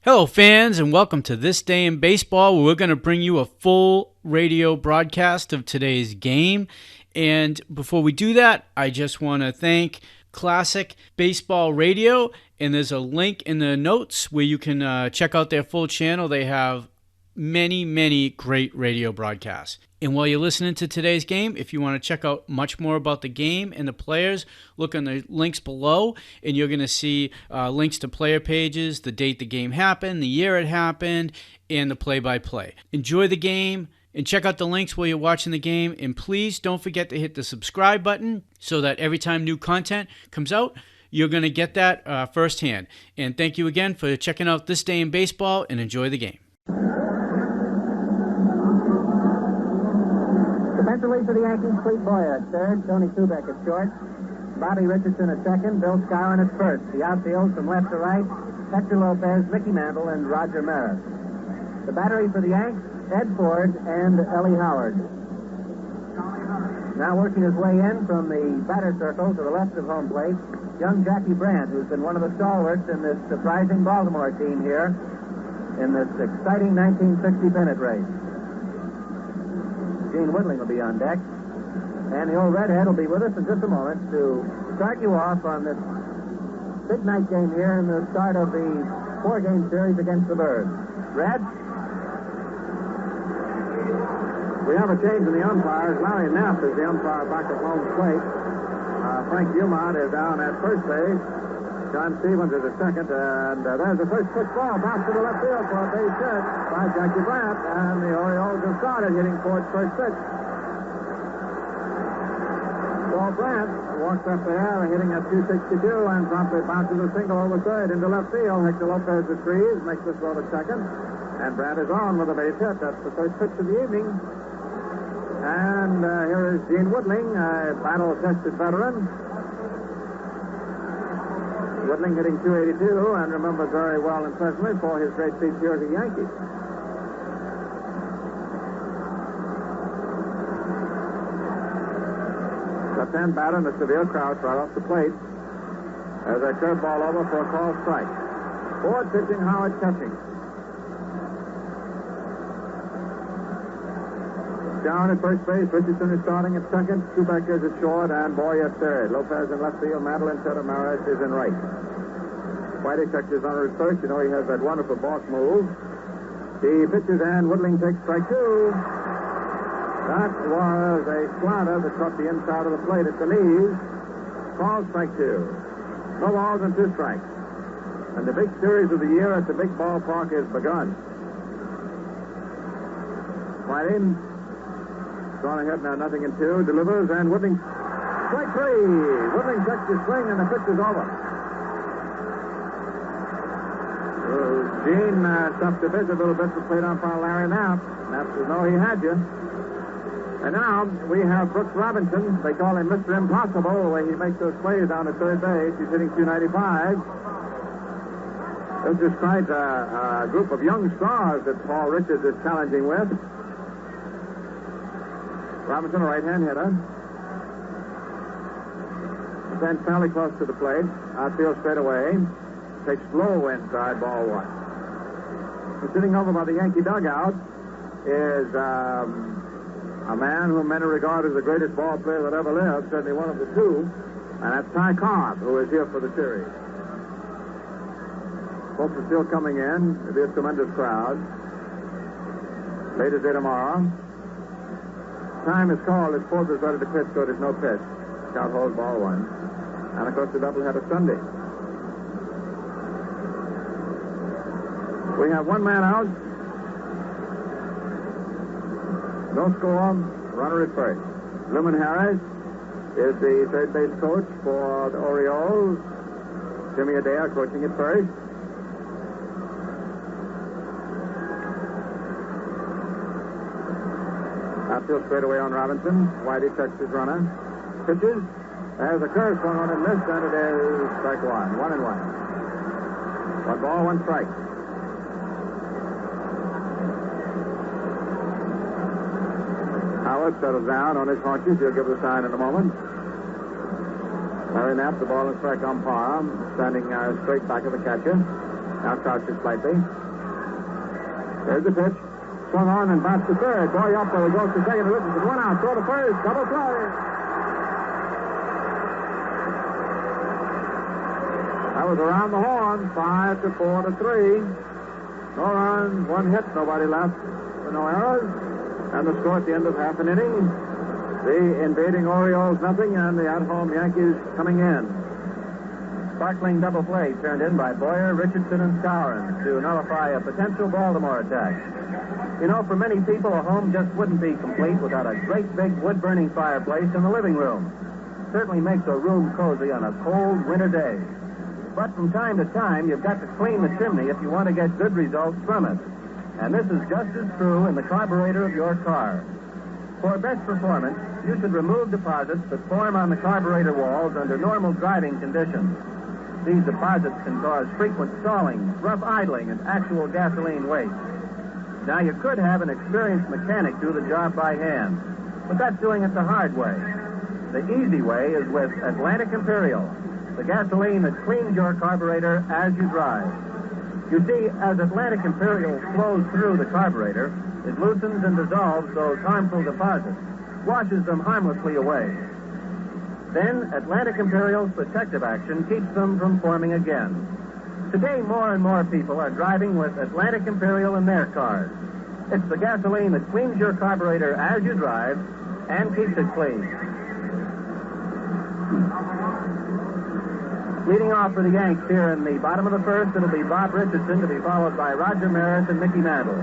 Hello, fans, and welcome to This Day in Baseball, where we're going to bring you a full radio broadcast of today's game. And before we do that, I just want to thank Classic Baseball Radio, and there's a link in the notes where you can check out their full channel. They have many great radio broadcasts. And while you're listening to today's game, if you want to check out much more about the game and the players, look on the links below, and you're going to see links to player pages, the date the game happened, the year it happened, and the play-by-play. Enjoy the game, and check out the links while you're watching the game, and please don't forget to hit the subscribe button so that every time new content comes out, you're going to get that firsthand. And thank you again for checking out This Day in Baseball, and enjoy the game. Defensively for the Yankees, Clete Doeer at third, Tony Kubek at short, Bobby Richardson at second, Bill Skowron at first. The outfield from left to right, Hector Lopez, Mickey Mantle, and Roger Maris. The battery for the Yanks, Ed Ford and Ellie Howard. Now working his way in from the batter circle to the left of home plate, young Jackie Brandt, who's been one of the stalwarts in this surprising Baltimore team here in this exciting 1960 pennant race. Gene Woodling will be on deck. And the old redhead will be with us in just a moment to start you off on this big night game here in the start of the 4-game series against the Birds. Red? We have a change in the umpires. Larry Knapp is the umpire back at home plate. Frank Dumont is down at first base. John Stevens is at second. And there's the first pitch ball. Bounce to the left field for a base hit by Jackie Brandt. And the Orioles have started hitting Ford's first pitch. So Brandt walks up there, hitting at 262, and promptly bounces a single over third into left field. Hector Lopez retrieves, makes the throw to second. And Brandt is on with a base hit. That's the first pitch of the evening. And here is Gene Woodling, a battle-tested veteran. Woodling hitting 282, and remembered very well and personally for his great feat here as a Yankee. Left-hand batter in a severe crouch right off the plate. There's a curveball over for a called strike. Ford pitching, Howard catching. Down at first base, Richardson is starting at second, Kubek is at short, and Boy at third. Lopez in left field, Mantle in center, Maris is in right. Whitey checks his runner at first. You know he has that wonderful balk move. He pitches, and Woodling takes strike two. That was a slider that caught the inside of the plate at the knees. Called strike two. No balls and 2 strikes. And the big series of the year at the big ballpark is begun. Whitey gone ahead now, 0-2. Delivers, and Woodling. Strike 3. Woodling checks his swing, and the pitch is over. Gene stopped the pitch a little bit to plate umpire Larry Knapp. Knapp says, no, he had you. And now we have Brooks Robinson. They call him Mr. Impossible, the way he makes those plays down at third base. He's hitting 295. This describes a group of young stars that Paul Richards is challenging with. Robinson, a right-hand hitter. Stands fairly close to the plate. Outfield straight away. Takes low inside, ball 1. And sitting over by the Yankee dugout is a man whom many regard as the greatest ball player that ever lived, certainly one of the two, and that's Ty Cobb, who is here for the series. Folks are still coming in. It'll be a tremendous crowd. Late as day tomorrow. Time is called. As Ford is ready to pitch, so there's no pitch. Scout holds ball 1. And, of course, the doubleheader Sunday. We have one man out. No score. Runner at first. Lumen Harris is the third base coach for the Orioles. Jimmie Adair coaching at first. Outfield straight away on Robinson. Whitey checks his runner. Pitches. There's a curve swung on and missed, and it is strike 1. 1-1. 1 ball, 1 strike. Howard settles down on his haunches. He'll give the sign in a moment. Larry Knapp, the ball and strike umpire, standing straight back of the catcher. Now crouches slightly. There's the pitch. Swung on and bats to third. Boy up where he goes to second. Richardson. One out. Throw to first. Double play. That was around the horn. 5-4-3. No runs, one hit, nobody left. No errors. And the score at the end of half an inning. The invading Orioles nothing, and the at-home Yankees coming in. Sparkling double play turned in by Doeer, Richardson, and Cobb to nullify a potential Baltimore attack. You know, for many people, a home just wouldn't be complete without a great big wood-burning fireplace in the living room. Certainly makes a room cozy on a cold winter day. But from time to time, you've got to clean the chimney if you want to get good results from it. And this is just as true in the carburetor of your car. For best performance, you should remove deposits that form on the carburetor walls under normal driving conditions. These deposits can cause frequent stalling, rough idling, and actual gasoline waste. Now, you could have an experienced mechanic do the job by hand, but that's doing it the hard way. The easy way is with Atlantic Imperial, the gasoline that cleans your carburetor as you drive. You see, as Atlantic Imperial flows through the carburetor, it loosens and dissolves those harmful deposits, washes them harmlessly away. Then, Atlantic Imperial's protective action keeps them from forming again. Today, more and more people are driving with Atlantic Imperial in their cars. It's the gasoline that cleans your carburetor as you drive and keeps it clean. Leading off for the Yanks here in the bottom of the first, it'll be Bob Richardson, to be followed by Roger Maris and Mickey Mantle.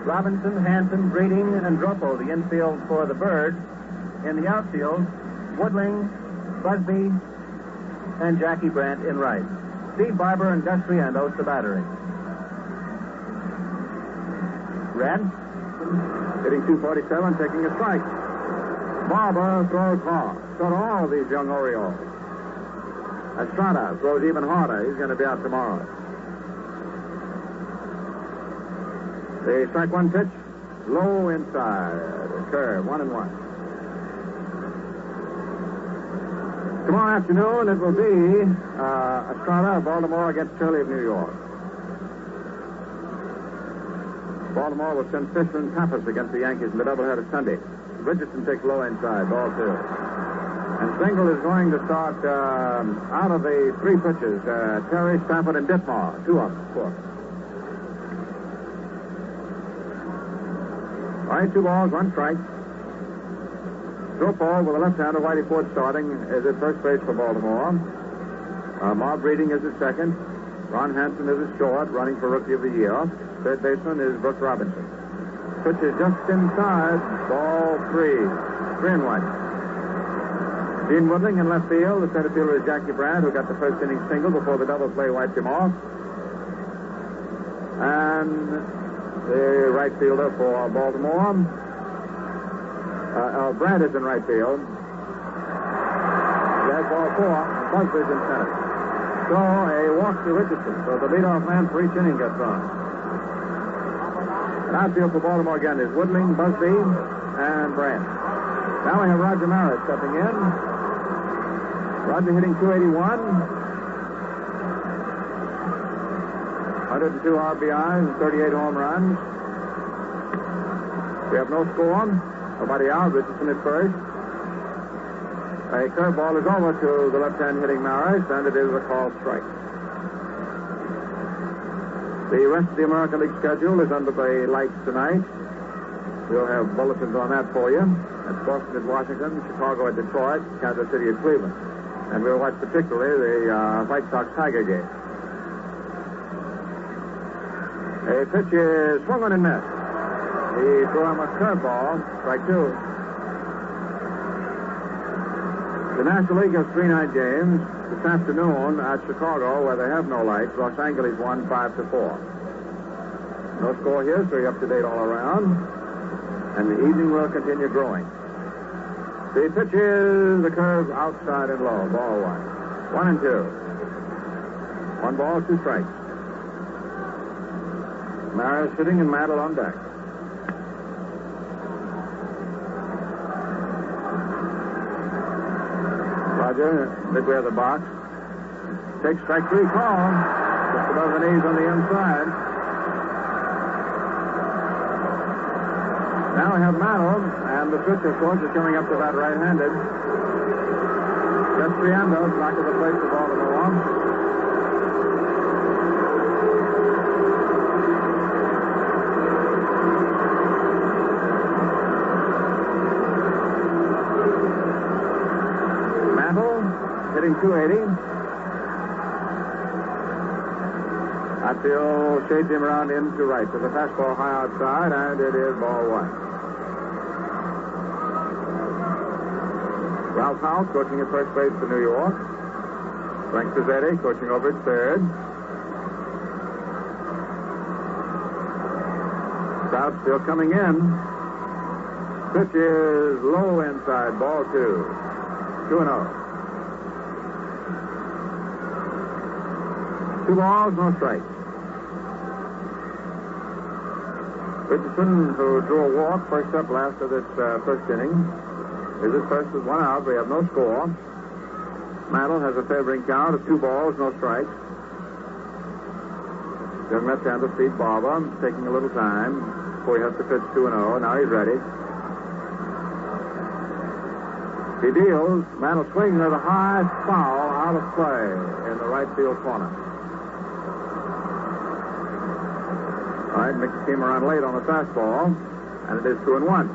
Robinson, Hanson, Breeding, and Dropo, the infield for the Birds. In the outfield, Woodling, Busby, and Jackie Brandt in right. Steve Barber and Gus Triendos, the battery. Red, hitting 247, taking a strike. Barber throws hard. So do all of these young Orioles. Estrada throws even harder. He's going to be out tomorrow. The strike one pitch, low inside. Curve, 1-1. Tomorrow afternoon, it will be Estrada of Baltimore against Shirley of New York. Baltimore will send Fisher and Pappas against the Yankees in the doubleheader Sunday. Richardson takes low inside, ball two. And Stengel is going to start out of the three pitches. Terry, Stafford, and Ditmar. Two of them, of course. All right, 2 balls, 1 strike. Dropo with a left-hander, Whitey Ford starting, is at first base for Baltimore. Marv Breeding is at second. Ron Hanson is at short, running for Rookie of the Year. Third baseman is Brooks Robinson. Pitch is just inside. Ball 3. 3-1. Gene Woodling in left field. The center fielder is Jackie Brandt, who got the first inning single before the double play wiped him off. And the right fielder for Baltimore. Brandt is in right field. That's ball 4. Busby's in center. So a walk to Richardson. So the leadoff man for each inning gets on. And outfield for Baltimore again is Woodling, Busby, and Brandt. Now we have Roger Maris stepping in. Roger hitting 281. 102 RBIs and 38 home runs. We have no score. Nobody out. Richardson at first. A curveball is over to the left-hand hitting Maris, and it is a called strike. The rest of the American League schedule is under the lights tonight. We'll have bulletins on that for you. It's Boston at Washington, Chicago at Detroit, Kansas City at Cleveland. And we'll watch particularly the White Sox-Tiger game. A pitch is swung on and missed. He threw him a curveball, strike 2. The National League has 3 night games. This afternoon at Chicago, where they have no lights, Los Angeles won 5-4. No score here, so you're up to date all around. And the evening will continue growing. The pitch is the curve outside and low, ball 1. 1-2. 1 ball, 2 strikes. Maris sitting and Mantle on deck. Roger, midway of the box. Takes strike 3 call. Just above the knees on the inside. Now we have Mantle, and the switch, of course, is coming up to that right-handed. Just Triando's back to the plate for Baltimore. Mantle hitting .280. Outfield shades him around into right. So the fastball high outside, and it is ball one. Ralph House coaching at first base for New York. Frank Pizzetti coaching over at third. Stout still coming in. Pitch is low inside, ball two. 2-0. 2 balls, no strikes. Richardson, who drew a walk first up last of this first inning, is at first with 1 out. We have no score. Mantle has a favoring count of 2 balls, no strikes. Young left-hander Steve Barber taking a little time before he has to pitch 2-0. Now he's ready. He deals. Mantle swings at a high foul out of play in the right field corner. All right, Mickey came around late on the fastball, and it is 2-1.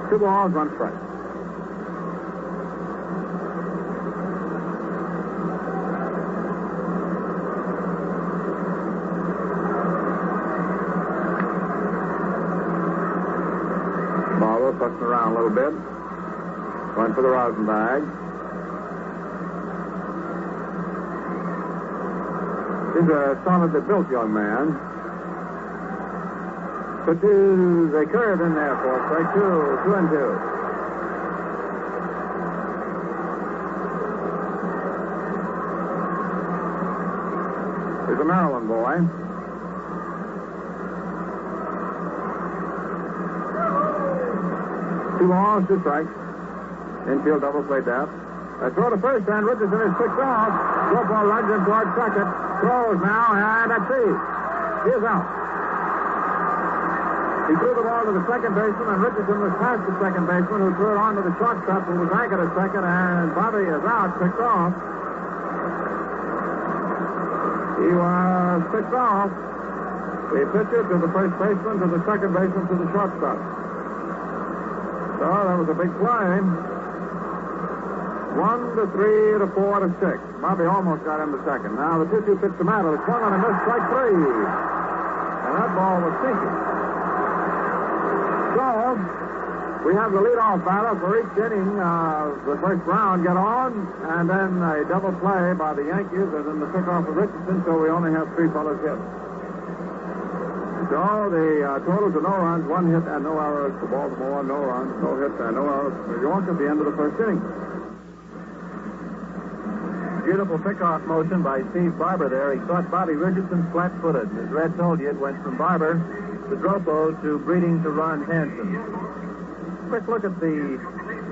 2 balls, 1 strike. Barlow fussing around a little bit. Going for the rosin bag. He's a solidly built young man. Pitches a curve in there for strike 2, 2-2. He's a Maryland boy. Two balls, 2 strikes. Infield double play death. A throw to first, and Richardson is picked off. Short ball runs him towards second. Throws now, and that's it. He is out. He threw the ball to the second baseman, and Richardson was past the second baseman, who threw it on to the shortstop, who was anchored at second, and Bobby is out, picked off. He was picked off. The pitcher to the first baseman, to the second baseman, to the shortstop. So that was a big play. 1 to 3 to 4 to 6. Bobby almost got him to second. Now the 2-2 pitch to Mantle. It's swung on a miss, strike 3. And that ball was sinking. So we have the leadoff batter for each inning of the first round get on, and then a double play by the Yankees, and then the pickoff of Richardson, so we only have 3 fellows hit. So the totals are no runs, 1 hit, and no errors for Baltimore, no runs, no hits, and no errors for New York at the end of the first inning. Beautiful pickoff motion by Steve Barber there. He caught Bobby Richardson flat-footed. As Red told you, it went from Barber to Dropo to Breeding to Ron Hanson. Quick look at the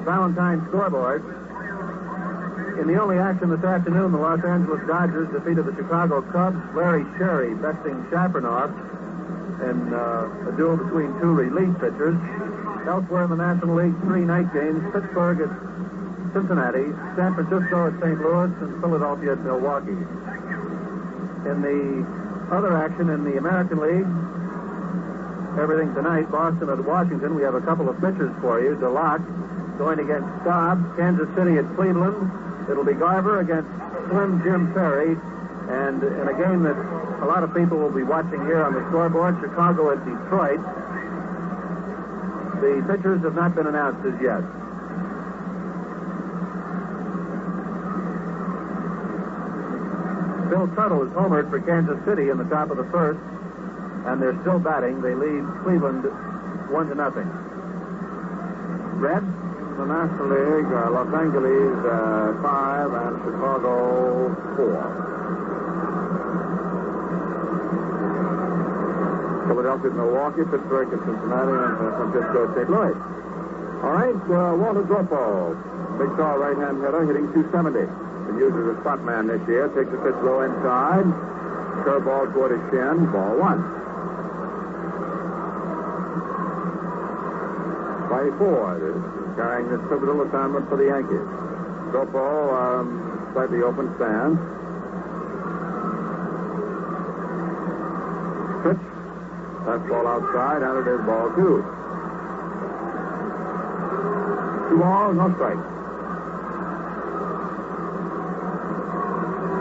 Valentine scoreboard. In the only action this afternoon, the Los Angeles Dodgers defeated the Chicago Cubs. Larry Sherry besting Shapernoff in a duel between 2 relief pitchers. Elsewhere in the National League, 3 night games. Pittsburgh at Cincinnati, San Francisco at St. Louis, and Philadelphia at Milwaukee. In the other action in the American League, everything tonight, Boston at Washington. We have a couple of pitchers for you. DeLocke going against Cobb. Kansas City at Cleveland. It'll be Garver against Slim Jim Perry. And in a game that a lot of people will be watching here on the scoreboard, Chicago at Detroit. The pitchers have not been announced as yet. Bill Tuttle is homered for Kansas City in the top of the first, and they're still batting. They lead Cleveland 1-0. Red? The National League, Los Angeles 5 and Chicago 4. Philadelphia at Milwaukee, Pittsburgh at Cincinnati, and San Francisco at St. Louis. All right, Walter Dropo, big tall right-hand hitter, hitting .270. Been used as a spot man this year. Takes the pitch low inside. Curveball toward his shin. Ball one. By four. Carrying this pivotal assignment for the Yankees. Ball slightly open stance. Pitch. Fastball outside, and it is ball two. 2 balls, no strikes.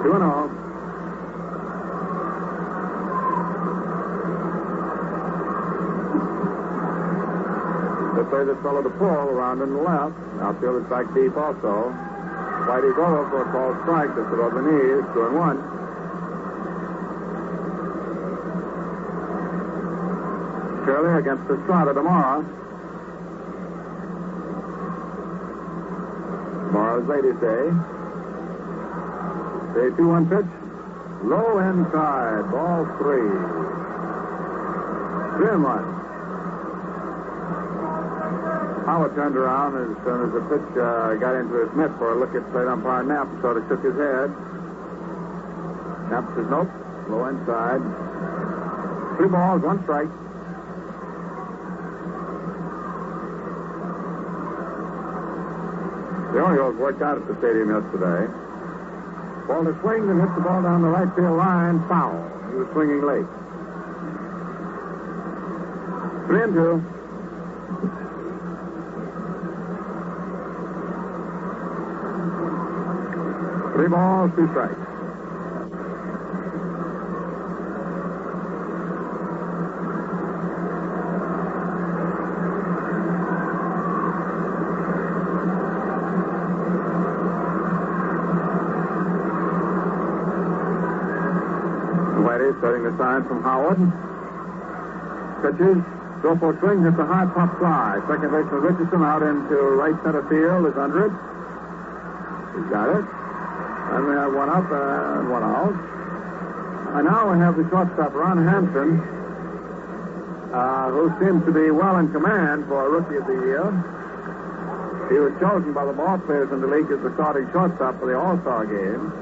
2-0. They play this fellow to pull around in the left. Outfield is back deep also. Whitey's over for a called strike. Just above the knees. 2-1. Shirley against the starter tomorrow. Tomorrow's ladies' day. The 2-1 pitch. Low inside. Ball 3. 3-1. Howard turned around as soon as the pitch got into his mitt for a look at plate umpire Knapp. Sort of shook his head. Knapp says nope. Low inside. 3 balls, 1 strike. The Orioles worked out at the stadium yesterday. Walter swings and hits the ball down the right field line. Foul. He was swinging late. 3-2. Three balls, 2 strikes. Whitey setting the sign from Howard. Pitches. Go for a swing. Hits a high pop fly. Second baseman Richardson out into right center field is under it. He's got it. And we have 1 up and 1 out. And now we have the shortstop, Ron Hanson, who seems to be well in command for a Rookie of the Year. He was chosen by the ball players in the league as the starting shortstop for the All-Star game.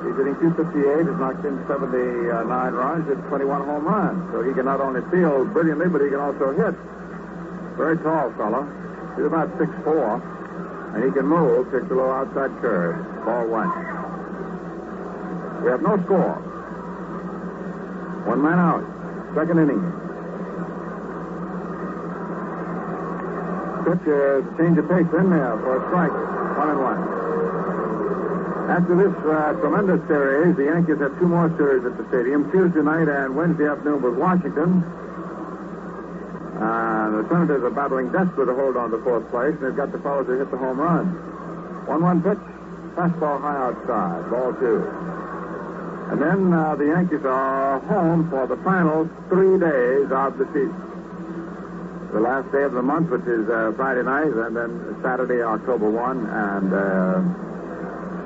He's hitting .258, has knocked in 79 runs, hit 21 home runs. So he can not only field brilliantly, but he can also hit. Very tall fellow. He's about 6'4", and he can move, takes a low outside curve. Ball 1. We have no score. 1 man out. Second inning. Pitch change of pace in there for a strike. 1-1. After this tremendous series, the Yankees have 2 more series at the stadium, Tuesday night and Wednesday afternoon with Washington. The Senators are battling desperate to hold on to 4th place, and they've got the fellows who hit the home run. 1-1 pitch, fastball high outside, ball 2. And then the Yankees are home for the final 3 days of the season. The last day of the month, which is Friday night, and then Saturday, October 1, and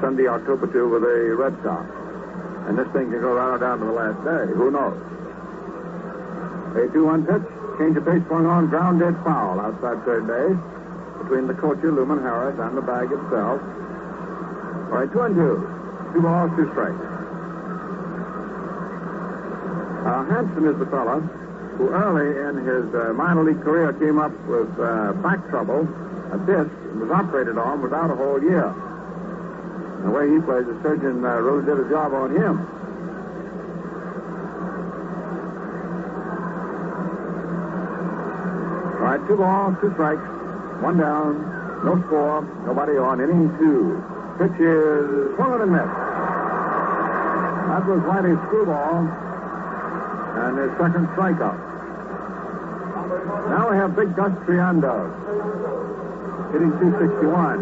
Sunday, October 2 with the Red Sox. And this thing can go right on down to the last day. Who knows? A 2-1 pitch. Change of pace going on. Grounded foul outside third base between the coacher, Luman Harris, and the bag itself. All right, 2-2. 2 balls, 2 strikes. Hanson is the fella who early in his minor league career came up with back trouble, a disc, and was operated on without a whole year. The way he plays, the surgeon really did a job on him. All right, 2 balls, 2 strikes, 1 down, no score, nobody on. Inning 2. Pitch is swung and missed. That was Whitey's screwball, and his second strikeout. Now we have Big Gus Triando hitting .261.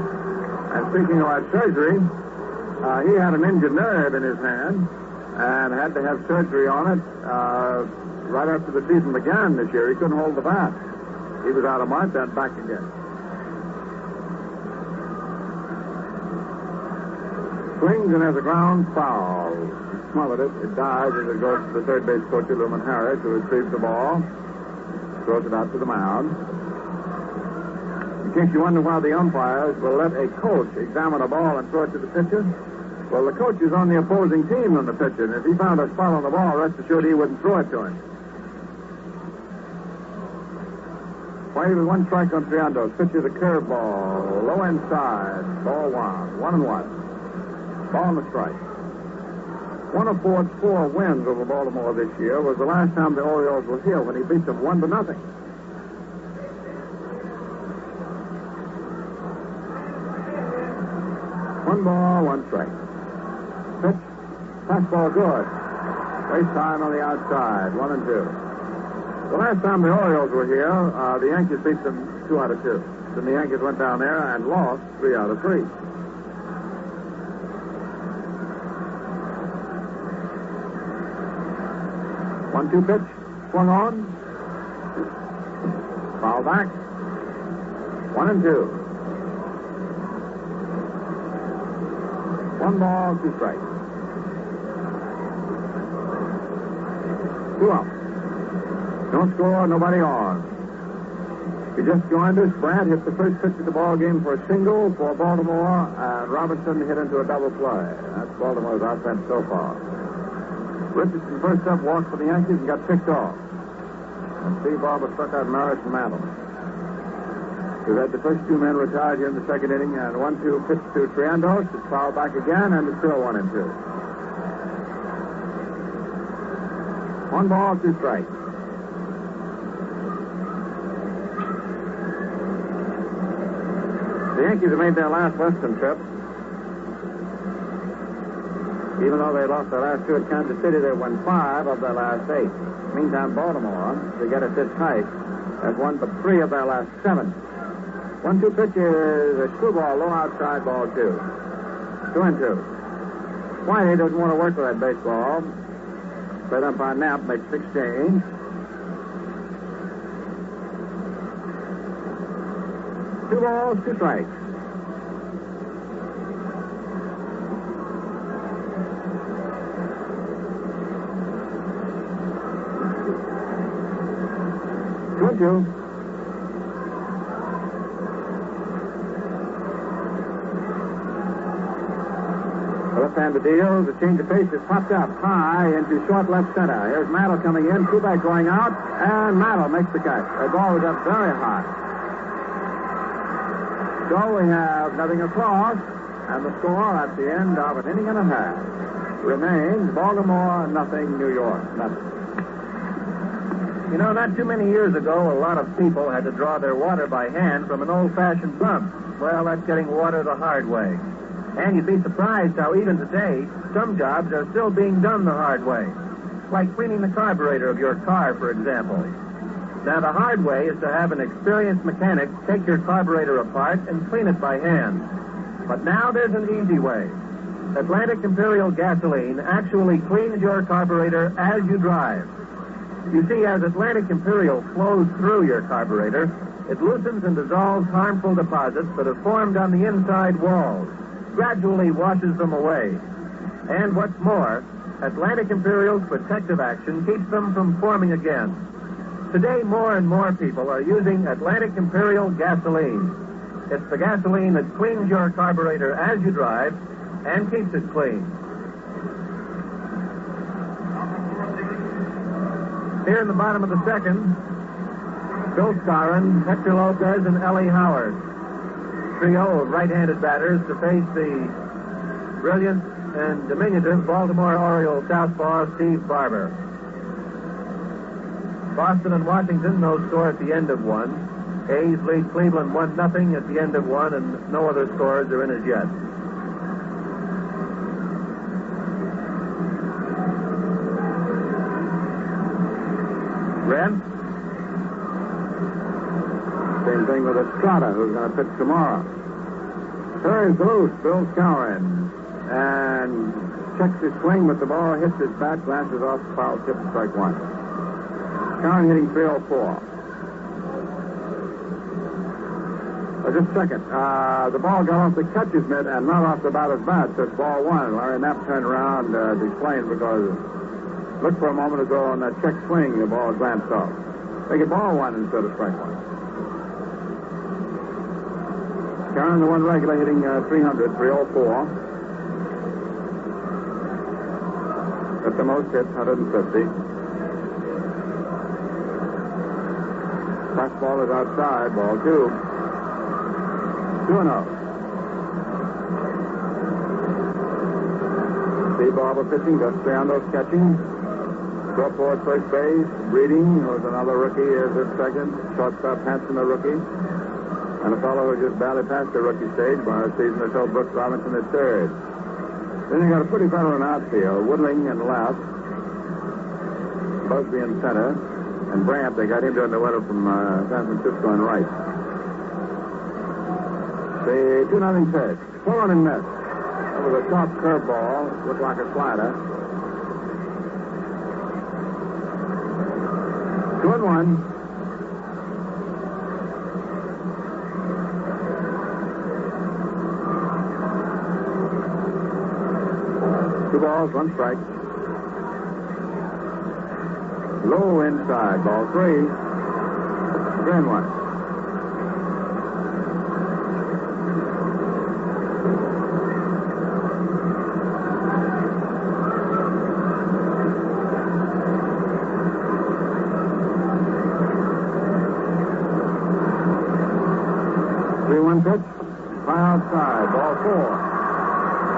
And speaking about surgery, he had an injured nerve in his hand and had to have surgery on it right after the season began this year. He couldn't hold the bat. He was out a month, then back again. Swings and has a ground foul. He smothered it. It dies as it goes to the third base coach, Luman Harris, who retrieves the ball, throws it out to the mound. In case you wonder why the umpires will let a coach examine a ball and throw it to the pitcher, Well, the coach is on the opposing team on the pitcher, and if he found a spot on the ball, rest assured he wouldn't throw it to him. Whitey with 1 strike on Triandos. Pitcher the curveball. Low inside. Ball 1. 1-1. Ball on the strike. One of Ford's 4 wins over Baltimore this year was the last time the Orioles were here when he beat them 1-0. 1 ball, 1 strike. Pitch. Fastball good. Waste time on the outside. 1-2. The last time the Orioles were here, the Yankees beat them 2 out of 2. Then the Yankees went down there and lost 3 out of 3. One-two pitch, swung on, foul back, 1-2. 1 ball, 2 strikes. 2 out. No score, nobody on. If you just joined us, Brad hit the first pitch of the ball game for a single for Baltimore, and Robinson hit into a double play. That's Baltimore's offense so far. Richardson first up walked for the Yankees and got picked off. And Steve Barber struck out Maris and Mantle. We've had the first 2 men retired here in the second inning, and 1-2 pitch to Triandos. It's fouled back again, and it's still 1-2. 1 ball, 2 strikes. The Yankees have made their last Western trip. Even though they lost their last 2 at Kansas City, they won 5 of their last 8. Meantime, Baltimore, to get at this height, has won but 3 of their last 7. 1-2 pitch is a screwball, low outside, ball 2. 2-2. Whitey doesn't want to work with that baseball. Plate umpire Knapp makes 6 change. Two balls, 2 strikes. Two. Left-hander deals. The change of pace is popped up high into short left center. Here's Mantle coming in. Kubek going out, and Mantle makes the catch. The ball was up very high. So we have nothing across, and the score at the end of an inning and a half remains Baltimore nothing, New York nothing. You know, not too many years ago, a lot of people had to draw their water by hand from an old-fashioned pump. Well, that's getting water the hard way. And you'd be surprised how even today, some jobs are still being done the hard way. Like cleaning the carburetor of your car, for example. Now, the hard way is to have an experienced mechanic take your carburetor apart and clean it by hand. But now there's an easy way. Atlantic Imperial Gasoline actually cleans your carburetor as you drive. You see, as Atlantic Imperial flows through your carburetor, it loosens and dissolves harmful deposits that have formed on the inside walls, gradually washes them away. And what's more, Atlantic Imperial's protective action keeps them from forming again. Today, more and more people are using Atlantic Imperial Gasoline. It's the gasoline that cleans your carburetor as you drive and keeps it clean. Here in the bottom of the second, Bill Scarron, Hector Lopez, and Ellie Howard. Trio of right-handed batters to face the brilliant and diminutive Baltimore Orioles southpaw Steve Barber. Boston and Washington, no score at the end of one. A's lead Cleveland 1-0 at the end of one, and no other scores are in as yet. Red. Same thing with Estrada, who's going to pitch tomorrow. Turns loose, Bill Scarron, and checks his swing, but the ball hits his bat, glances off, foul tip, strike 1. Scarron hitting 304. Just a second. The ball got off the catcher's mitt and not off the batter's bat, so it's ball 1. Larry Knapp turned around to explain because looked for a moment ago on that check swing, the ball glanced off. Make it ball 1 instead of strike 1. Scarron, the one regular, hitting 300, 304. with the most hits, 150. Fastball is outside, ball 2. 2-0. Steve Barber pitching, Gus Triandos catching. Drop forward first base. Breeding, who's another rookie, is at second. Shortstop Hanson, a rookie. And a fellow who just barely passed the rookie stage by a season or so, Brooks Robinson, at third. Then you got a pretty veteran outfield. Woodling in left. Busby in center. And Brandt, they got him during the winter from San Francisco in right. The 2-0 pitch. Swung on and missed. That was a sharp curveball. Looked like a slider. 2-1. Two balls, one strike. Low inside, ball 3. 3-1. Pitch, high outside, ball 4.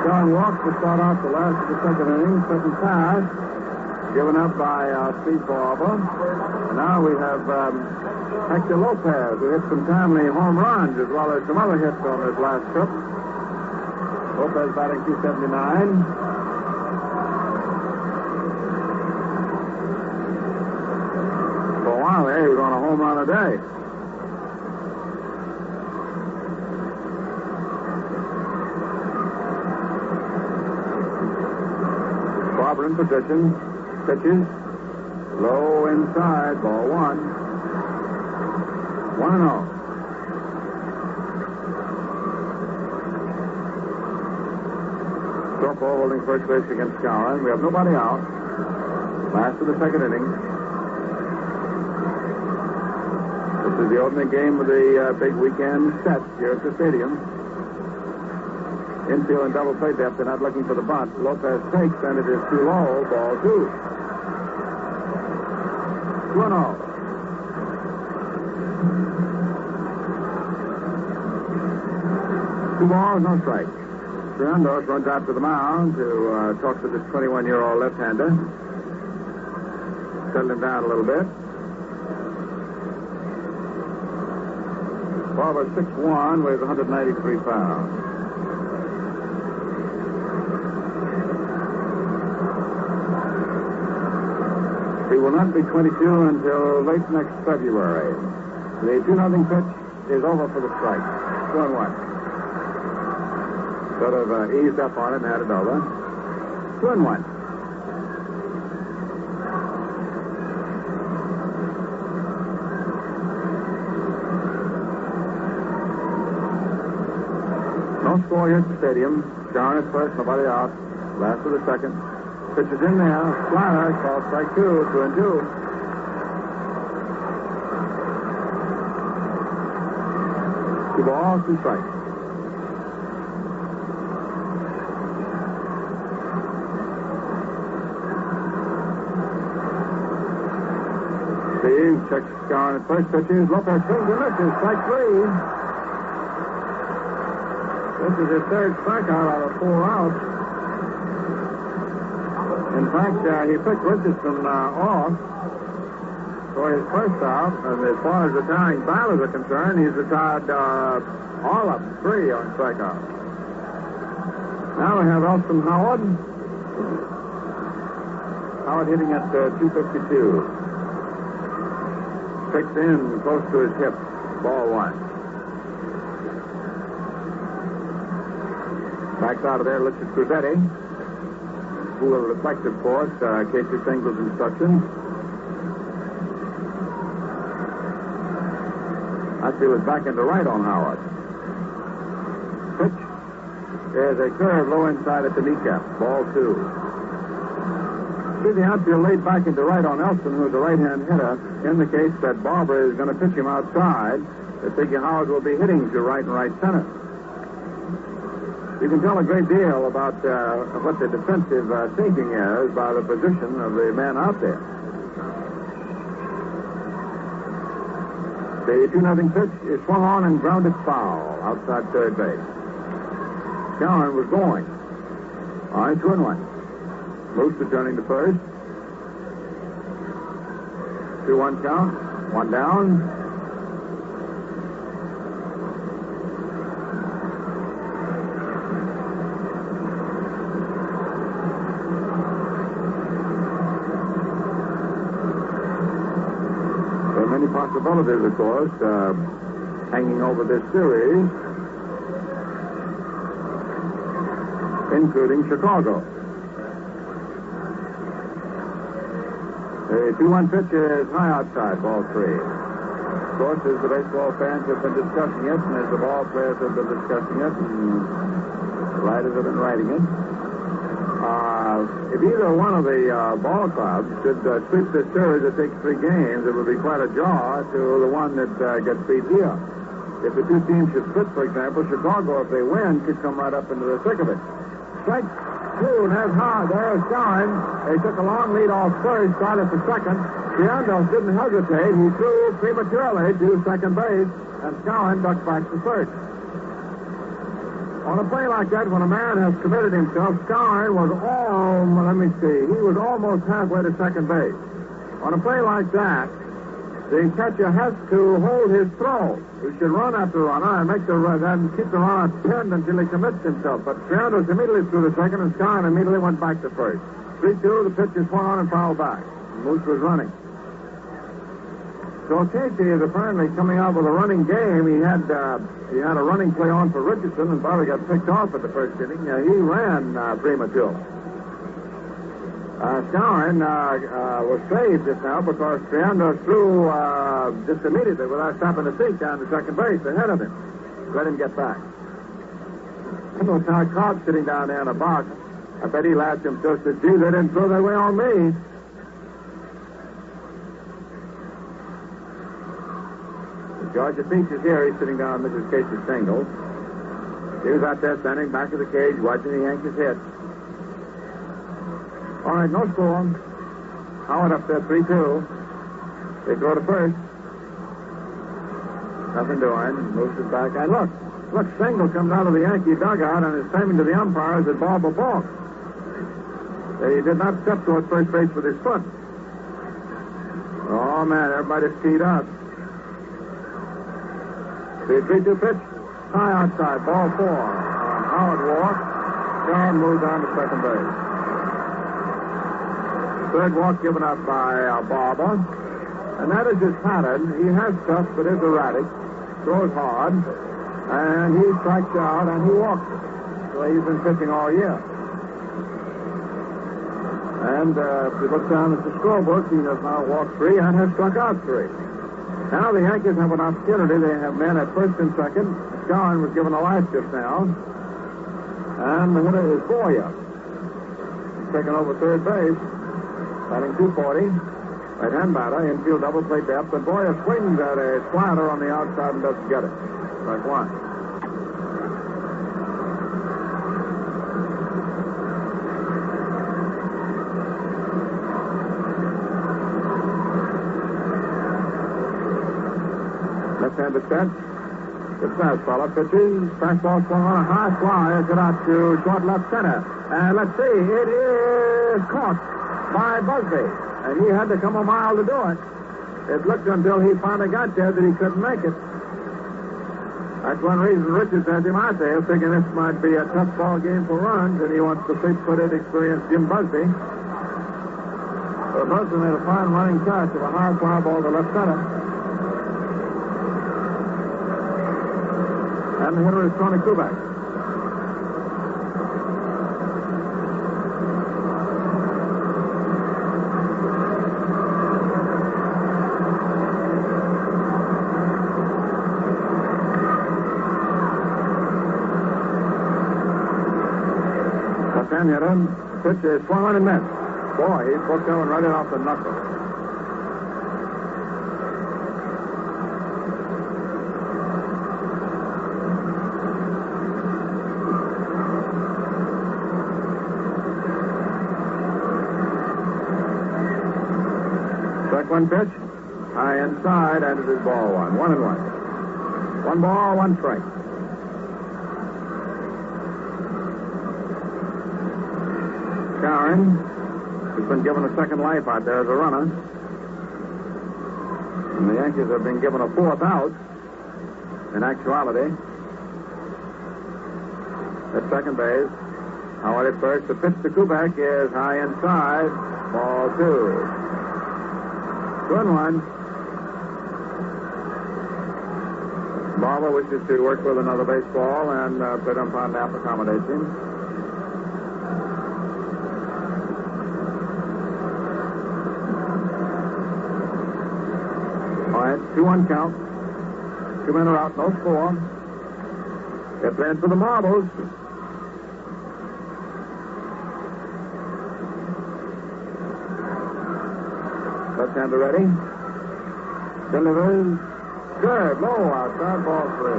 John walks to start off the last of the second inning. Second pass, given up by Steve Barber. And now we have Hector Lopez, who hit some timely home runs as well as some other hits on his last trip. Lopez batting .279. For a while there, he was on a home run a day. Barber in position. Pitches. Low inside. Ball 1. 1-0. Stropo holding first base against Cowan. We have nobody out. Last of the second inning. This is the opening game of the big weekend set here at the stadium. Infield and double play depth. They're not looking for the bunt. Lopez takes, and it is too low. Ball 2. 2-0. Two balls, no strike. Triandos runs out to the mound to talk to this 21-year-old left-hander. Settle him down a little bit. Barber 6'1", weighs 193 pounds. He will not be 22 until late next February. The 2-0 pitch is over for the strike. 2-1. Sort of eased up on it and had it over. 2-1. No score here at the stadium. Down at first, nobody out. Last of the second. Pitch is in there. Slider, called strike 2, 2-2. Two balls, 2 strikes. Steve checks Cowan at first. Pitches. Lopez swings and misses. Strike 3. This is his third strikeout out of 4 outs. In fact, he picked Richardson off for his first out, and as far as the tying batters are concerned, he's retired all up 3 on strikeout. Now we have Elston Howard. Howard hitting at 252. Picked in close to his hip. Ball 1. Backs out of there, looks at Cruzetti, who will reflect, of course, Casey Single's instructions. Outfield is back into right on Howard. Pitch. There's a curve low inside at the kneecap. Ball 2. See, the outfield laid back into right on Elston, who's a right-hand hitter, indicates that Barber is going to pitch him outside. They figure Howard will be hitting to right and right center. You can tell a great deal about what the defensive thinking is by the position of the man out there. The 2-0 pitch is swung on and grounded foul outside third base. Cowan was going. All right, 2-1. Moose returning to first. 2-1 count. One down. There are many possibilities, of course, hanging over this series, including Chicago. The 2-1 pitch is high outside, ball 3. Of course, as the baseball fans have been discussing it, and as the ball players have been discussing it, and the writers have been writing it, if either one of the ball clubs should sweep this series that takes 3 games, it would be quite a jar to the one that gets beat here. If the two teams should split, for example, Chicago, if they win, could come right up into the thick of it. Strike 2, and there's hard. There's Cowan. They took a long lead off first, started for second. Triandos didn't hesitate. He threw prematurely to second base, and Cowan ducked back to first. On a play like that, when a man has committed himself, Cowan was he was almost halfway to second base. On a play like that, the catcher has to hold his throw. He should run after the runner and make the run and keep the runner pinned until he commits himself. But Triandos immediately threw the second, and Cowan immediately went back to first. 3-2, the pitch is swung on and fouled back. Moose was running. So Casey is apparently coming out with a running game. He had a running play on for Richardson, and Bobby got picked off at the first inning. He ran prematurely. Cowan was saved just now because Triandos threw just immediately without stopping to think down to second base ahead of him. Let him get back. I know Ty Cobb sitting down there in a box. I bet he laughed himself to gee, they didn't throw their way on me. Georgia Peach is here. He's sitting down on Mrs. Casey's single. He was out there standing back of the cage watching the Yankees hit. All right, no score. Howard up there, 3-2. They throw to first. Nothing doing. Moves it back. And look, Stengel comes out of the Yankee dugout and is claiming to the umpires that ball belongs. He did not step toward first base with his foot. Oh, man, everybody's teed up. The 3-2 pitch, high outside, ball 4. Howard walked. Cowan moved on to second base. Third walk given up by Barber. And that is his pattern. He has stuff that is erratic, throws hard, and he strikes out and he walks. So he's been pitching all year. And if you look down at the scorebook, he has now walked 3 and has struck out 3. Now the Yankees have an opportunity. They have men at first and second. Cowan was given a life just now. And the hitter is Boyer. He's taken over third base. Batting 240. Right-hand batter. Infield double play depth. And Boyer swings at a slider on the outside and doesn't get it. Strike 1. Left-handed set. Good fastball. Pitches. Fastball swung on a high fly. It's out to short left center. And let's see. It is caught by Busby. And he had to come a mile to do it. It looked until he finally got there that he couldn't make it. That's one reason Richard sent him out there, thinking this might be a tough ball game for runs, and he wants the fleet-footed, experienced Jim Busby. So Busby made a fine running catch of a high fly ball to left center. And the hitter is Tony Kubek. Left-hand hitter. Pitch is swung on and missed. Boy, he poked that one right off the knuckle. 1 pitch. High inside, and it is ball 1. 1-1. 1 ball, 1 strike. Corin has been given a second life out there as a runner. And the Yankees have been given a 4th out, in actuality. At second base. Howard at first. The pitch to Kubek is high inside. Ball 2. 2-1. Barber wishes to work with another baseball, and plate umpire Knapp accommodates him. All right, 2-1 count. 2 men are out, no score. They're playing for the marbles. Left-hander ready. Delivers. Good. Low outside. Ball 3.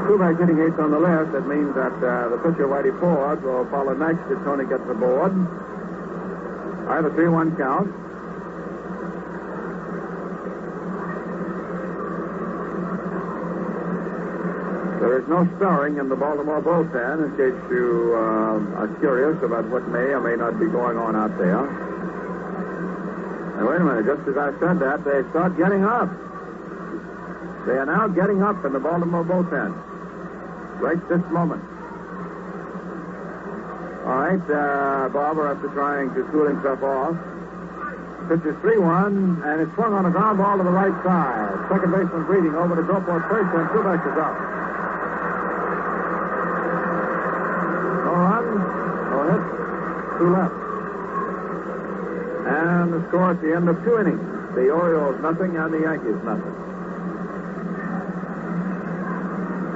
Kubek hitting 8th on the left. That means that the pitcher, Whitey Ford, will follow next if Tony gets aboard. All right, a 3-1 count. There is no stirring in the Baltimore bullpen, in case you are curious about what may or may not be going on out there. Now, wait a minute. Just as I said that, they start getting up. They are now getting up in the Baltimore bullpen. Right this moment. All right, Barber, after trying to cool himself off. Pitch is 3-1, and it's swung on a ground ball to the right side. Second baseman breathing over to go for first, and Kubek is up. No run, no hit, 2 left. And the score at the end of 2 innings. The Orioles nothing and the Yankees nothing.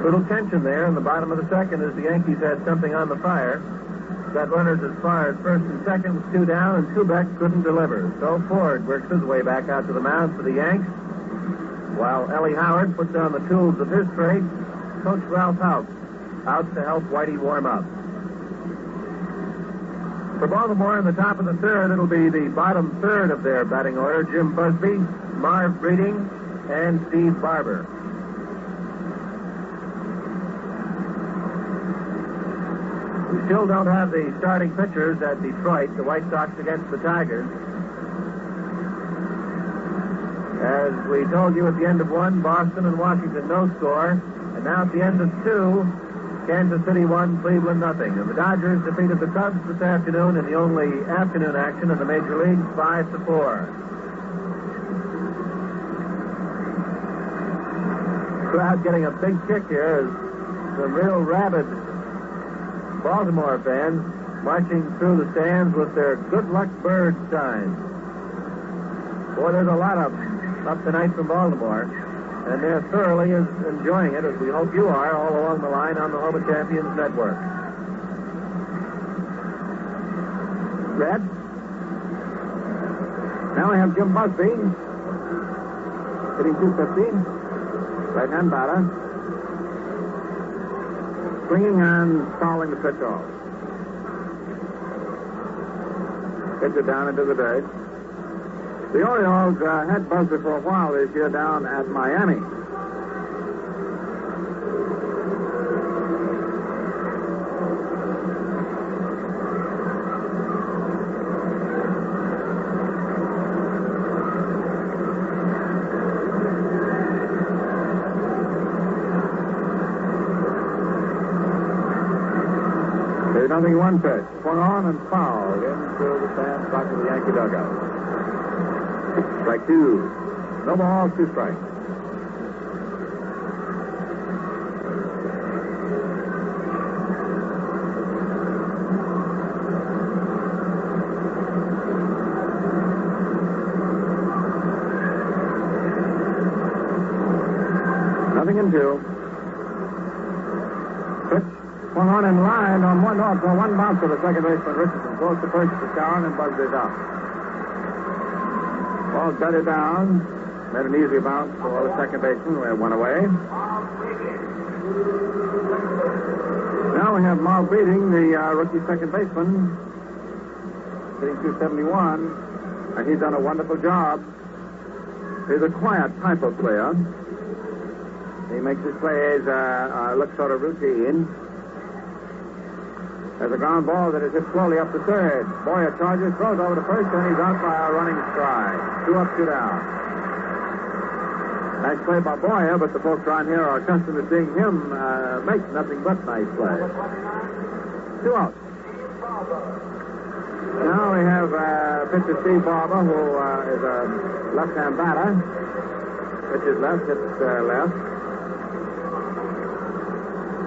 Little tension there in the bottom of the second as the Yankees had something on the fire. Got runners as far as first and second with 2 down, and Kubek couldn't deliver. So Ford works his way back out to the mound for the Yanks, while Ellie Howard puts on the tools of his trade. Coach Ralph House out to help Whitey warm up. For Baltimore in the top of the third, it'll be the bottom third of their batting order: Jim Busby, Marv Breeding, and Steve Barber. We still don't have the starting pitchers at Detroit, the White Sox against the Tigers. As we told you at the end of 1, Boston and Washington no score. And now at the end of 2, Kansas City 1, Cleveland nothing. And the Dodgers defeated the Cubs this afternoon in the only afternoon action in the major leagues, 5-4. Crowd getting a big kick here as some real rabid Baltimore fans marching through the stands with their good luck bird signs. Boy, there's a lot of them up tonight from Baltimore, and they're thoroughly enjoying it, as we hope you are, all along the line on the Home of Champions Network. Red. Now we have Jim Busby hitting 250. Right-hand batter. Swinging and fouling the pitch off. Pitch it down into the dirt. The Orioles had Busby for a while this year down at Miami. There's nothing, 1 pitch. Swung on and fouled into the stands back of the Yankee dugout. Strike 2. No balls, 2 strikes. Nothing in 2. Pitch. Swung on and lined on 1 off for 1 bounce to the second baseman, Richardson. Goes to first to Cowan, and Busby's out. Ball batted down. Made an easy bounce for the second baseman, who had 1 away. Now we have Marv Breeding, the rookie second baseman. hitting .271, and he's done a wonderful job. He's a quiet type of player. He makes his plays look sort of routine. There's a ground ball that is hit slowly up to third. Boyer charges, throws over to first, and he's out by a running stride. 2 up, 2 down. Nice play by Boyer, but the folks around here are accustomed to seeing him make nothing but nice plays. 2 out. Now we have pitcher Steve Barber, who is a left-hand batter. Pitches left, hits left.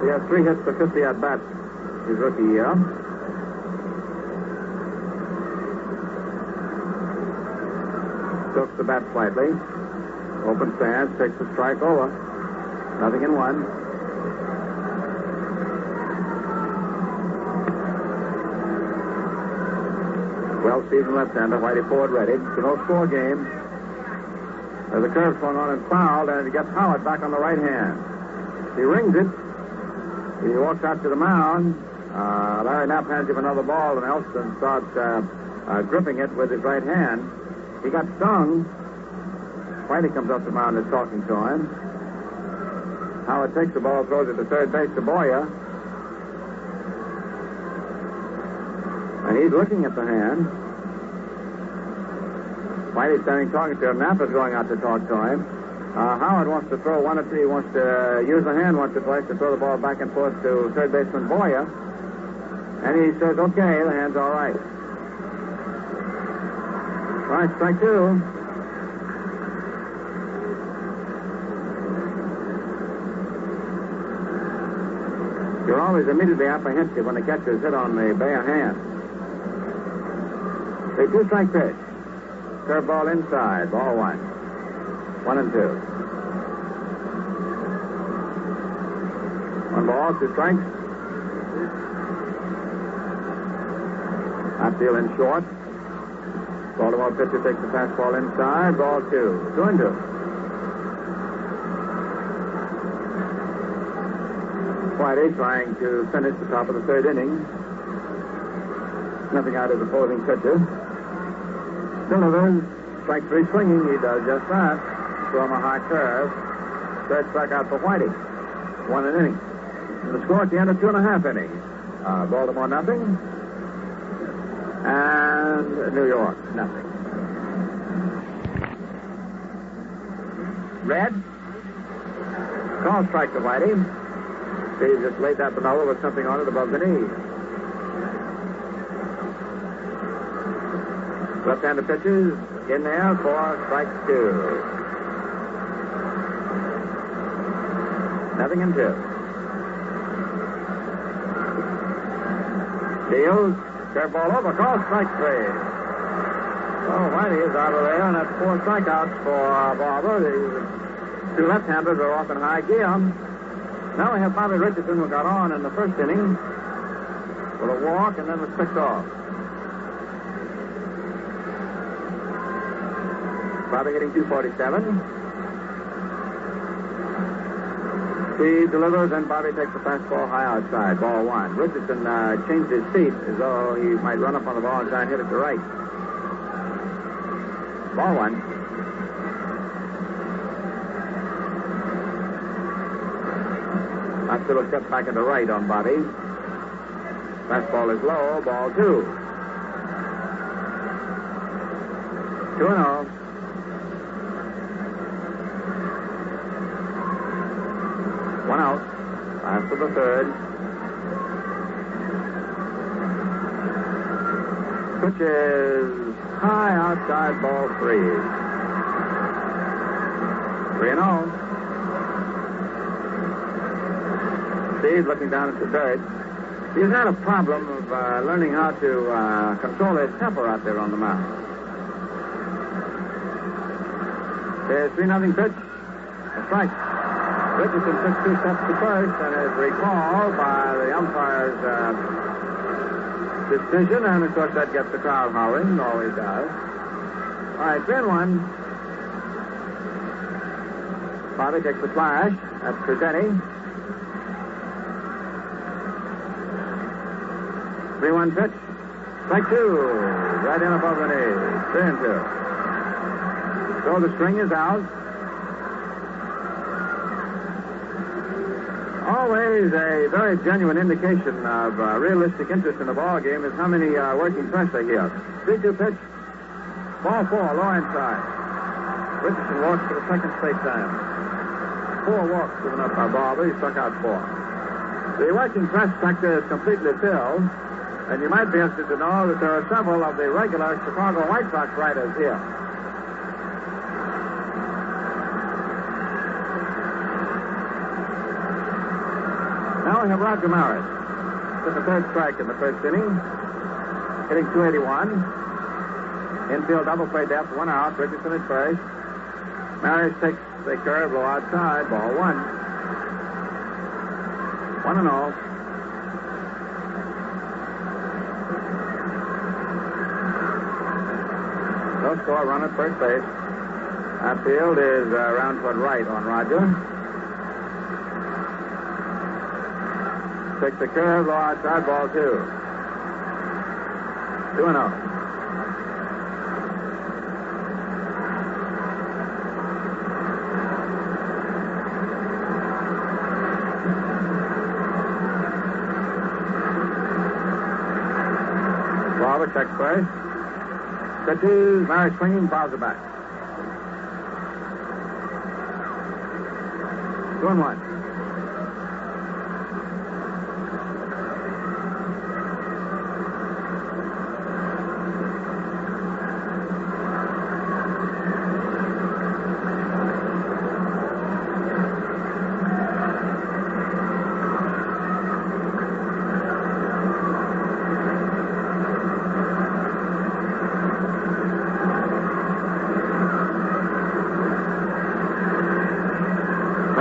He has 3 hits for 50 at-bats his rookie year. Tilts the bat slightly. Open stance, takes the strike over. 0-1. Well-seasoned left-hander, Whitey forward ready. It's a no-score game. There's a curve swung on and fouled, and it gets Howard back on the right hand. He rings it. He walks out to the mound. Larry Knapp hands him another ball, and Elston starts gripping it with his right hand. He got stung. Whitey comes up the mound and is talking to him. Howard takes the ball, throws it to third base to Boyer. And he's looking at the hand. Whitey's standing talking to him. Knapp is going out to talk to him. Howard wants to throw one or two. He wants to use the hand once or twice to throw the ball back and forth to third baseman Boyer. And he says, okay, the hand's all right. All right, strike 2. You're always immediately apprehensive when the catcher is hit on the bare hand. A 2-strike pitch. Curveball inside, ball 1. 1-2. 1 ball, 2 strikes. Outfield in short. Baltimore pitcher takes the fastball inside, ball 2. 2-2. Whitey trying to finish the top of the 3rd inning. Nothing out of the opposing pitcher. Delivers. Strike 3 swinging. He does just that. Throw him a high curve. 3rd strikeout for Whitey. 1 inning. And the score at the end of 2.5 innings. Baltimore nothing. And New York nothing. Red. Call strike to Whitey. He just laid that Manolo with something on it above the knee. Left-handed pitches in there for strike 2. 0-2. Deals. Curveball over. Call strike 3. Oh, Whitey is out of there, and that's 4 strikeouts for Barber. The 2 left-handers are off in high gear. Now we have Bobby Richardson, who got on in the 1st inning with a walk and then was picked off. Bobby hitting .247. Steve delivers, and Bobby takes the fastball high outside, ball 1. Richardson changed his seat as though he might run up on the ball and try and hit it to right. Ball 1. Still a step back at the right on Bobby. Fastball is low. Ball 2. 2-0. One out. After the 3rd. Pitch is high outside, ball 3. 3-0. Steve looking down at the dirt. He's had a problem of learning how to control his temper out there on the mound. There's 3-0 pitch. A strike. Richardson took 2 steps to first and is recalled by the umpire's decision, and of course that gets the crowd howling. Always does. All right, 3-1. Bobby takes the flash. That's presenting. 3-1 pitch. Strike two. Right in above the knee. 3-2. So the string is out. Always a very genuine indication of realistic interest in the ball game is how many working pressure here. 3-2 pitch. Ball 4, low inside. Richardson walks for the second straight time. 4 walks given up by Barber. He struck out 4. The working press sector is completely filled, and you might be interested to know that there are several of the regular Chicago White Sox writers here. Now we have Roger Maris. Took the third strike in the first inning, hitting .281. Infield double play depth, 1 out. Richardson at first. Maris takes the curve, low outside, ball 1. 1-0. No score, run at first base. Outfield is round toward right on Roger. Takes the curve, low outside, ball 2. 2-0. Barber checks first. Pitches, Maris swinging, fouls it back. 2-1.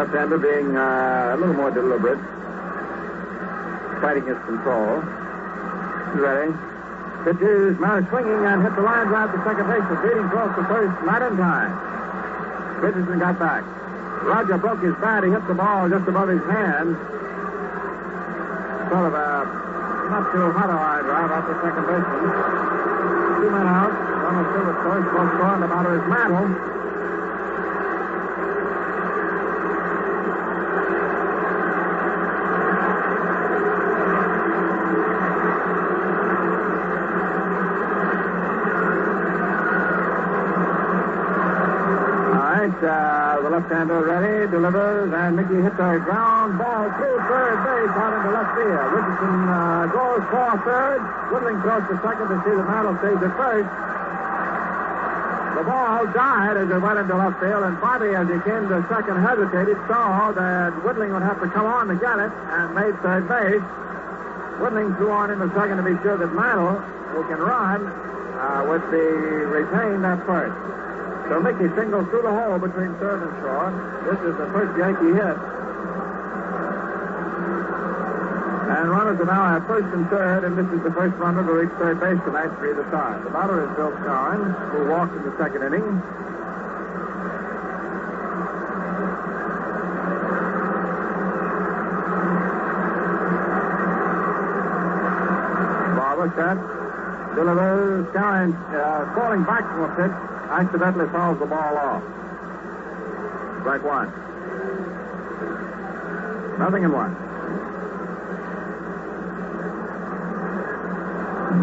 Left-hander being a little more deliberate, fighting his control. He's ready. Pitches, Maris swinging and hit the line drive to second base. The beating close to first, not in time. Richardson got back. Roger broke his bat. He hit the ball just above his hand. Sort of a not too hot a line drive off the second baseman. 2 men out. One is still at first. Both scoring about his mantle. The left-hander ready, delivers, and Mickey hits a ground ball through third base out into left field. Richardson goes for third. Whittling throws to second to see the Mantle stays at first. The ball died as it went into left field, and Bobby, as he came to second, hesitated, saw that Whittling would have to come on to get it, and made third base. Whittling threw on into second to be sure that Mantle, who can run, would be retained at first. So Mickey singles through the hole between third and short. This is the first Yankee hit. And runners are now at first and third, and this is the first runner to reach third base tonight for either side. The batter is Bill Cronin, who walked in the second inning. Barber set, delivers, Cronin falling back from a pitch. Accidentally fouls the ball off. Strike 1. 0-1.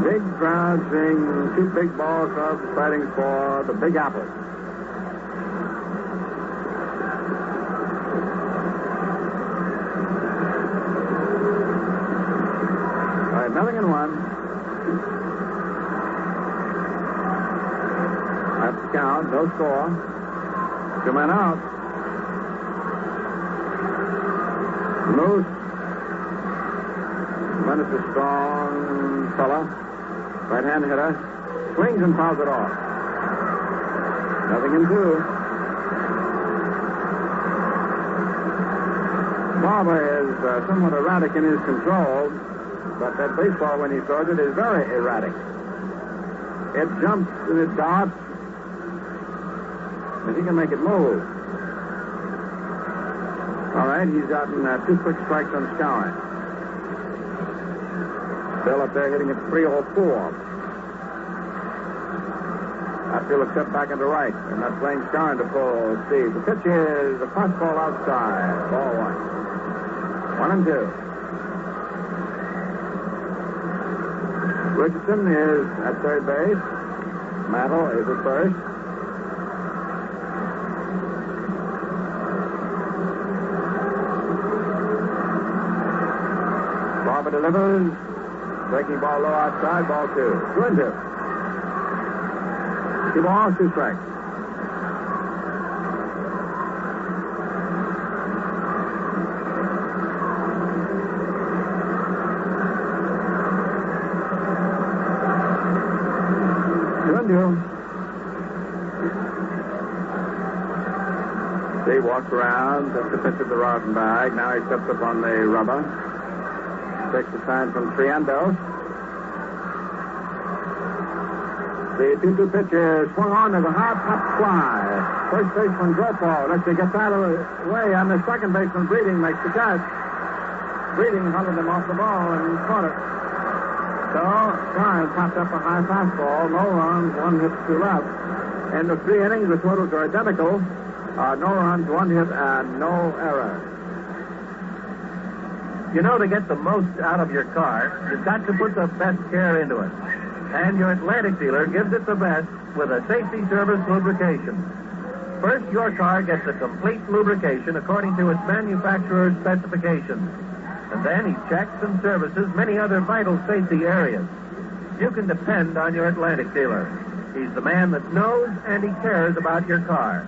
Big crowd seeing 2 big ball clubs fighting for the Big Apple. All right, 0-1. That's the count. No score. 2 men out. Moose. Menace is a strong fella. Right-hand hitter. Swings and fouls it off. 0-2. Barber is somewhat erratic in his control, but that baseball, when he throws it, is very erratic. It jumps and it darts. But he can make it move. All right, he's gotten 2 quick strikes on Scowen. Bill up there hitting at 304. Outfielder step back into right, and that's playing Scarn to full speed. The pitch is a fastball outside. Ball 1. 1-2. Richardson is at third base. Mantle is at first. Barber delivers. Breaking ball low outside. Ball 2. 2-2. 2 balls, 2 strikes. Steve walks around, takes the pitch of the rotten bag. Now he steps up on the rubber. Takes the sign from Triendos. The 2-2 pitch is swung on to the high pop fly. First baseman Grofo. Let's see, gets out of the way, and the second baseman Breeding makes the catch. Breeding hunted him off the ball and caught it. So, Scarn popped up a high fastball. No runs, 1 hit, 2 left. In the 3 innings, the totals are identical. No runs, 1 hit, and no error. You know, to get the most out of your car, you've got to put the best care into it. And your Atlantic dealer gives it the best with a safety service lubrication. First, your car gets a complete lubrication according to its manufacturer's specifications. And then he checks and services many other vital safety areas. You can depend on your Atlantic dealer. He's the man that knows and he cares about your car.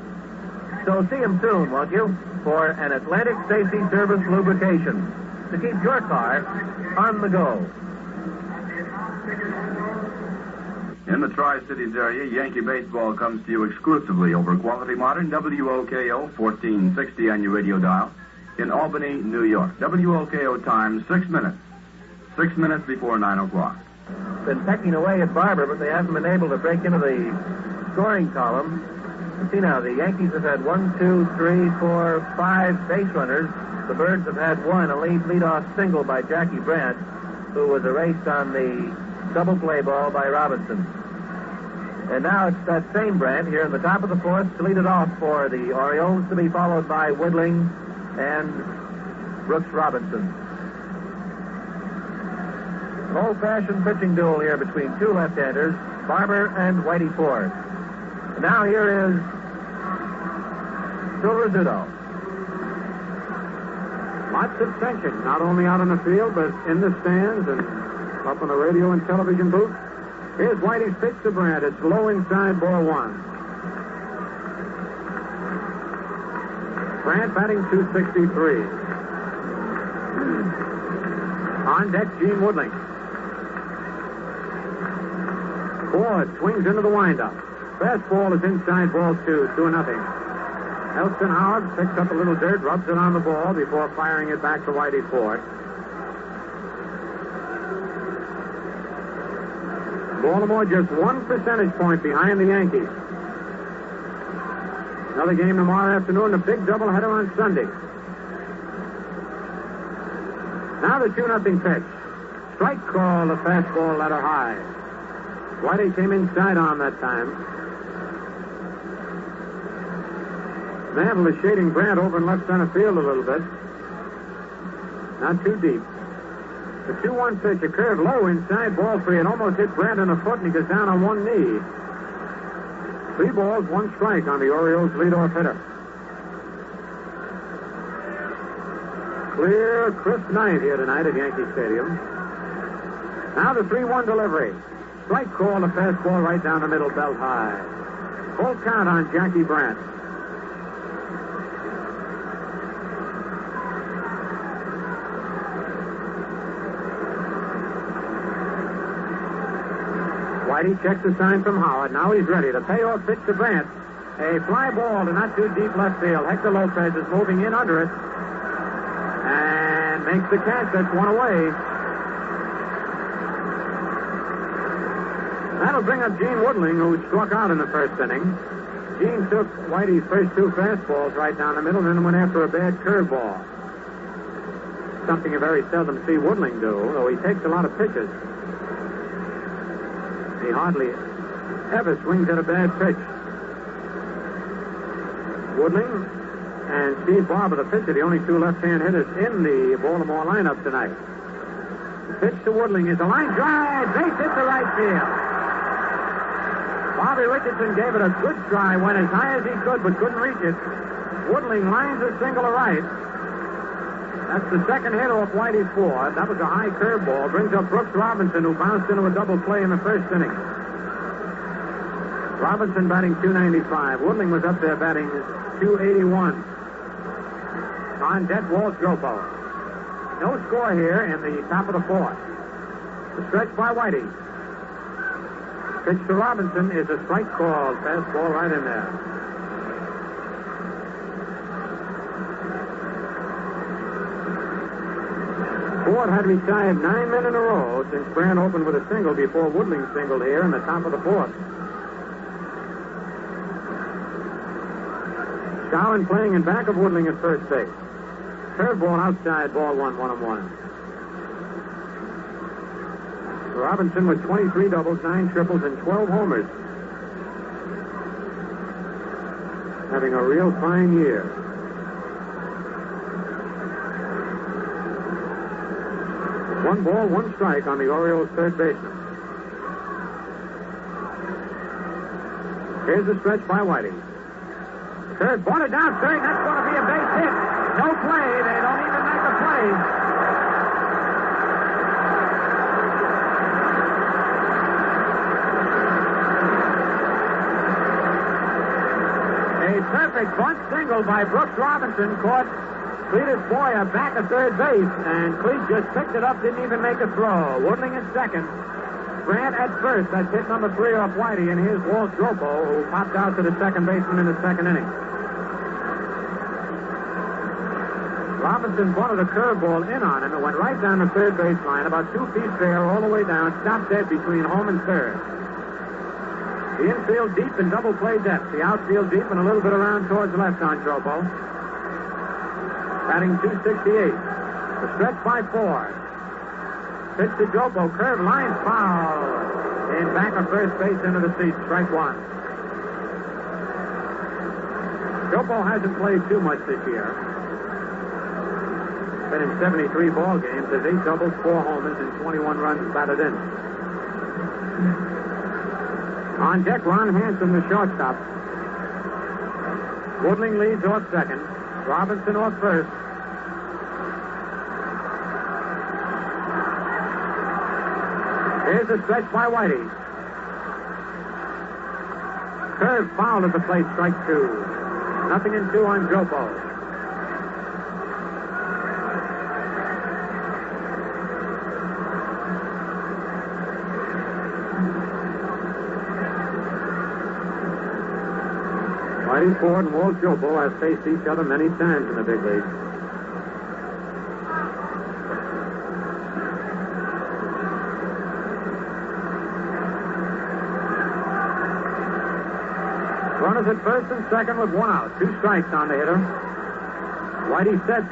So see him soon, won't you, for an Atlantic Safety Service lubrication to keep your car on the go. In the Tri-Cities area, Yankee baseball comes to you exclusively over Quality Modern WOKO 1460 on your radio dial in Albany, New York. WOKO time 6 minutes. 6 minutes before 9 o'clock. Been pecking away at Barber, but they haven't been able to break into the scoring column. You see now, the Yankees have had 1, 2, 3, 4, 5 base runners. The Birds have had 1, a leadoff single by Jackie Brandt, who was erased on the double play ball by Robinson. And now it's that same Brandt here in the top of the 4th to lead it off for the Orioles, to be followed by Woodling and Brooks Robinson. An old-fashioned pitching duel here between 2 left-handers, Barber and Whitey Ford. And now here is Phil Rizzuto. Lots of tension, not only out on the field, but in the stands and up on the radio and television booth. Here's Whitey's pitch to Brandt. It's low inside, ball 1. Brandt batting .263. On deck, Gene Woodling. Ford swings into the windup. Fastball is inside, ball 2, 2-0. Elston Howard picks up a little dirt, rubs it on the ball before firing it back to Whitey Ford. Baltimore just 1 percentage point behind the Yankees. Another game tomorrow afternoon, a big doubleheader on Sunday. Now the 2-0 pitch. Strike call, the fastball letter high. Whitey came inside on that time. Mantle is shading Brandt over in left center field a little bit. Not too deep. The 2-1 pitch, a curve low inside, ball 3. It almost hit Brandt in the foot, and he goes down on one knee. 3 balls, 1 strike on the Orioles' leadoff hitter. Clear, crisp night here tonight at Yankee Stadium. Now the 3-1 delivery. Strike call, the fastball right down the middle, belt high. Full count on Jackie Brandt. Whitey checks the sign from Howard. Now he's ready. The payoff pitch to Brandt. A fly ball to not too deep left field. Hector Lopez is moving in under it. And makes the catch. That's 1 away. That'll bring up Gene Woodling, who struck out in the first inning. Gene took Whitey's first 2 fastballs right down the middle and then went after a bad curveball. Something you very seldom see Woodling do, though he takes a lot of pitches. He hardly Ever swings at a bad pitch. Woodling and Steve Barber, the pitcher, the only two left-hand hitters in the Baltimore lineup tonight. The pitch to Woodling is a line drive. Base hit to right field. Bobby Richardson gave it a good try, went as high as he could, but couldn't reach it. Woodling lines a single to right. That's the second hit off Whitey's fourth. That was a high curveball. Brings up Brooks Robinson, who bounced into a double play in the first inning. Robinson batting .295. Woodling was up there batting .281. On deck, Walt Dropo. No score here in the top of the fourth. The stretch by Whitey. Pitch to Robinson is a strike call. Fastball right in there. Ford had retired 9 men in a row since Brand opened with a single before Woodling singled here in the top of the fourth. Cowan playing in back of Woodling at first base. Curveball outside, ball one, 1-1. Robinson with 23 doubles, 9 triples, and 12 homers. Having a real fine year. One ball, one strike on the Orioles' third baseman. Here's the stretch by Whitey. Third, bought it down third. That's going to be a base hit. No play. They don't even make a play. A perfect bunt single by Brooks Robinson caught Cletus Boyer back at third base, and Cletus just picked it up, didn't even make a throw. Woodling at second. Grant at first. That's hit number 3 off Whitey, and here's Walt Dropo, who popped out to the second baseman in the second inning. Robinson bunted a curveball in on him. It went right down the third baseline, about 2 feet there, all the way down, stopped dead between home and third. The infield deep in double play depth. The outfield deep and a little bit around towards left on Dropo. Batting .268. The stretch by Ford. Pitch to Dropo. Curve line foul. In back of first base into the seat. Strike one. Dropo hasn't played too much this year. Been in 73 ball games, has 8 doubles, 4 homers, and 21 runs batted in. On deck, Ron Hanson, the shortstop. Woodling leads off second. Robinson off first. Here's the stretch by Whitey. Curve foul at the plate, strike 2. 0-2 on Dropo. Whitey Ford and Walt Dropo have faced each other many times in the big league. Runners at first and second with 1 out. 2 strikes on the hitter. Whitey sets.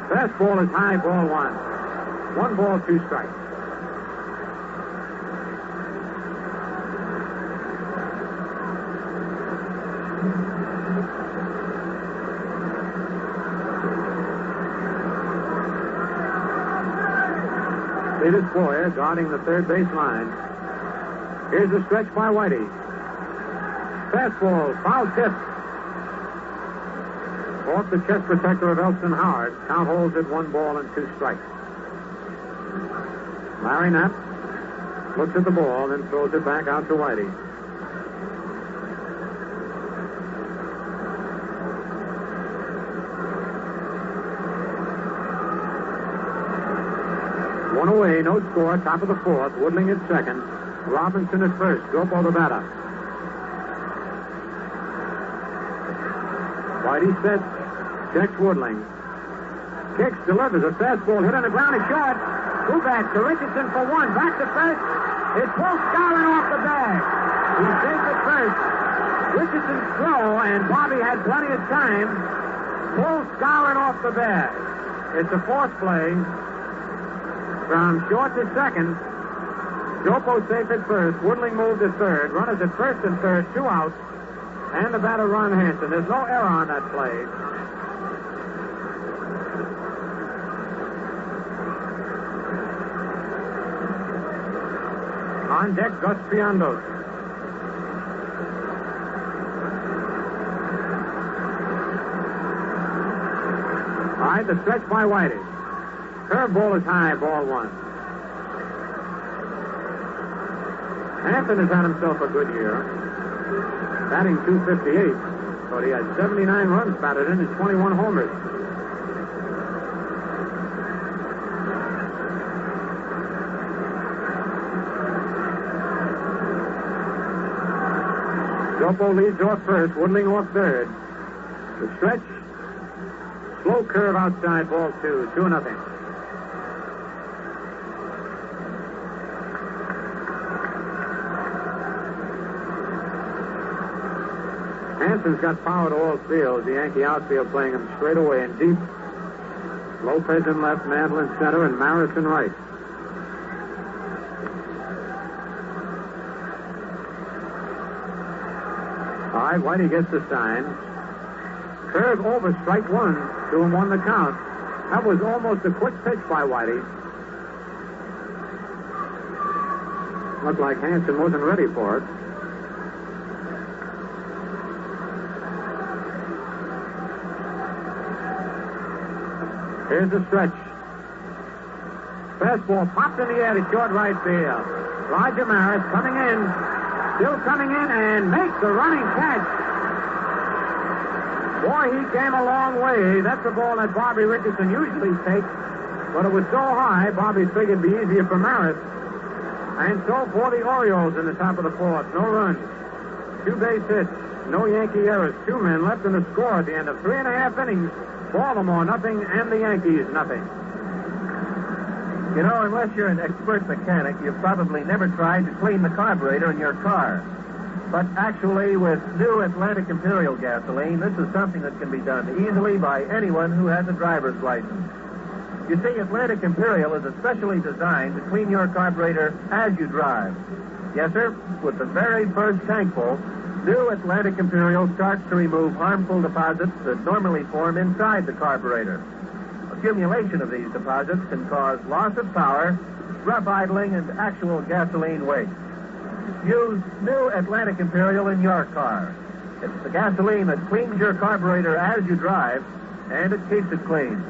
Fastball is high, ball 1. 1 ball, 2 strikes. Cletus Boyer guarding the third base line. Here's the stretch by Whitey. Fastball, foul tip. Off the chest protector of Elston Howard. Count holds it 1 ball and 2 strikes. Larry Knapp looks at the ball, then throws it back out to Whitey. One away, no score, top of the fourth. Woodling at second. Robinson at first. Dropo the batter. Whitey sets. Checks Woodling. Kicks, delivers. A fastball hit on the ground. Is short. 2 back to Richardson for 1. Back to first. It pulls Cobb off the bag. He saves it first. Richardson's slow, and Bobby had plenty of time. Pulls Cobb off the bag. It's a force play. From short to second. Jopo safe at first. Woodling moved to third. Runners at first and third. 2 outs. And the batter, Ron Hanson. There's no error on that play. On deck, Gus Triandos. All right, the stretch by Whitey. Curveball is high, ball 1. Hanson has had himself a good year. Batting .258, but he has 79 runs batted in and 21 homers. Jopo leads off first, Woodling off third. The stretch, slow curve outside, ball 2, 2-0. Hanson's got power to all fields. The Yankee outfield playing him straight away and deep. Lopez in left, Mantle in center, and Maris in right. All right, Whitey gets the sign. Curve over, strike 1. 2-1 the count. That was almost a quick pitch by Whitey. Looked like Hanson wasn't ready for it. Here's the stretch. Fastball popped in the air to short right field. Roger Maris coming in. Still coming in and makes the running catch. Boy, he came a long way. That's a ball that Bobby Richardson usually takes. But it was so high, Bobby figured it'd be easier for Maris. And so for the Orioles in the top of the 4th. No runs. 2 base hits. No Yankee errors. 2 men left in the score at the end of 3.5 innings. Baltimore nothing and the Yankees nothing. You know, unless you're an expert mechanic, you've probably never tried to clean the carburetor in your car. But actually, with new Atlantic Imperial gasoline, this is something that can be done easily by anyone who has a driver's license. You see, Atlantic Imperial is especially designed to clean your carburetor as you drive. Yes, sir, with the very first tankful, new Atlantic Imperial starts to remove harmful deposits that normally form inside the carburetor. Accumulation of these deposits can cause loss of power, rough idling, and actual gasoline waste. Use new Atlantic Imperial in your car. It's the gasoline that cleans your carburetor as you drive, and it keeps it clean.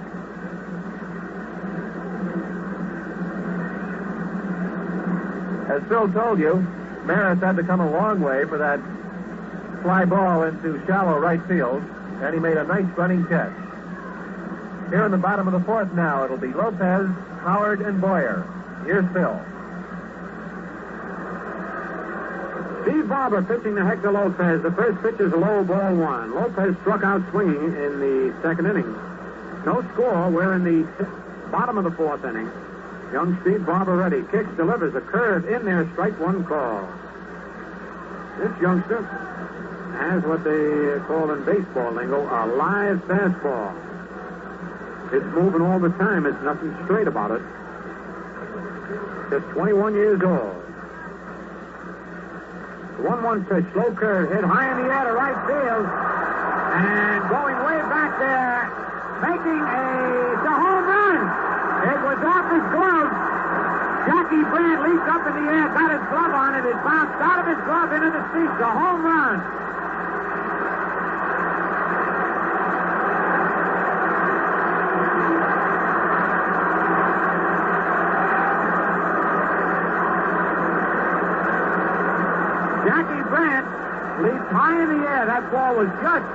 As Phil told you, Maris had to come a long way for that fly ball into shallow right field, and he made a nice running catch. Here in the bottom of the 4th now, it'll be Lopez, Howard, and Doeer. Here's Phil. Steve Barber pitching to Hector Lopez. The first pitch is a low, ball 1. Lopez struck out swinging in the 2nd inning. No score. We're in the bottom of the 4th inning. Young Steve Barber ready. Kicks, delivers a curve in there. Strike 1 call. This youngster has what they call in baseball lingo a live fastball. It's moving all the time. There's nothing straight about it. Just 21 years old. The 1-1 pitch, slow curve, hit high in the air to right field. And going way back there, making a home run. It was off his glove. Jackie Brandt leaped up in the air, got his glove on it. It bounced out of his glove into the seats. A home run. Jackie Brandt leaped high in the air. That ball was just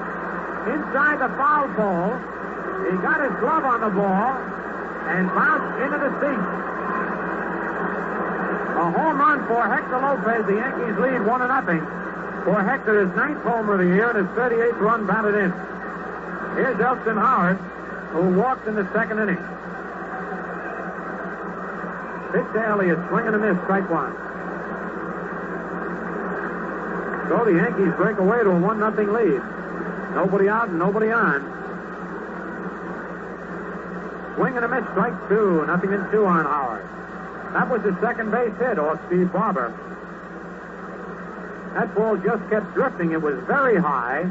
inside the foul pole. He got his glove on the ball and bounced into the seats. A home run for Hector Lopez. The Yankees lead 1-0. For Hector, his 9th homer of the year and his 38th run batted in. Here's Elston Howard, who walked in the 2nd inning. Pitch to Elliott, swing and a miss, strike 1. So the Yankees break away to a 1-0 lead. Nobody out and nobody on. Swing and a miss, strike 2. 0-2 on Howard. That was the second base hit off Steve Barber. That ball just kept drifting. It was very high.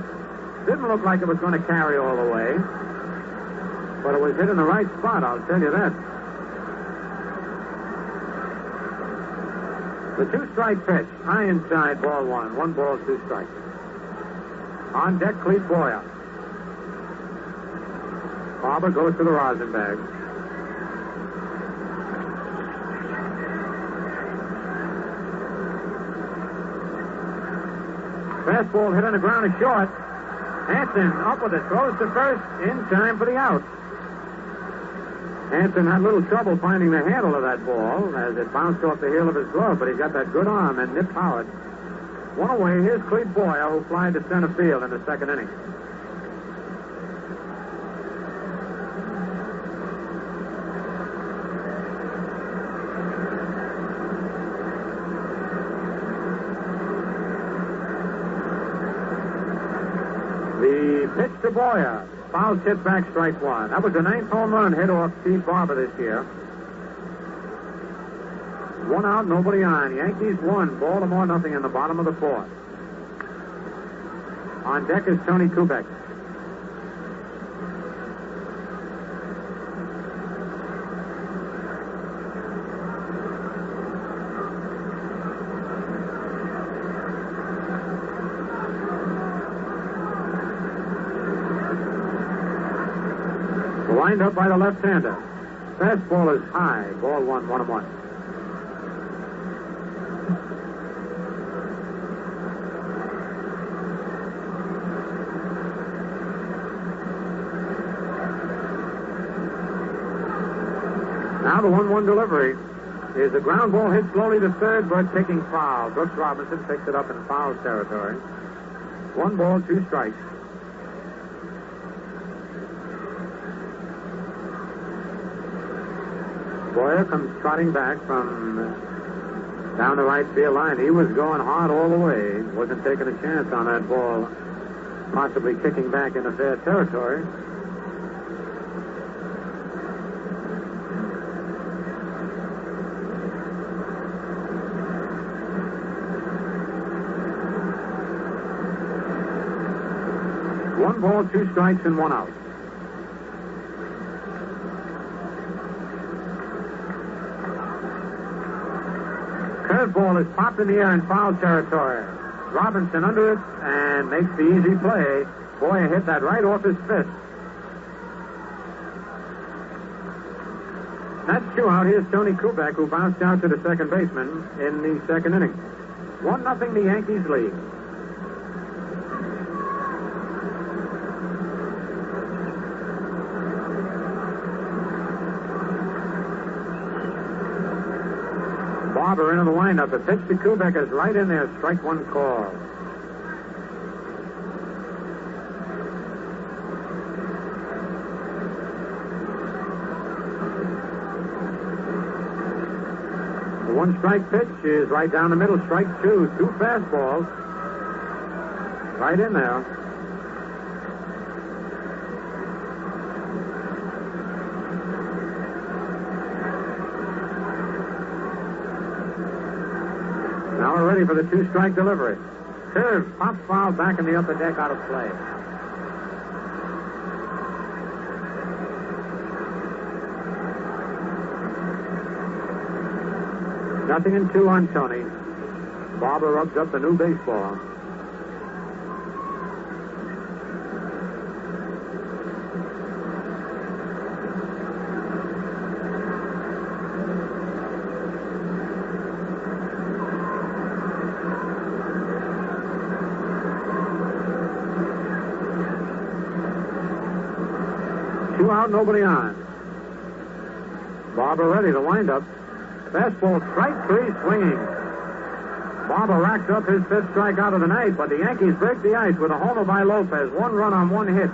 Didn't look like it was going to carry all the way. But it was hit in the right spot, I'll tell you that. The two-strike pitch. High inside, ball one. 1 ball, 2 strikes. On deck, Clete Boyer. Barber goes to the rosin bag. Fastball hit on the ground is short. Hanson up with it, throws to first, in time for the out. Hanson had a little trouble finding the handle of that ball as it bounced off the heel of his glove, but he got that good arm and nipped Howard. One away, here's Clete Boyer, who flied to center field in the second inning. The pitch to Boyer. Foul hit back, strike one. That was the 9th home run hit off Steve Barber this year. 1 out, nobody on. Yankees 1, Baltimore nothing in the bottom of the 4th. On deck is Tony Kubek. Lined up by the left-hander. Fastball is high. Ball 1, 1-1. Now the 1-1 delivery is a ground ball hit slowly to third, but taking foul. Brooks Robinson picks it up in foul territory. 1 ball, 2 strikes. Boyer comes trotting back from down the right field line. He was going hard all the way. Wasn't taking a chance on that ball, possibly kicking back into fair territory. One ball, 2 strikes, and 1 out. Curveball is popped in the air in foul territory. Robinson under it and makes the easy play. Boyer hit that right off his fist. That's 2 out. Here's Tony Kubek, who bounced out to the second baseman in the second inning. 1-0 the Yankees lead. Barber into the windup. The pitch to Kubek is right in there. Strike 1 call. The 1-strike pitch is right down the middle. Strike 2. 2 fastballs. Right in there. Now we're ready for the 2-strike delivery. Curve, pop foul back in the upper deck, out of play. Nothing in 2 on Tony. Barber rubs up the new baseball. Out, nobody on. Barber ready to wind up. Fastball, strike 3, swinging. Barber racks up his 5th strikeout of the night, but the Yankees break the ice with a homer by Lopez. 1 run on 1 hit.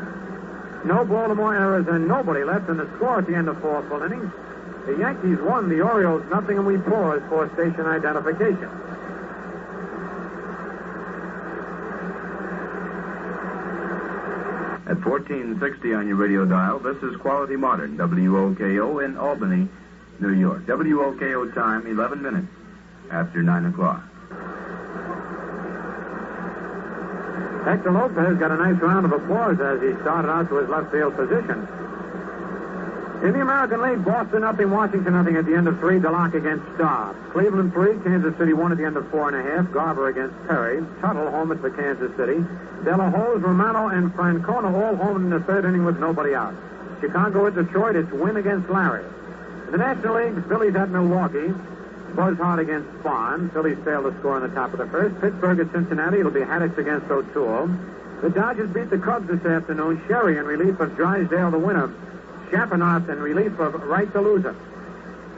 No Baltimore errors and nobody left in the score at the end of 4 full innings. The Yankees won, the Orioles nothing, and we pause for station identification. At 1460 on your radio dial, this is Quality Modern, WOKO in Albany, New York. WOKO time, 11 minutes after 9 o'clock. Hector Lopez got a nice round of applause as he started out to his left field position. In the American League, Boston nothing, Washington nothing at the end of 3. DeLocke against Cobb. Cleveland 3, Kansas City 1 at the end of 4.5. Garber against Perry. Tuttle homered for Kansas City. De La Hoz, Romano, and Francona all homered in the third inning with nobody out. Chicago at Detroit, it's win against Larry. In the National League, the Phillies at Milwaukee. Buzz Hart against Bond. Phillies failed to score in the top of the first. Pittsburgh at Cincinnati. It'll be Haddix against O'Toole. The Dodgers beat the Cubs this afternoon. Sherry in relief of Drysdale, the winner. Chappanoff in relief of Wright, the loser.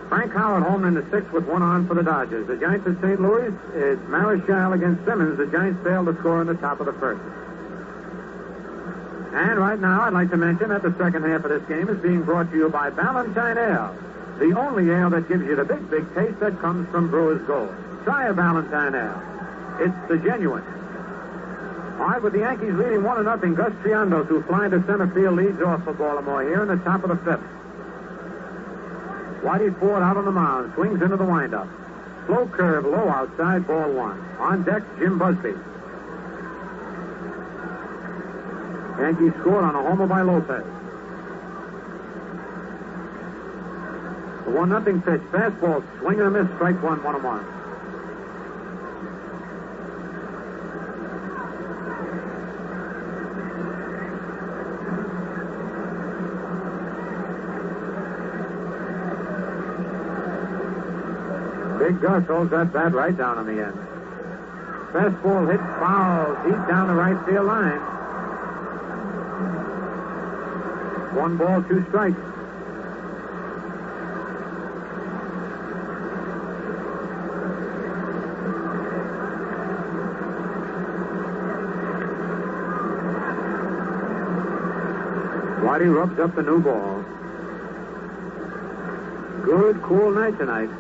Frank Howard home in the 6th with 1 on for the Dodgers. The Giants at St. Louis. It's Marichal against Simmons. The Giants failed to score in the top of the first. And right now, I'd like to mention that the second half of this game is being brought to you by Ballantine Ale. The only ale that gives you the big, big taste that comes from Brewer's Gold. Try a Ballantine Ale. It's the genuine. All right, with the Yankees leading 1-0, Gus Triandos, who flying to center field, leads off for Baltimore here in the top of the 5th. Whitey Ford out on the mound, swings into the windup. Slow curve, low outside, ball 1. On deck, Jim Busby. Yankees scored on a homer by Lopez. The 1-0 pitch, fastball, swing and a miss, strike 1, 1-1. Big Gus holds that bat right down on the end. Fastball hit foul deep down the right field line. 1 ball, 2 strikes. Whitey rubs up the new ball. Good, cool night tonight.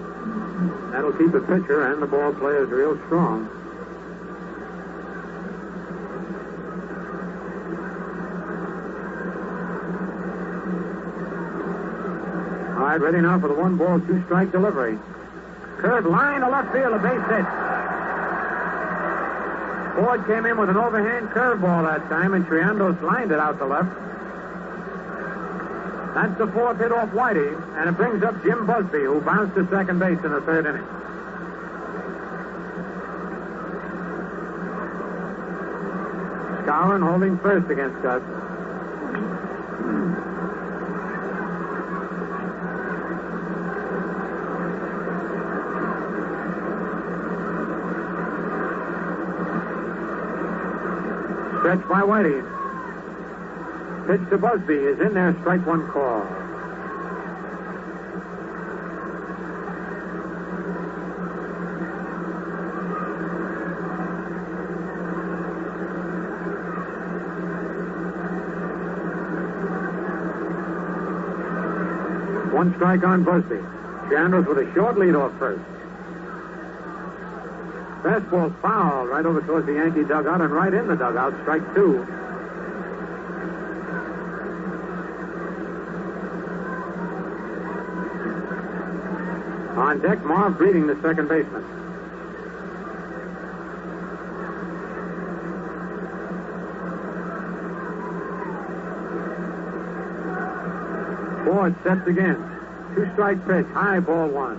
That'll keep the pitcher and the ball players real strong. All right, ready now for the 1 ball, 2 strike delivery. Curve line to left field, a base hit. Ford came in with an overhand curveball that time, and Triandos lined it out to left. That's the 4th hit off Whitey, and it brings up Jim Busby, who bounced to second base in the 3rd inning. Skowron holding first against Gus. Stretch by Whitey. Pitch to Busby is in there, strike 1 call. One strike on Busby. Chandler's with a short lead off first. Fastball foul right over towards the Yankee dugout and right in the dugout, strike 2. On deck, Marv Breeding, the second baseman. Ford sets again. 2-strike pitch, high, ball 1.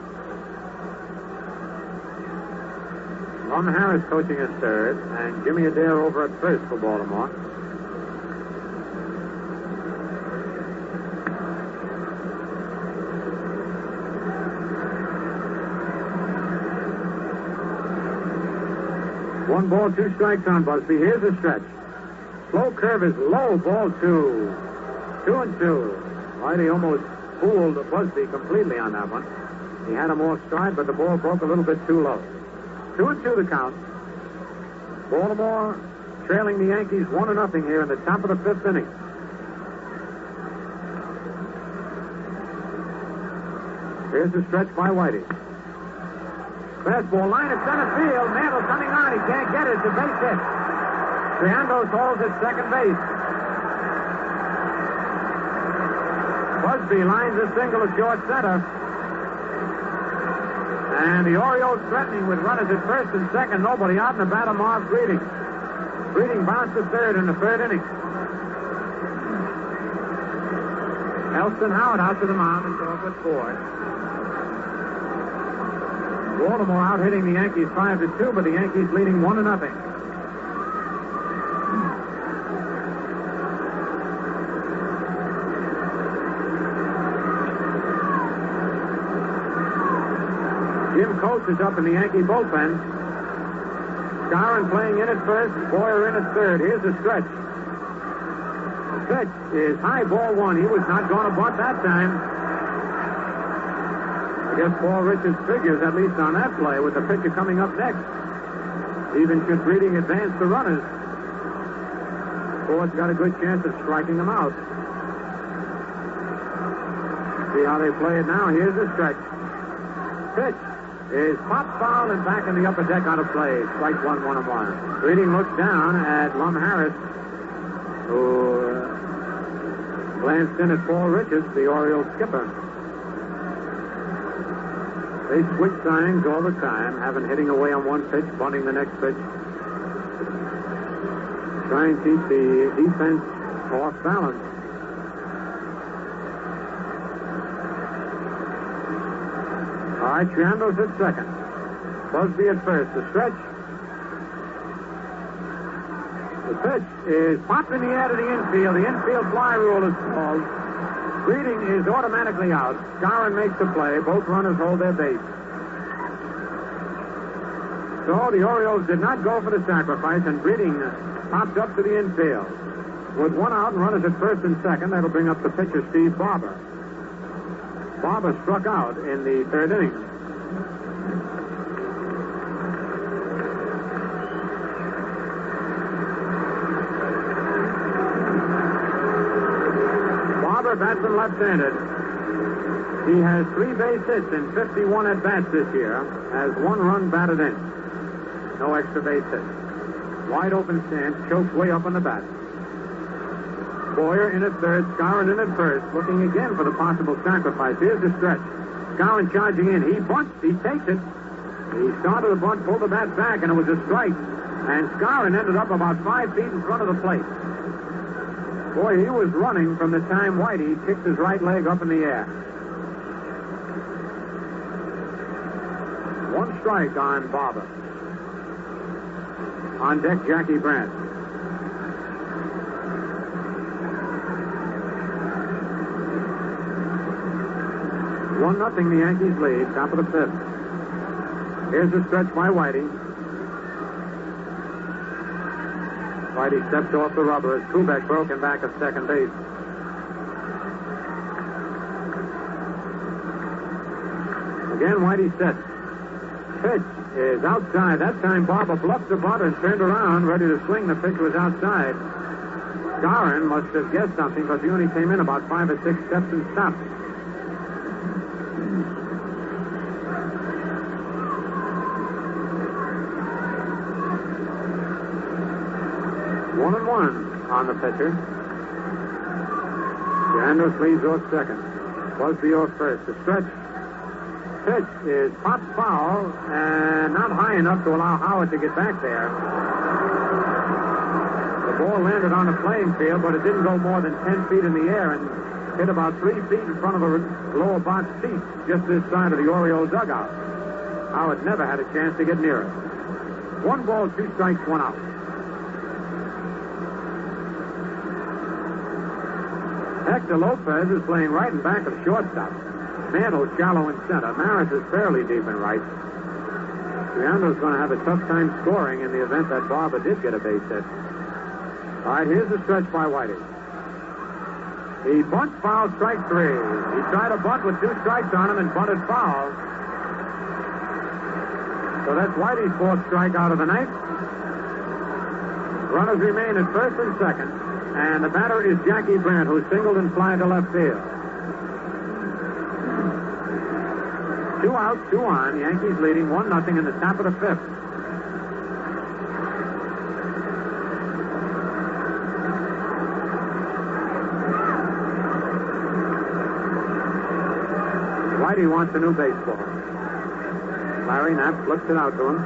Lum Harris coaching at third, and Jimmie Adair over at first for Baltimore. One ball, 2 strikes on Busby. Here's a stretch. Slow curve is low, ball 2. 2-2. Whitey almost fooled Busby completely on that one. He had him off stride, but the ball broke a little bit too low. 2-2 the count. Baltimore trailing the Yankees 1-0 here in the top of the 5th inning. Here's the stretch by Whitey. Fastball line at center field. Mantle coming on. He can't get it. It's a base hit. Triandos holds at second base. Busby lines a single to short center. And the Orioles threatening with runners at first and second. Nobody out, and the batter Marv Breeding. Breeding bounced to third in the third inning. Elston Howard out to the mound and off at fourth. Baltimore out hitting the Yankees 5-2, but the Yankees leading 1-0. Jim Coates is up in the Yankee bullpen. Skowron playing in at first, Boyer in at third. Here's the stretch. The pitch is high, ball one. He was not going to bunt that time. I guess Paul Richards figures, at least on that play, with the pitcher coming up next. Even should Breeding advance the runners, Ford's got a good chance of striking them out. See how they play it now. Here's the stretch. Pitch is popped foul and back in the upper deck out of play. Strike one, 1-1. Breeding looks down at Lum Harris, who glanced in at Paul Richards, the Orioles skipper. They switch signs all the time, having hitting away on one pitch, bunting the next pitch. Try and keep the defense off balance. All right, Triando's at second. Busby at first. The stretch. The pitch is popped in the air to the infield. The infield fly rule is called. Breeding is automatically out. Skowron makes the play. Both runners hold their base. So the Orioles did not go for the sacrifice, and Breeding popped up to the infield. With one out and runners at first and second, that'll bring up the pitcher, Steve Barber. Barber struck out in the third inning. Barber bats and left-handed. He has 3 base hits in 51 at-bats this year, has 1 run batted in. No extra base hits. Wide open stance, chokes way up on the bat. Boyer in at third, Skowron in at first, looking again for the possible sacrifice. Here's the stretch. Skowron charging in. He bunts. He takes it. He started the bunt, pulled the bat back, and it was a strike. And Skowron ended up about 5 feet in front of the plate. Boy, he was running from the time Whitey kicked his right leg up in the air. 1 strike on Barber. On deck, Jackie Brandt. 1-0 the Yankees lead, top of the 5th. Here's the stretch by Whitey. Whitey steps off the rubber as Kubek broken back at second base. Again, Whitey sets. Pitch is outside. That time Barber bluffed the bunt and turned around, ready to swing. The pitch was outside. Skowron must have guessed something because he only came in about 5 or 6 steps and stopped. One on the pitcher. Yandos leads off second. Busby off first. The stretch. Pitch is popped foul and not high enough to allow Howard to get back there. The ball landed on the playing field, but it didn't go more than 10 feet in the air and hit about 3 feet in front of a lower box seat just this side of the Orioles dugout. Howard never had a chance to get near it. 1 ball, 2 strikes, 1 out. Hector Lopez is playing right and back of shortstop. Mantle's shallow in center. Maris is fairly deep in right. Triando's going to have a tough time scoring in the event that Barber did get a base hit. All right, here's the stretch by Whitey. He bunts foul, strike 3. He tried a bunt with 2 strikes on him and bunted foul. So that's Whitey's 4th strikeout of the night. Runners remain at first and second. And the batter is Jackie Brandt, who singled and fly to left field. 2 out, 2 on. Yankees leading 1-0 in the top of the 5th. Whitey wants a new baseball. Larry Knapp flips it out to him.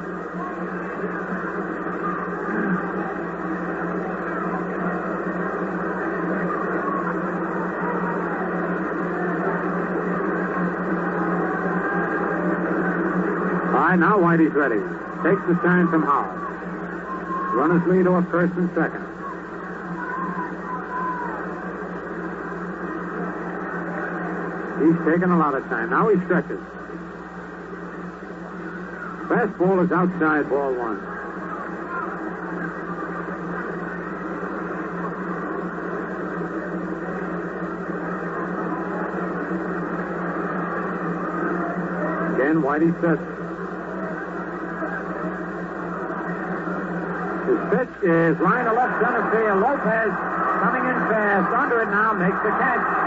All right, now Whitey's ready. Takes the sign from Howard. Runners lead off first and second. He's taking a lot of time. Now he stretches. Fastball is outside, ball one. Again, Whitey sets. His pitch is line to left center field. Lopez coming in fast. Under it now, makes the catch.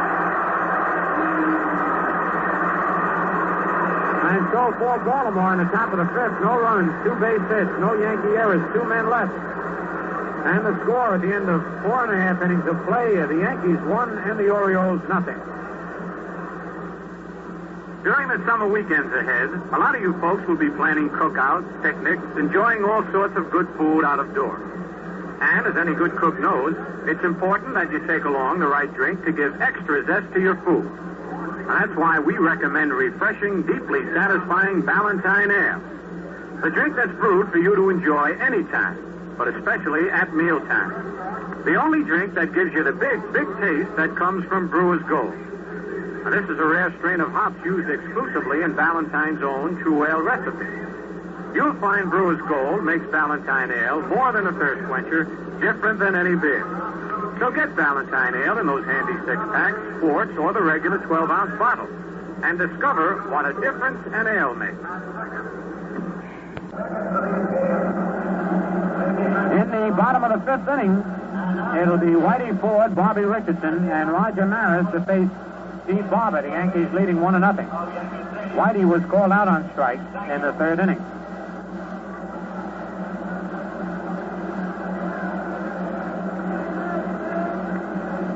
And so for Baltimore in the top of the fifth, no runs, 2 base hits, no Yankee errors, 2 men left. And the score at the end of 4.5 innings of play, the Yankees 1 and the Orioles 0. During the summer weekends ahead, a lot of you folks will be planning cookouts, picnics, enjoying all sorts of good food out of doors. And as any good cook knows, it's important that you take along the right drink to give extra zest to your food. And that's why we recommend refreshing, deeply satisfying Ballantine Ale. The drink that's brewed for you to enjoy anytime, but especially at mealtime. The only drink that gives you the big, big taste that comes from Brewer's Gold. Now, this is a rare strain of hops used exclusively in Ballantine's own true ale recipe. You'll find Brewer's Gold makes Ballantine Ale more than a thirst quencher, different than any beer. So get Ballantine Ale in those handy 6-packs, quarts, or the regular 12-ounce bottle, and discover what a difference an ale makes. In the bottom of the fifth inning, it'll be Whitey Ford, Bobby Richardson, and Roger Maris to face Steve Barber, the Yankees leading 1-0. Whitey was called out on strike in the third inning.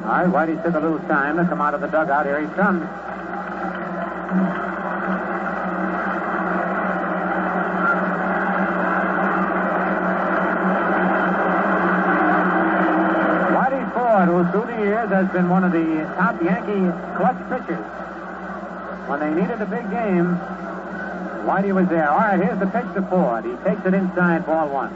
All right, Whitey took a little time to come out of the dugout. Here he comes. Whitey Ford, who through the years has been one of the top Yankee clutch pitchers. When they needed a big game, Whitey was there. All right, here's the pitch to Ford. He takes it inside, ball one.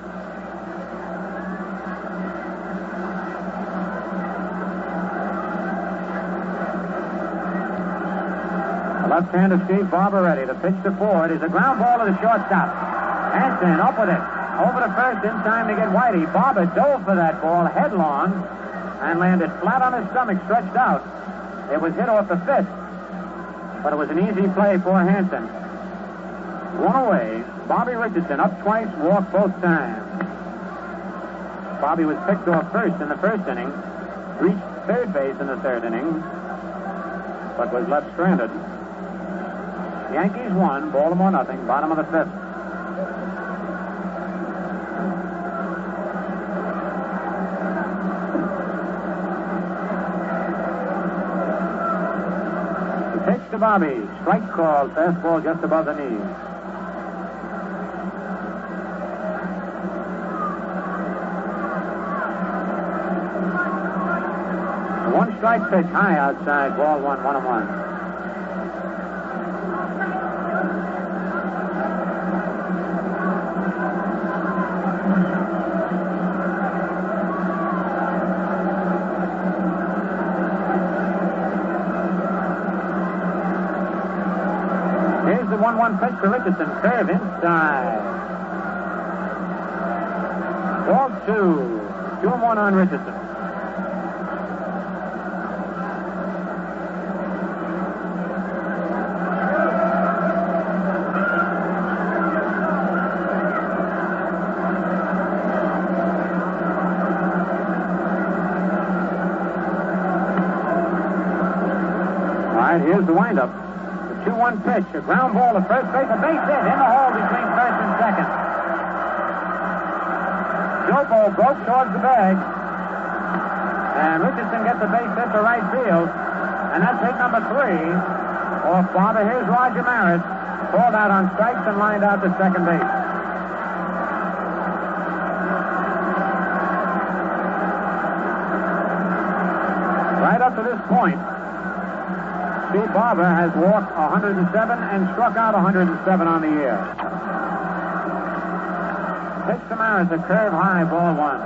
Left-hander Steve Barber ready. The pitch to Ford is a ground ball to the shortstop. Hanson up with it. Over to first in time to get Whitey. Barber dove for that ball headlong and landed flat on his stomach, stretched out. It was hit off the fist, but it was an easy play for Hanson. One away. Bobby Richardson up twice, walked both times. Bobby was picked off first in the first inning, reached third base in the third inning, but was left stranded. Yankees 1, Baltimore 0, bottom of the fifth. The pitch to Bobby. Strike called. Fastball just above the knees. The one-strike pitch high outside. Ball one, 1-1. Here's the 1-1 pitch to Richardson. Curve inside. Ball 2. 2-1 on Richardson. All right, here's the windup. 2-1 pitch, a ground ball to first base, a base hit in the hole between first and second. Jopo broke towards the bag, and Richardson gets a base hit to right field, and that's hit number 3 off Barber. Here's Roger Maris. Called out on strikes and lined out to second base. Right up to this point, Steve Barber has walked 107 and struck out 107 on the year. Pitch to Maris, a curve high, ball one.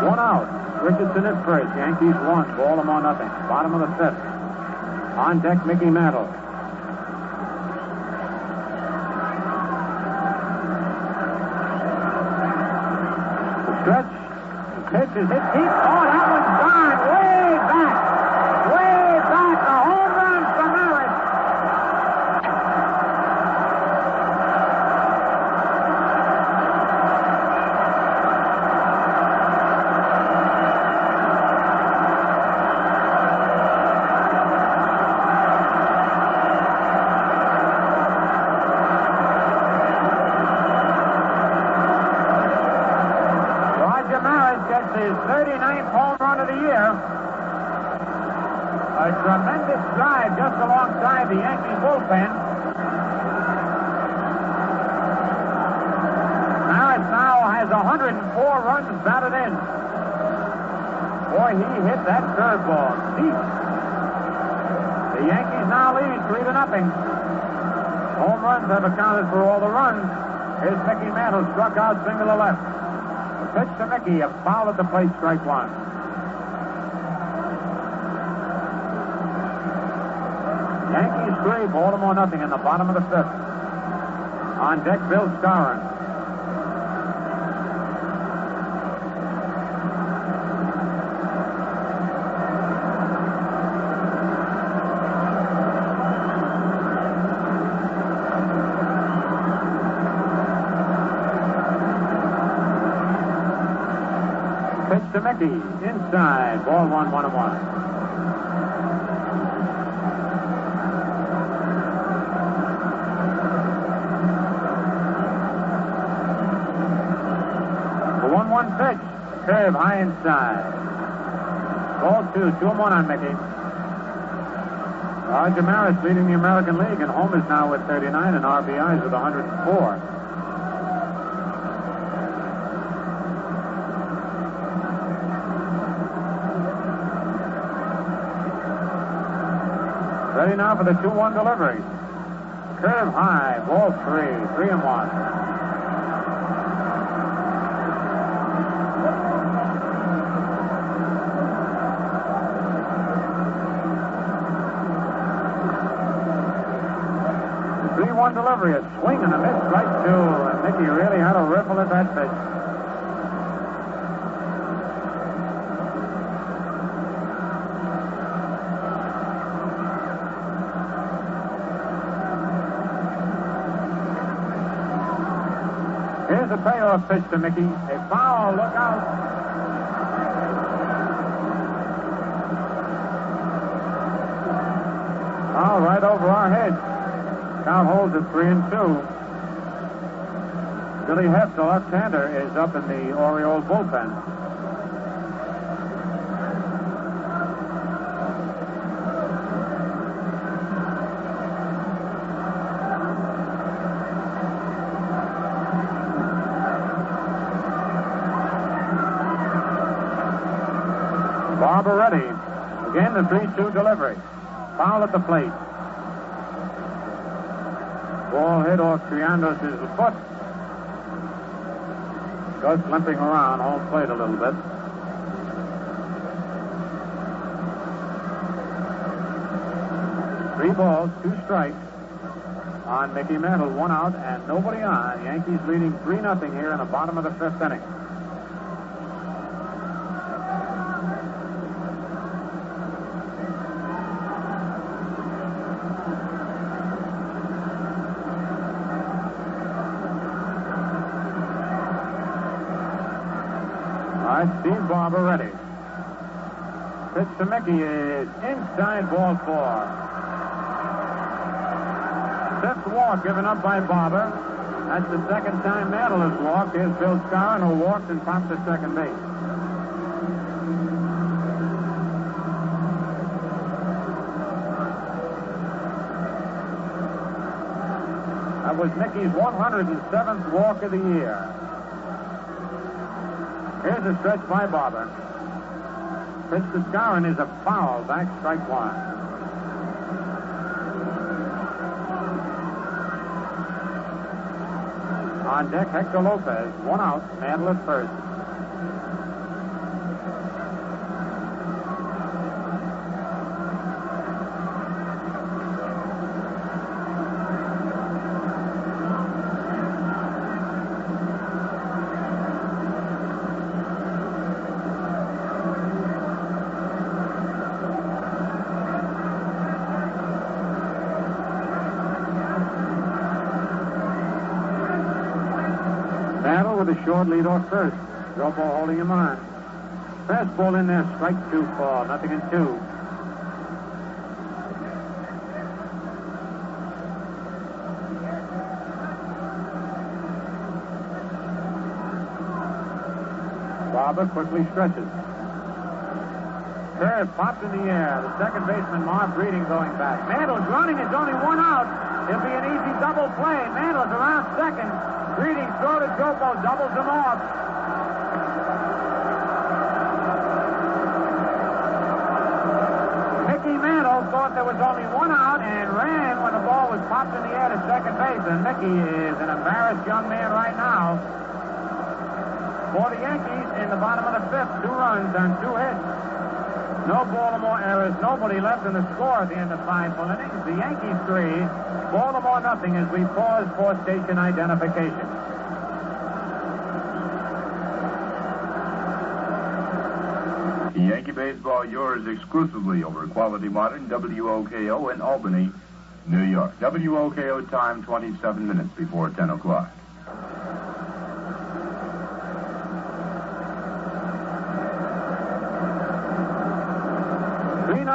One out. Richardson at first. Yankees one. Baltimore nothing. Bottom of the fifth. On deck, Mickey Mantle. The stretch. The pitch is hit deep. Oh, that one's gone. Way back. Way back. A home run for Maris. His 39th home run of the year. A tremendous drive just alongside the Yankee bullpen. Maris now has 104 runs batted in. Boy, he hit that curveball deep. The Yankees now lead 3-0. Home runs have accounted for all the runs. Here's Mickey Mantle, struck out, single to left. Pitch to Mickey, a foul at the plate, strike one. Yankees 3, Baltimore nothing in the bottom of the fifth. On deck, Bill Skowron. To Mickey, inside, ball one, 1-1. The 1-1 pitch, curve high inside. Ball 2-1 on Mickey. Roger Maris leading the American League, and homers now with 39 and RBIs with 104. Ready now for the 2-1 delivery. Curve high, ball 3-1. The 3-1 delivery, a swing and a miss, strike two, and Mickey really had a ripple at that pitch. Here's a payoff pitch to Mickey. A foul, look out. Foul right over our heads. Count holds at 3-2. Billy Heft, the left-hander, is up in the Orioles bullpen. Barber ready. Again, the 3-2 delivery. Foul at the plate. Ball hit off Triandos' foot. Gus limping around home plate a little bit. Three balls, 2 strikes on Mickey Mantle, 1 out and nobody on. Yankees leading 3-0 here in the bottom of the 5th inning. Steve Barber ready. Pitch to Mickey is inside, ball 4. 5th walk given up by Barber, That's the second time Mantle has walked. Here's Bill Skowron, who walked and popped to second base. That was Mickey's 107th walk of the year. Here's a stretch by Barber. Pitch to Skowron is a foul. Back, strike one. On deck, Hector Lopez. One out. Mantle at first. With a short lead off first. Drop ball holding him on. Fastball in there, strike two ball, 0-2. Barber quickly stretches. Curve popped in the air. The second baseman, Marv Breeding, going back. Mantle's running. It's only one out. It'll be an easy double play. Mantle's around second. Breeding throw to Jopo, doubles him off. Mickey Mantle thought there was only one out and ran when the ball was popped in the air to second base. And Mickey is an embarrassed young man right now. For the Yankees in the bottom of the fifth, 2 runs on 2 hits. No Baltimore errors, nobody left in the score at the end of 5 full innings. The Yankees 3. Baltimore nothing as we pause for station identification. Yankee baseball, yours exclusively over Quality Modern, WOKO in Albany, New York. WOKO time 27 minutes before 10 o'clock.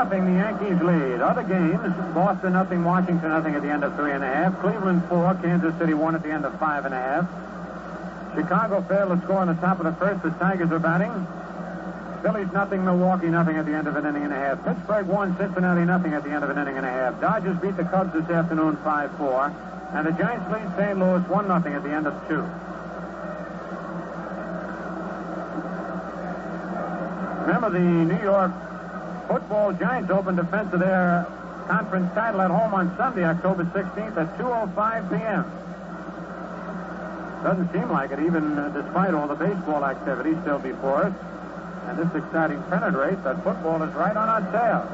The Yankees lead. Other games, Boston nothing, Washington nothing at the end of 3.5. Cleveland 4, Kansas City 1 at the end of 5.5. Chicago failed to score in the top of the first. The Tigers are batting. Phillies nothing, Milwaukee nothing at the end of an inning and a half. Pittsburgh 1, Cincinnati nothing at the end of an inning and a half. Dodgers beat the Cubs this afternoon 5-4. And the Giants lead St. Louis 1-0 at the end of 2. Remember the New York Football Giants open defense of their conference title at home on Sunday, October 16th at 2:05 p.m. Doesn't seem like it, even despite all the baseball activity still before us. And this exciting pennant race, that football is right on our tail.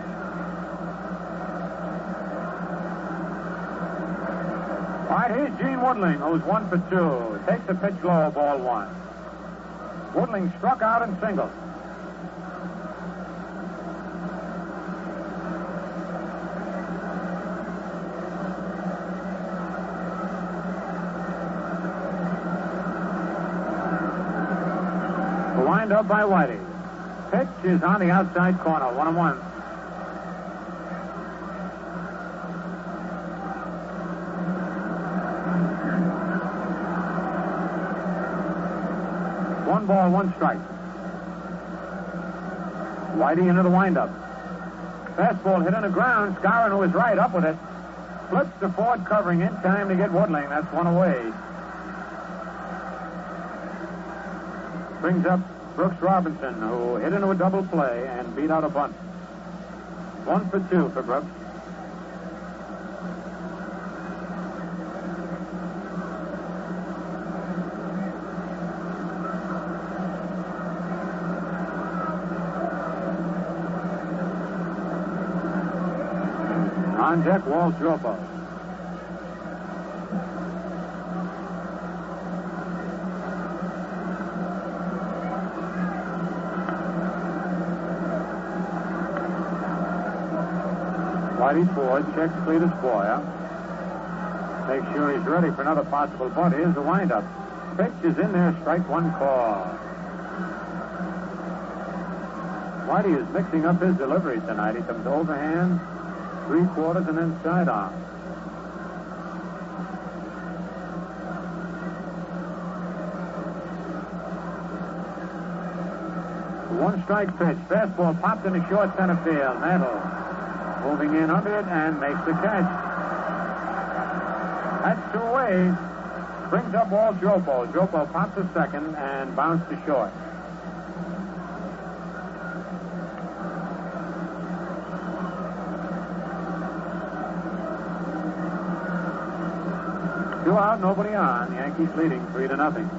All right, here's Gene Woodling, who's 1 for 2. Takes a pitch low, ball 1. Woodling struck out and singled. Up by Whitey. Pitch is on the outside corner. 1-1. One ball, 1 strike. Whitey into the windup. Fastball hit on the ground. Skowron, who is right, up with it. Flips to Ford, covering in time to get Woodling. That's 1 away. Brings up Brooks Robinson, who hit into a double play and beat out a bunt. 1 for 2 for Brooks. On deck, Walt Jopo. Whitey Ford checks Cletus Boyer. Make sure he's ready for another possible bunt. Here's the windup. Pitch is in there, strike 1 call. Whitey is mixing up his delivery tonight. He comes overhand, 3/4, and then sidearm. One-strike pitch. Fastball popped into short center field. Mantle moving in under it and makes the catch. That's two ways. Brings up Walt Dropo. Dropo pops to second and bounced to short. Two out, nobody on. Yankees leading 3-0.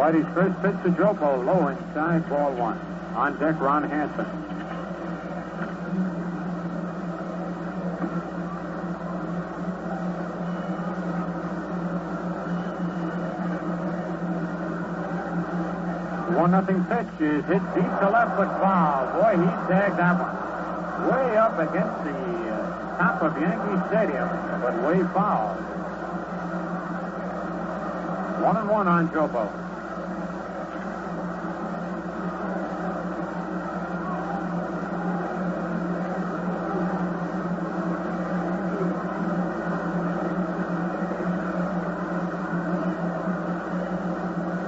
Whitey's first pitch to Dropo, low inside, ball one. On deck, Ron Hanson. The 1-0 pitch is hit deep to left, but foul. Boy, he tagged that one way up against the top of Yankee Stadium, but way foul. 1-1 on Dropo.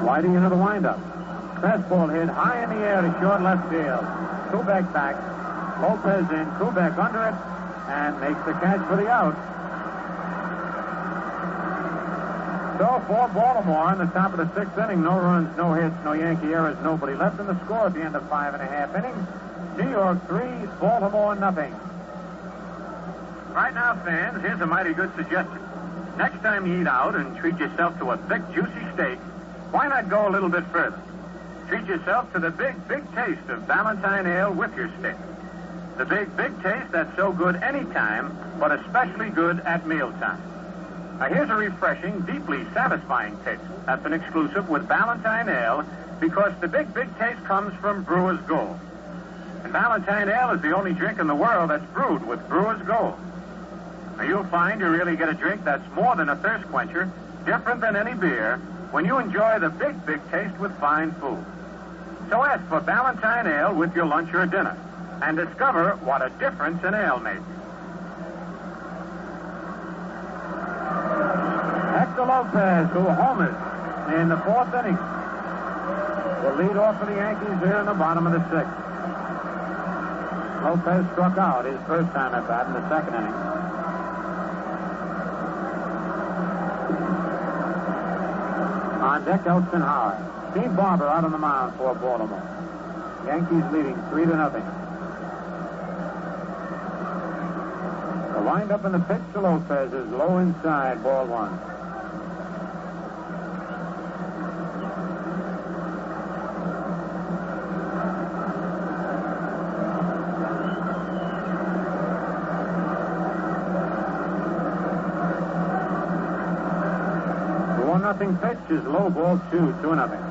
Whitey into the windup. Fastball hit high in the air to short left field. Kubek back. Lopez in. Kubek under it and makes the catch for the out. So for Baltimore in the top of the sixth inning, no runs, no hits, no Yankee errors, nobody left in the score at the end of 5.5 innings. New York 3, Baltimore 0. Right now, fans, here's a mighty good suggestion. Next time you eat out and treat yourself to a thick, juicy steak, why not go a little bit further? Treat yourself to the big, big taste of Valentine Ale with your steak. The big, big taste that's so good any time, but especially good at mealtime. Now, here's a refreshing, deeply satisfying taste that's an exclusive with Valentine Ale because the big, big taste comes from Brewer's Gold. And Valentine Ale is the only drink in the world that's brewed with Brewer's Gold. Now, you'll find you really get a drink that's more than a thirst quencher, different than any beer, when you enjoy the big, big taste with fine food. So ask for Valentine Ale with your lunch or dinner and discover what a difference an ale makes. Hector Lopez, who homers in the fourth inning, will lead off for the Yankees here in the bottom of the sixth. Lopez struck out his first time at bat in the second inning. On deck, Elston Howard. Steve Barber out on the mound for Baltimore. Yankees leading 3-0. The windup and the pitch to Lopez is low inside, ball one. The 1-0 pitch is low, ball 2-0.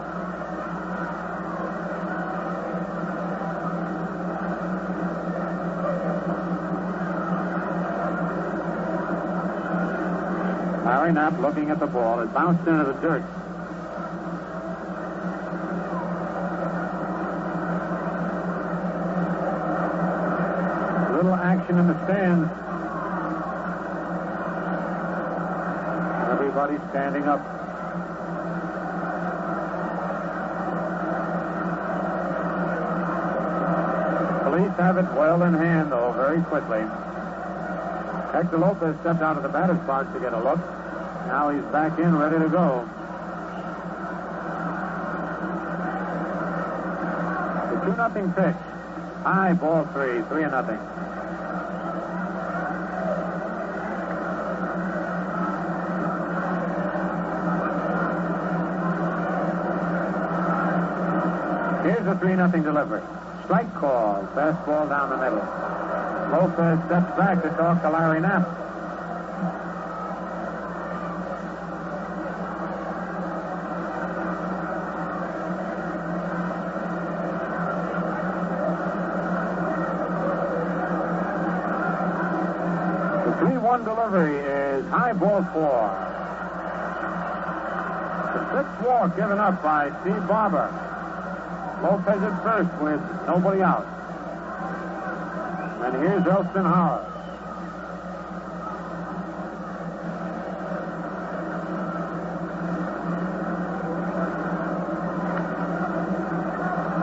Larry Knapp looking at the ball. It bounced into the dirt. Little action in the stands. Everybody standing up. Police have it well in hand, though, very quickly. Hector Lopez stepped out of the batter's box to get a look. Now he's back in, ready to go. The 2-0 pitch. High, ball 3, 3-0. Here's a 3-0 delivery. Strike call. Fastball down the middle. Lopez steps back to talk to Larry Knapp. The 3-1 delivery is high, ball 4. The 6th walk given up by Steve Barber. Lopez at first with nobody out. And here's Elston Howard.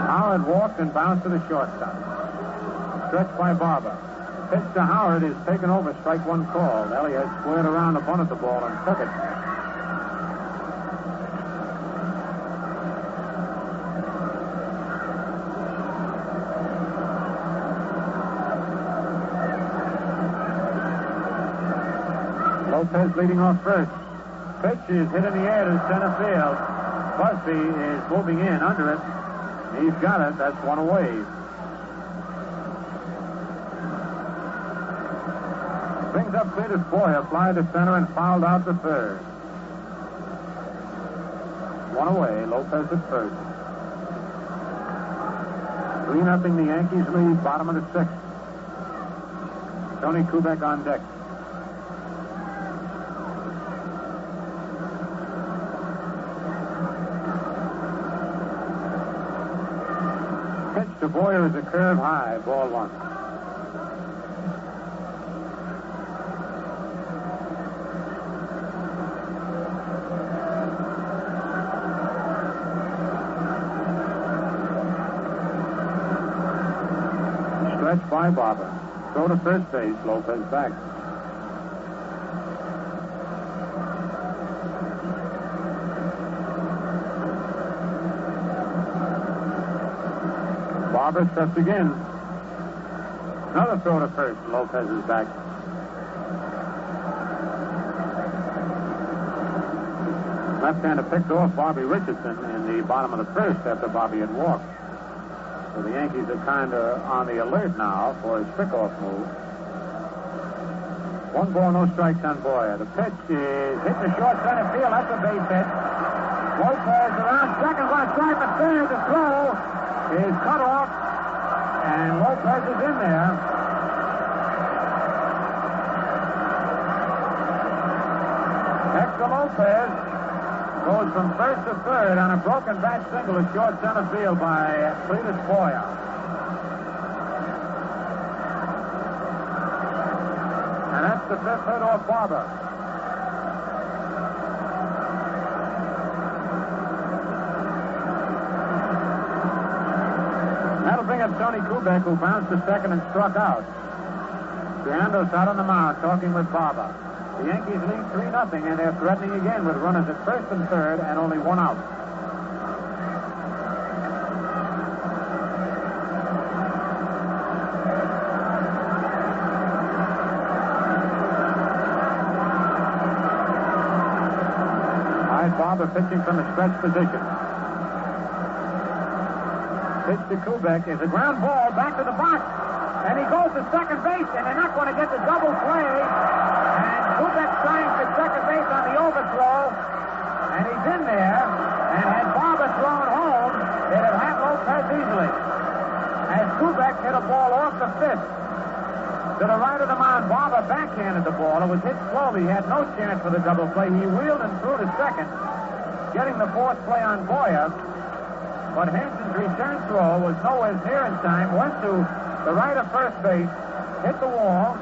Howard walked and bounced to the shortstop. Stretched by Barber. Pitch to Howard is taken over, strike one called. Elliott squared around the bunt of the ball and took it. Lopez leading off first. Pitch is hit in the air to center field. Busby is moving in under it. He's got it. That's one away. Brings up Cletus Boyer, fly to center and fouled out to third. One away. Lopez at first. 3-0 the Yankees lead. Bottom of the sixth. Tony Kubek on deck. To Boyer is a curve high, ball one. Stretch by Barber. Throw to first base, Lopez back. Barber steps again. Another throw to first. Lopez is back. Left-hander picked off Bobby Richardson in the bottom of the first after Bobby had walked. So the Yankees are kind of on the alert now for his pick-off move. 1 ball, no strikes on Boyer. The pitch is hit to short center field. That's a base hit. Lopez around second, going to try for third. The throw is cut off, and Lopez is in there. Hector Lopez goes from first to third on a broken bat single to short center field by Cletus Boyer. And that's the fifth hit off Barber. That'll bring up Tony Kubek, who bounced to second and struck out. Giandos out on the mound talking with Barber. The Yankees lead 3-0, and they're threatening again with runners at first and third and only one out. All right, Barber pitching from the stretch position. Pitch to Kubek is a ground ball back to the box, and he goes to second base, and they're not going to get the double play. And Kubek trying for second base on the overthrow, and he's in there. And had Barber thrown home, they'd have had Lopez easily. As Kubek hit a ball off the fifth to the right of the mound, Barber backhanded the ball. It was hit slowly. He had no chance for the double play. He wheeled and threw to second, getting the fourth play on Boyer. But Hanson's return throw was nowhere near in time. Went to the right of first base, hit the wall.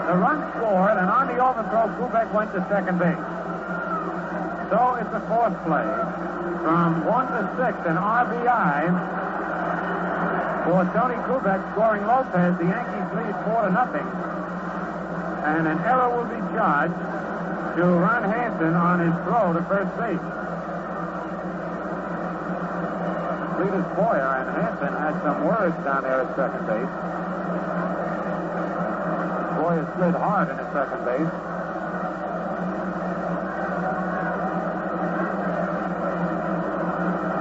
The run scored, and on the overthrow, Kubek went to second base. So it's a fourth play. From 1 to 6, an RBI for Tony Kubek, scoring Lopez. The Yankees lead 4-0. And an error will be charged to Ron Hanson on his throw to first base. Cletus Boyer and Hanson had some words down there at second base. Boyer slid hard in at second base.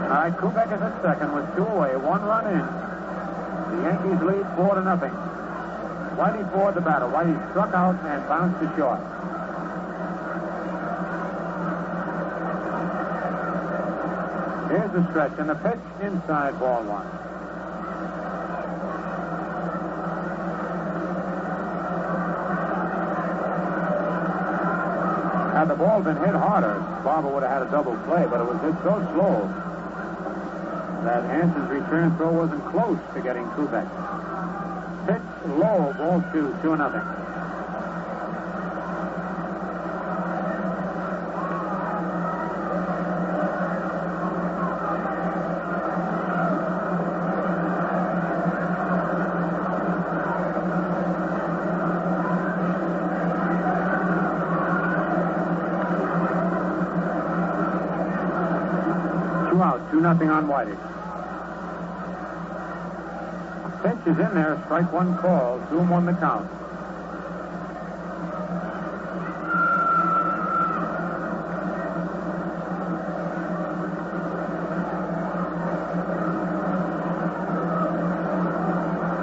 All right, Kubek is at second with 2 away, 1 run in. The Yankees lead 4-0. Whitey Ford the batter. Whitey struck out and bounced to short. Here's the stretch, and the pitch inside, ball one. Had the ball been hit harder, Barber would have had a double play, but it was hit so slow that Hanson's return interference throw wasn't close to getting Kubek. Pitch low, ball 2-0. Out, 2-0 on Whitey. Pitch is in there, strike one call, 2-1 the count.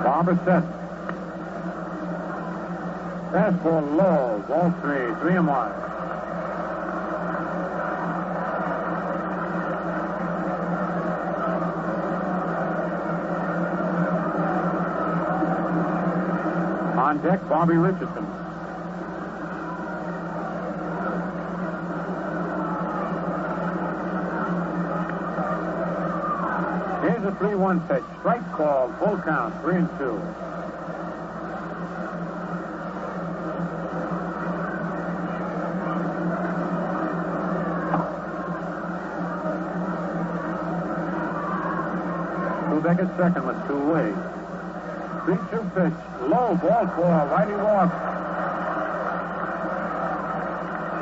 Barber set. Fastball low, ball 3-1. On deck, Bobby Richardson. Here's a 3-1 pitch. Strike call, full count, 3-2. Kubek at second with 2 away. 3-2 pitch. Low, ball 4. Whitey walks.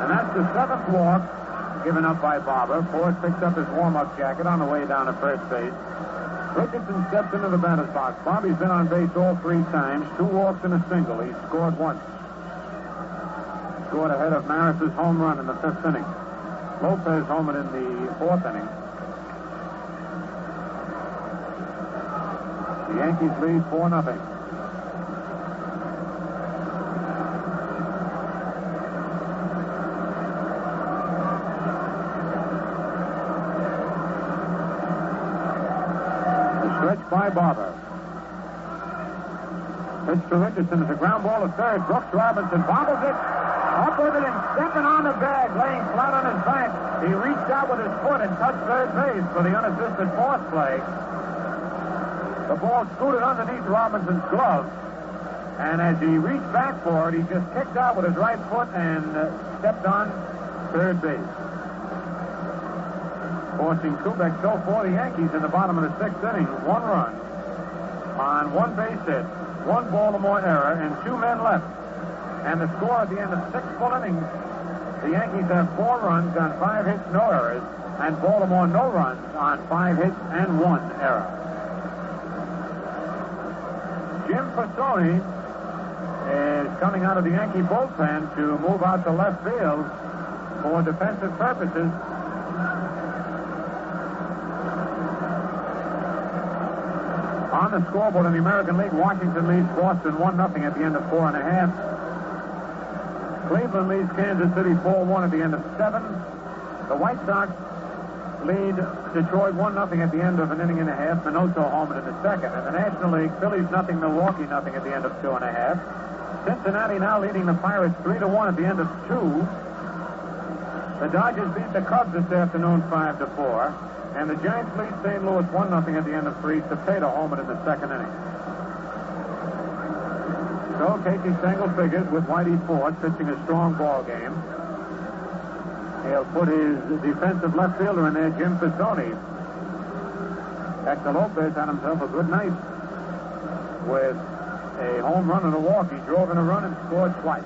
And that's the 7th walk given up by Barber. Ford picks up his warm-up jacket on the way down to first base. Richardson steps into the batter's box. Bobby's been on base all 3 times. 2 walks and a single. He scored once. Scored ahead of Maris's home run in the 5th inning. Lopez homered in the 4th inning. The Yankees lead 4-0. Stretch by Barber. Pitch to Richardson. It's a ground ball to third. Brooks Robinson bobbles it. Up with it and stepping on the bag, laying flat on his back. He reached out with his foot and touched third base for the unassisted force play. The ball scooted underneath Robinson's glove. And as he reached back for it, he just kicked out with his right foot and stepped on third base. Forcing Kubek so for the Yankees in the bottom of the 6th inning. 1 run on 1 base hit, 1 Baltimore error, and 2 men left. And the score at the end of 6 full innings, the Yankees have 4 runs on 5 hits, no errors, and Baltimore no runs on 5 hits and 1 error. Jim Pisoni is coming out of the Yankee bullpen to move out to left field for defensive purposes. On the scoreboard in the American League, Washington leads Boston 1-0 at the end of 4.5. Cleveland leads Kansas City 4-1 at the end of 7. The White Sox lead Detroit 1-0 at the end of an inning and a half. Minoso homered in the 2nd. In the National League, Phillies 0, Milwaukee 0 at the end of 2.5. Cincinnati now leading the Pirates 3-1 at the end of 2. The Dodgers beat the Cubs this afternoon 5-4. And the Giants lead St. Louis 1-0 at the end of 3. Cepeda homered in the 2nd inning. So Casey Stengel figures with Whitey Ford pitching a strong ball game. He'll put his defensive left fielder in there, Jim Pisoni. Hector Lopez had himself a good night with a home run and a walk. He drove in a run and scored twice.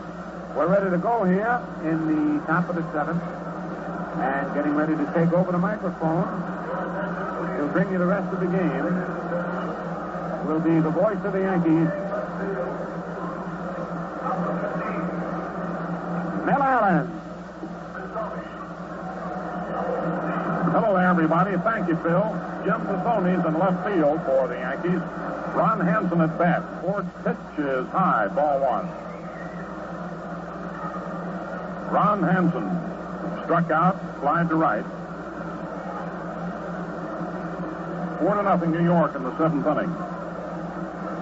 We're ready to go here in the top of the 7th. And getting ready to take over the microphone. He'll bring you the rest of the game. Will be the voice of the Yankees, Mel Allen. Hello there, everybody. Thank you, Phil. Jim Pisoni's in left field for the Yankees. Ron Hanson at bat. Ford's pitch is high, ball 1. Ron Hanson struck out, slide to right. 4-0 New York in the 7th inning.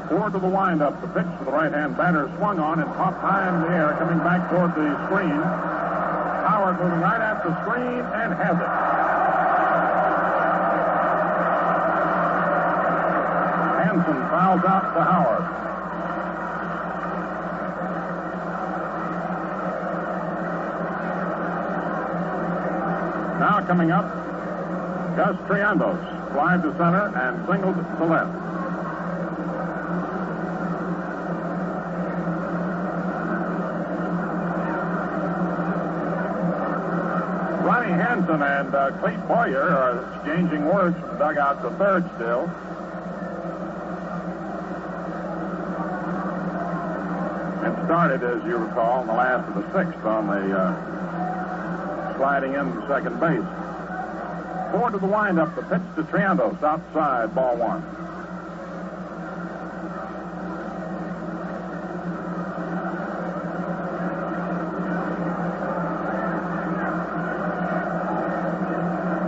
Ford to the windup. The pitch to the right-hand batter swung on and popped high in the air, coming back toward the screen. Howard moving right at the screen and has it. Hanson fouls out to Howard. Now coming up, Gus Triandos, fly to center and singled to left. Ronnie Hanson and Clete Boyer are exchanging words from dugout to third still. It started, as you recall, in the last of the sixth on the sliding in to second base. Forward to the windup, the pitch to Triandos, outside, ball one.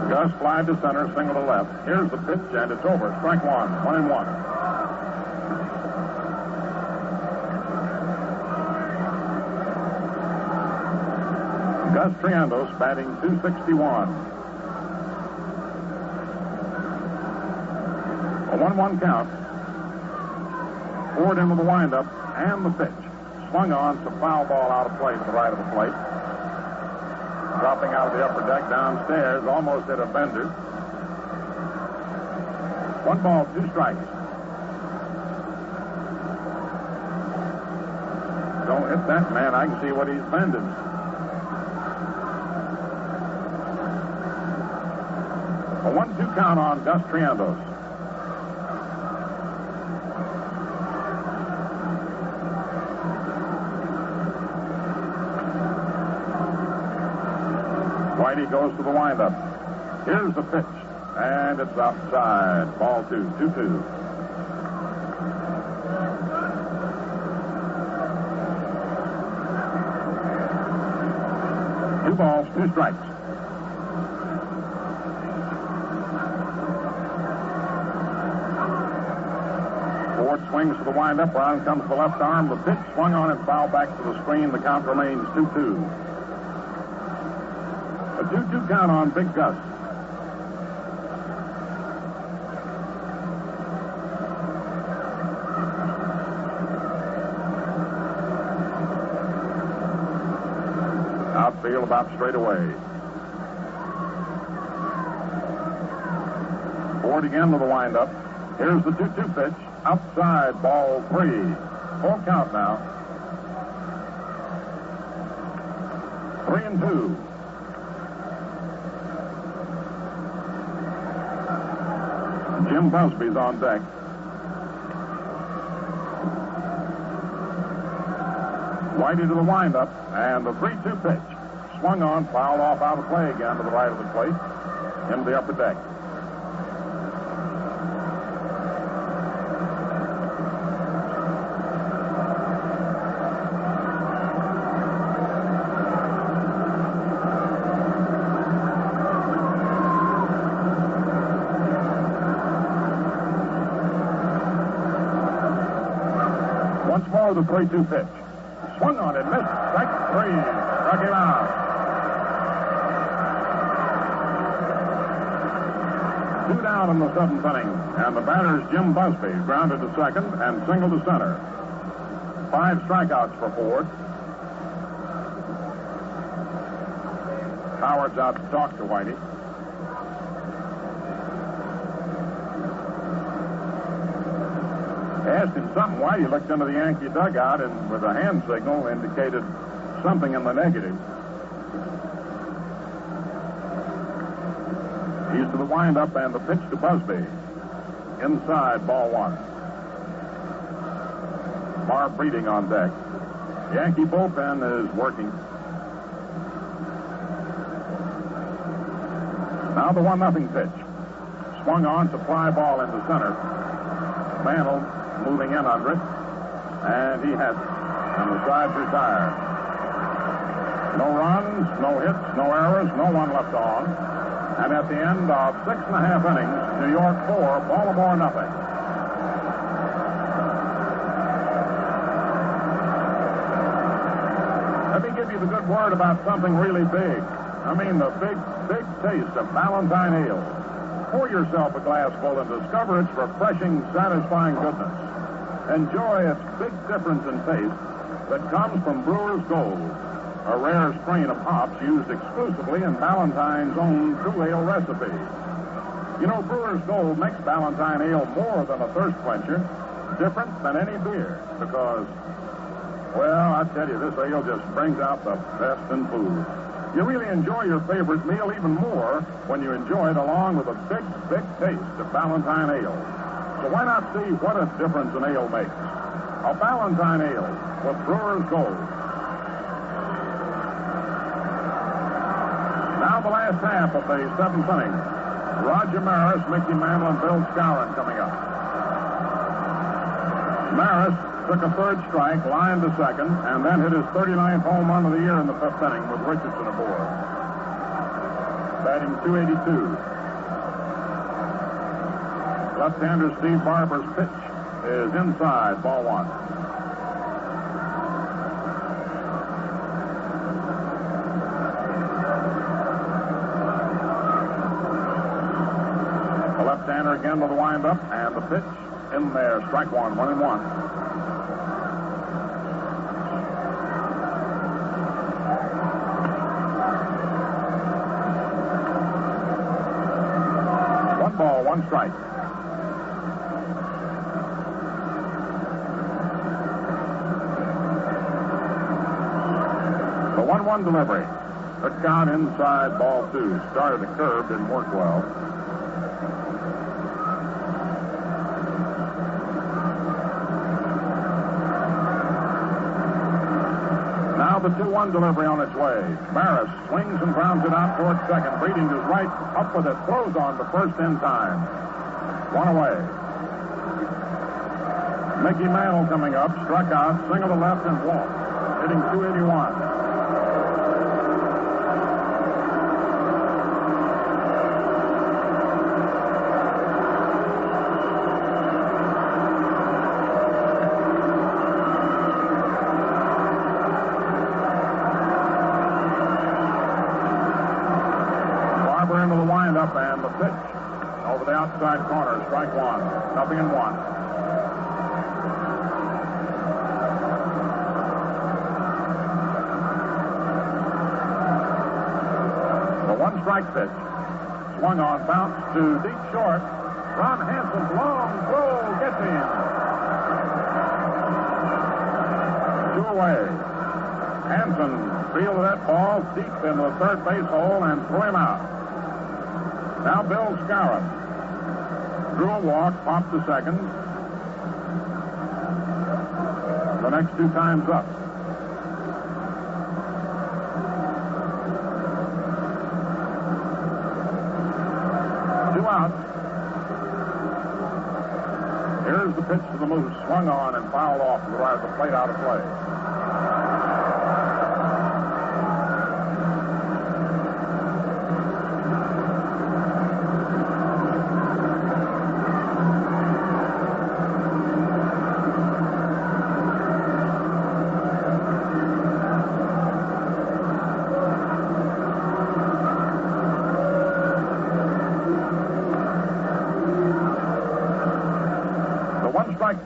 Gus fly to center, single to left. Here's the pitch, and it's over. Strike one, 1-1. Gus Triandos batting .261. A 1-1 count. Forward into the windup and the pitch. Swung on, some foul ball out of play to the right of the plate. Dropping out of the upper deck downstairs, almost hit a bender. 1 ball, 2 strikes. Don't hit that man. I can see what he's bended. A 1-2 count on Gus Triandos. Whitey goes to the windup. Here's the pitch, and it's outside. Ball 2, 2-2. Two balls, 2 strikes. Swings to the windup. Round comes the left arm. The pitch swung on and fouled back to the screen. The count remains 2-2. A 2-2 count on Big Gus. Outfield about straight away. Forward again to the windup. Here's the 2-2 pitch. Outside, ball 3. Full count now. 3-2. Jim Busby's on deck. Whitey to the windup, and the 3-2 pitch. Swung on, fouled off out of play again to the right of the plate, into the upper deck. The 3-2 pitch. Swung on and missed. Strike 3. Struck him out. Two down in the 7th inning. And the batter's Jim Busby grounded to second and singled to center. 5 strikeouts for Ford. Howard's out to talk to Whitey. Asked him something. Whitey looked into the Yankee dugout and with a hand signal indicated something in the negative. He's to the windup and the pitch to Busby. Inside, ball 1. Marv Breeding on deck. Yankee bullpen is working. Now the 1-0 pitch. Swung on, supply ball into center. Mantle moving in under it, and he hits, and the side's retired. No runs, no hits, no errors, no one left on. And at the end of 6.5 innings, New York 4, Baltimore nothing. Let me give you the good word about something really big. I mean the big taste of Valentine Ale. pour yourself a glass full and discover its refreshing, satisfying goodness. Enjoy its big difference in taste that comes from Brewer's Gold, a rare strain of hops used exclusively in Ballantine's own true ale recipe. You know, Brewer's Gold makes Ballantine ale more than a thirst quencher, different than any beer, because, well, I tell you, this ale just brings out the best in food. You really enjoy your favorite meal even more when you enjoy it along with a big, big taste of Ballantine ale. So why not see what a difference an ale makes? A Ballantine ale with Brewer's Gold. Now the last half of the seventh inning. Roger Maris, Mickey Mantle, and Bill Skowron coming up. Maris took a third strike, lined to second, and then hit his 39th home run of the year in the fifth inning with Richardson aboard. Batting .282. Left-hander Steve Barber's pitch is inside, ball one. The left-hander again to the windup, and the pitch in there, strike one, 1-1. One ball, one strike. The 1-1 delivery. Took out inside, ball two. Started a curve, didn't work well. Now the 2-1 delivery on its way. Maris swings and grounds it out towards second. Breeding is right up with it. Throws on to first in time. One away. Mickey Mantle coming up. Struck out. Single to left and walked. Hitting .281. Into the windup and the pitch over the outside corner. Strike one. 0-1. The one-strike pitch. Swung on, bounced to deep short. Ron Hanson's long throw gets him. Two away. Hanson fielded that ball deep into the third base hole and threw him out. Now Bill Skowron drew a walk, popped to second. The next two times up. Two outs. Here's the pitch to the Moose, swung on and fouled off to the right of the plate, out of play.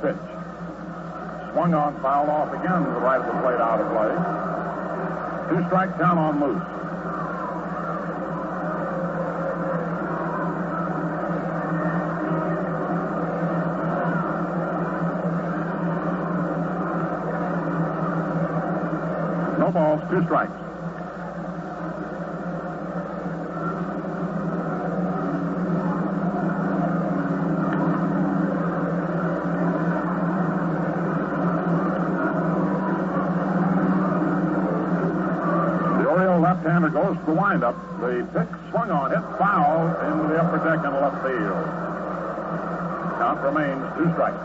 Pitch. Swung on, fouled off again to the right of the plate, out of play. Two strike count on Moose. No balls, two strikes. Left-hander goes to the windup. The pitch swung on, hit foul into the upper deck in left field. Count remains two strikes.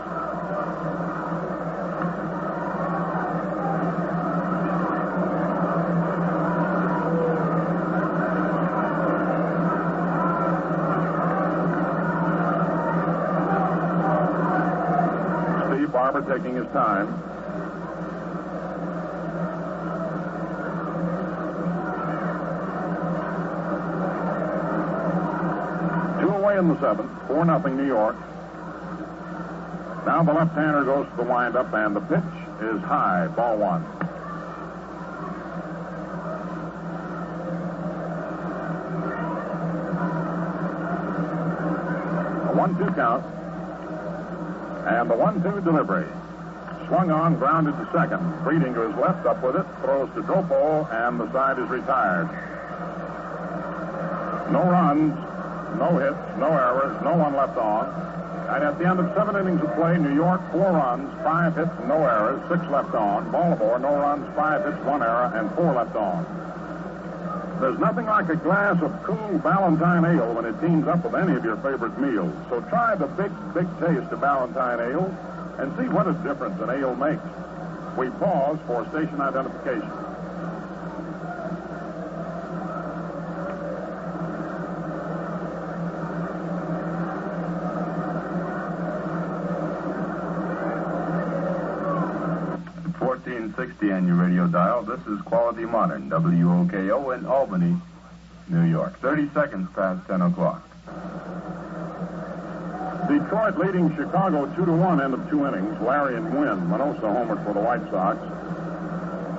Steve Barber taking his time. in the seventh, 4-0 New York. Now the left-hander goes to the windup, and the pitch is high, ball one. A 1-2 count. And the 1-2 delivery. Swung on, grounded to second. Breeding to his left, up with it, throws to Topo, and the side is retired. No runs, no hits, no errors, no one left on. And at the end of 7 innings of play, New York, 4 runs, 5 hits, and no errors, 6 left on. Baltimore, no runs, 5 hits, 1 error, and 4 left on. There's nothing like a glass of cool Ballantine ale when it teams up with any of your favorite meals. So try the big taste of Ballantine ale and see what a difference an ale makes. We pause for station identification. On your radio dial. This is Quality Modern, WOKO in Albany, New York. 30 seconds past 10 o'clock. Detroit leading Chicago 2-1 end of 2 innings. Larry and Wynn. Minosa homered for the White Sox.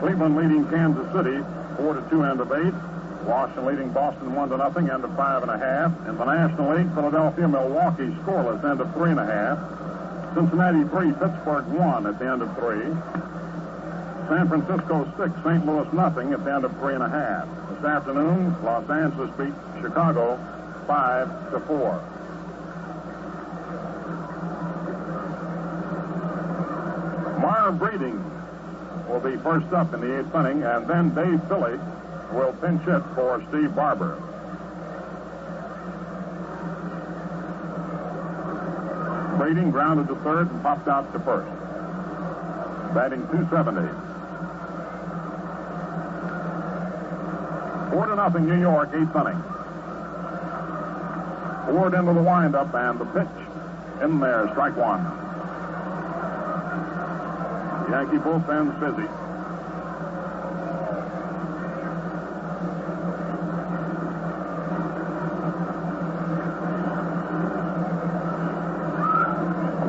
Cleveland leading Kansas City 4-2 end of 8. Washington leading Boston 1-0 end of 5.5. In the National League, Philadelphia, Milwaukee scoreless end of 3.5. Cincinnati 3, Pittsburgh 1 at the end of 3. San Francisco 6, St. Louis nothing at the end of 3.5. This afternoon, Los Angeles beat Chicago 5-4. Marv Breeding will be first up in the 8th inning, and then Dave Philly will pinch hit for Steve Barber. Breeding grounded to third and popped out to first. Batting .270. 4-0 New York, 8th inning. Ford into the windup, and the pitch in there, strike one. Yankee bullpen's busy.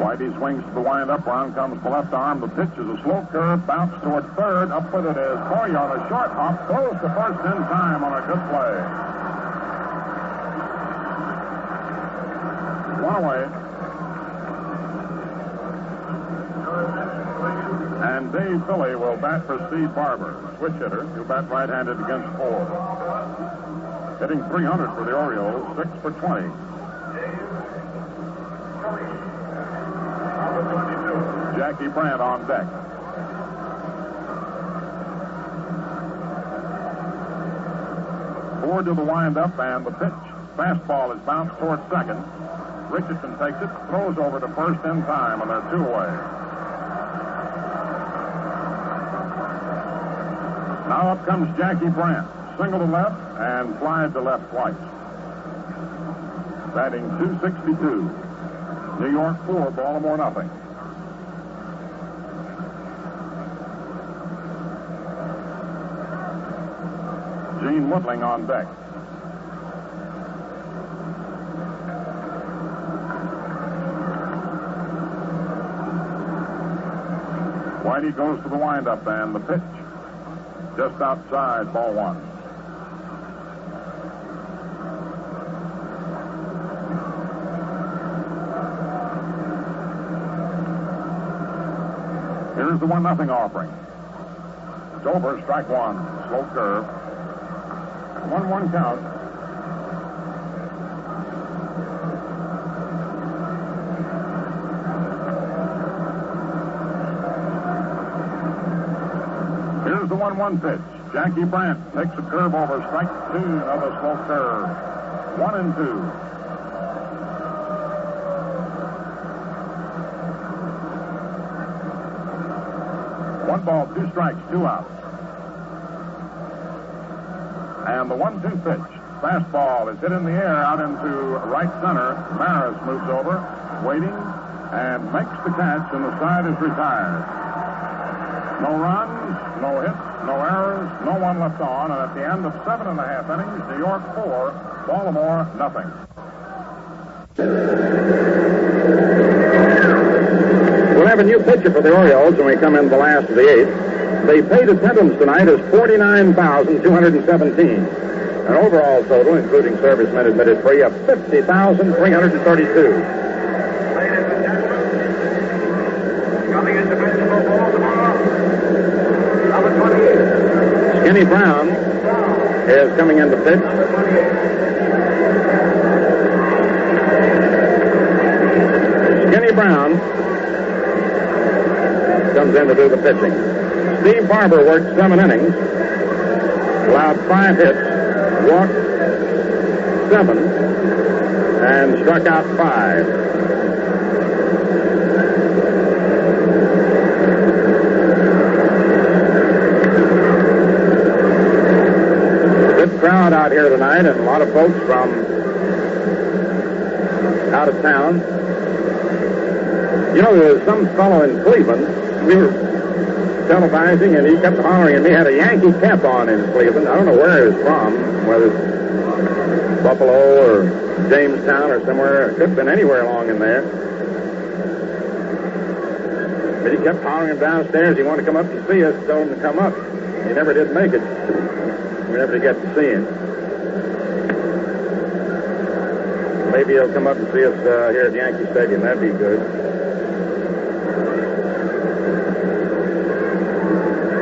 Whitey swings to the windup. Round comes the left arm. The pitch is a slow curve. Bounce toward third. Up with it is Boyer on a short hop. Throws to first in time on a good play. One away. And Dave Philly will bat for Steve Barber, switch hitter. He'll bat right-handed against Ford. Hitting .300 for the Orioles, 6 for 20. Jackie Brandt on deck. Ford to the windup, and the pitch. Fastball is bounced toward second. Richardson takes it, throws over to first in time, and they're 2 away. Now up comes Jackie Brandt. Single to left and fly to left twice. Batting .262. New York 4, Baltimore nothing. Gene Woodling on deck. Whitey goes to the windup, and the pitch just outside, ball one. Here's the 1-0 offering. It's over, strike one, slow curve. 1-1 count. Here's the 1-1 pitch. Jackie Brandt takes a curve over, strike two, another slow curve. 1-2. One ball, 2 strikes, 2 outs. And the 1-2 pitch. Fastball is hit in the air out into right center. Maris moves over, waiting, and makes the catch, and the side is retired. No runs, no hits, no errors, no one left on, and at the end of 7.5 innings, New York 4, Baltimore nothing. We'll have a new pitcher for the Orioles when we come in the last of the eighth. The paid attendance tonight is 49,217. An overall total, including servicemen admitted free, of 50,332. Coming into baseball ball tomorrow, number 28. Skinny Brown is coming in to pitch. Skinny Brown comes in to do the pitching. Steve Barber worked 7 innings, allowed 5 hits, walked 7, and struck out 5. Good crowd out here tonight, and a lot of folks from out of town. You know, there was some fellow in Cleveland. We were televising, and he kept hollering at me. He had a Yankee cap on in Cleveland. I don't know where he was from, whether it's Buffalo or Jamestown or somewhere. It could have been anywhere along in there. But he kept hollering him downstairs. He wanted to come up and see us, told him to come up. He never did make it. We never did get to see him. Maybe he'll come up and see us here at Yankee Stadium. That'd be good.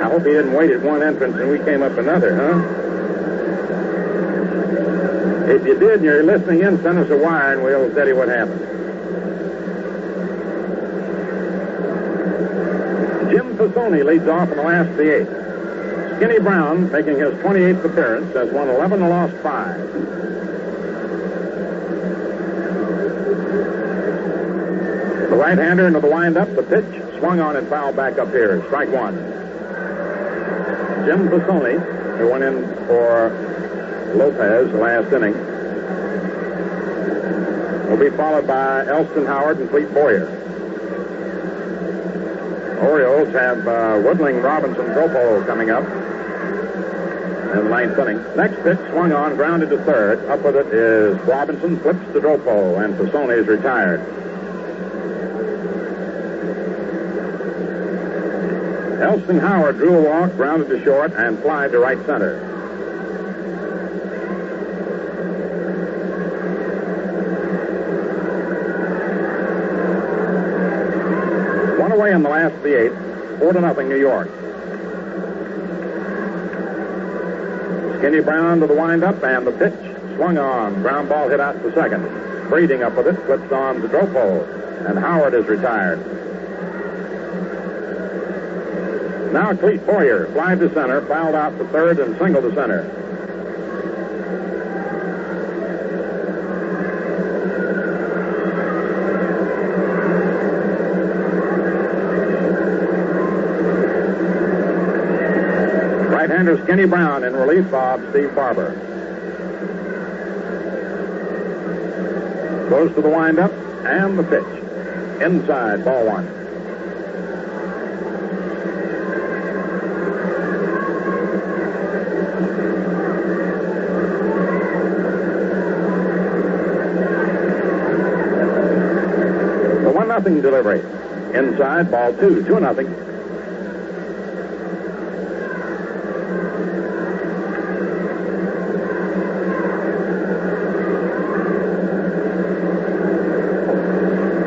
I hope he didn't wait at one entrance and we came up another, huh? If you did and you're listening in, send us a wire and we'll tell you what happened. Jim Fasoni leads off in the last of the eighth. Skinny Brown, making his 28th appearance, has won 11 and lost 5. The right-hander into the windup, the pitch, swung on and fouled back up here. Strike 1. Jim Fasoni, who went in for Lopez last inning, will be followed by Elston Howard and Clete Boyer. Orioles have Woodling, Robinson, Dropo coming up in the 9th inning. Next pitch swung on, grounded to third. Up with it is Robinson, flips to Dropo, and Fasoni is retired. Elston Howard drew a walk, grounded to short, and flied to right center. One away in the last of the eighth, 4-0 New York. Skinny Brown to the windup, and the pitch swung on. Ground ball hit out to second. Breeding up with it, flips on to Dropo, and Howard is retired. Now Clete Boyer, fly to center, fouled out to third, and single to center. Right-hander Skinny Brown in relief of Steve Barber. Goes to the windup, and the pitch. Inside, ball 1. Nothing delivery. Inside, ball 2, 2-0.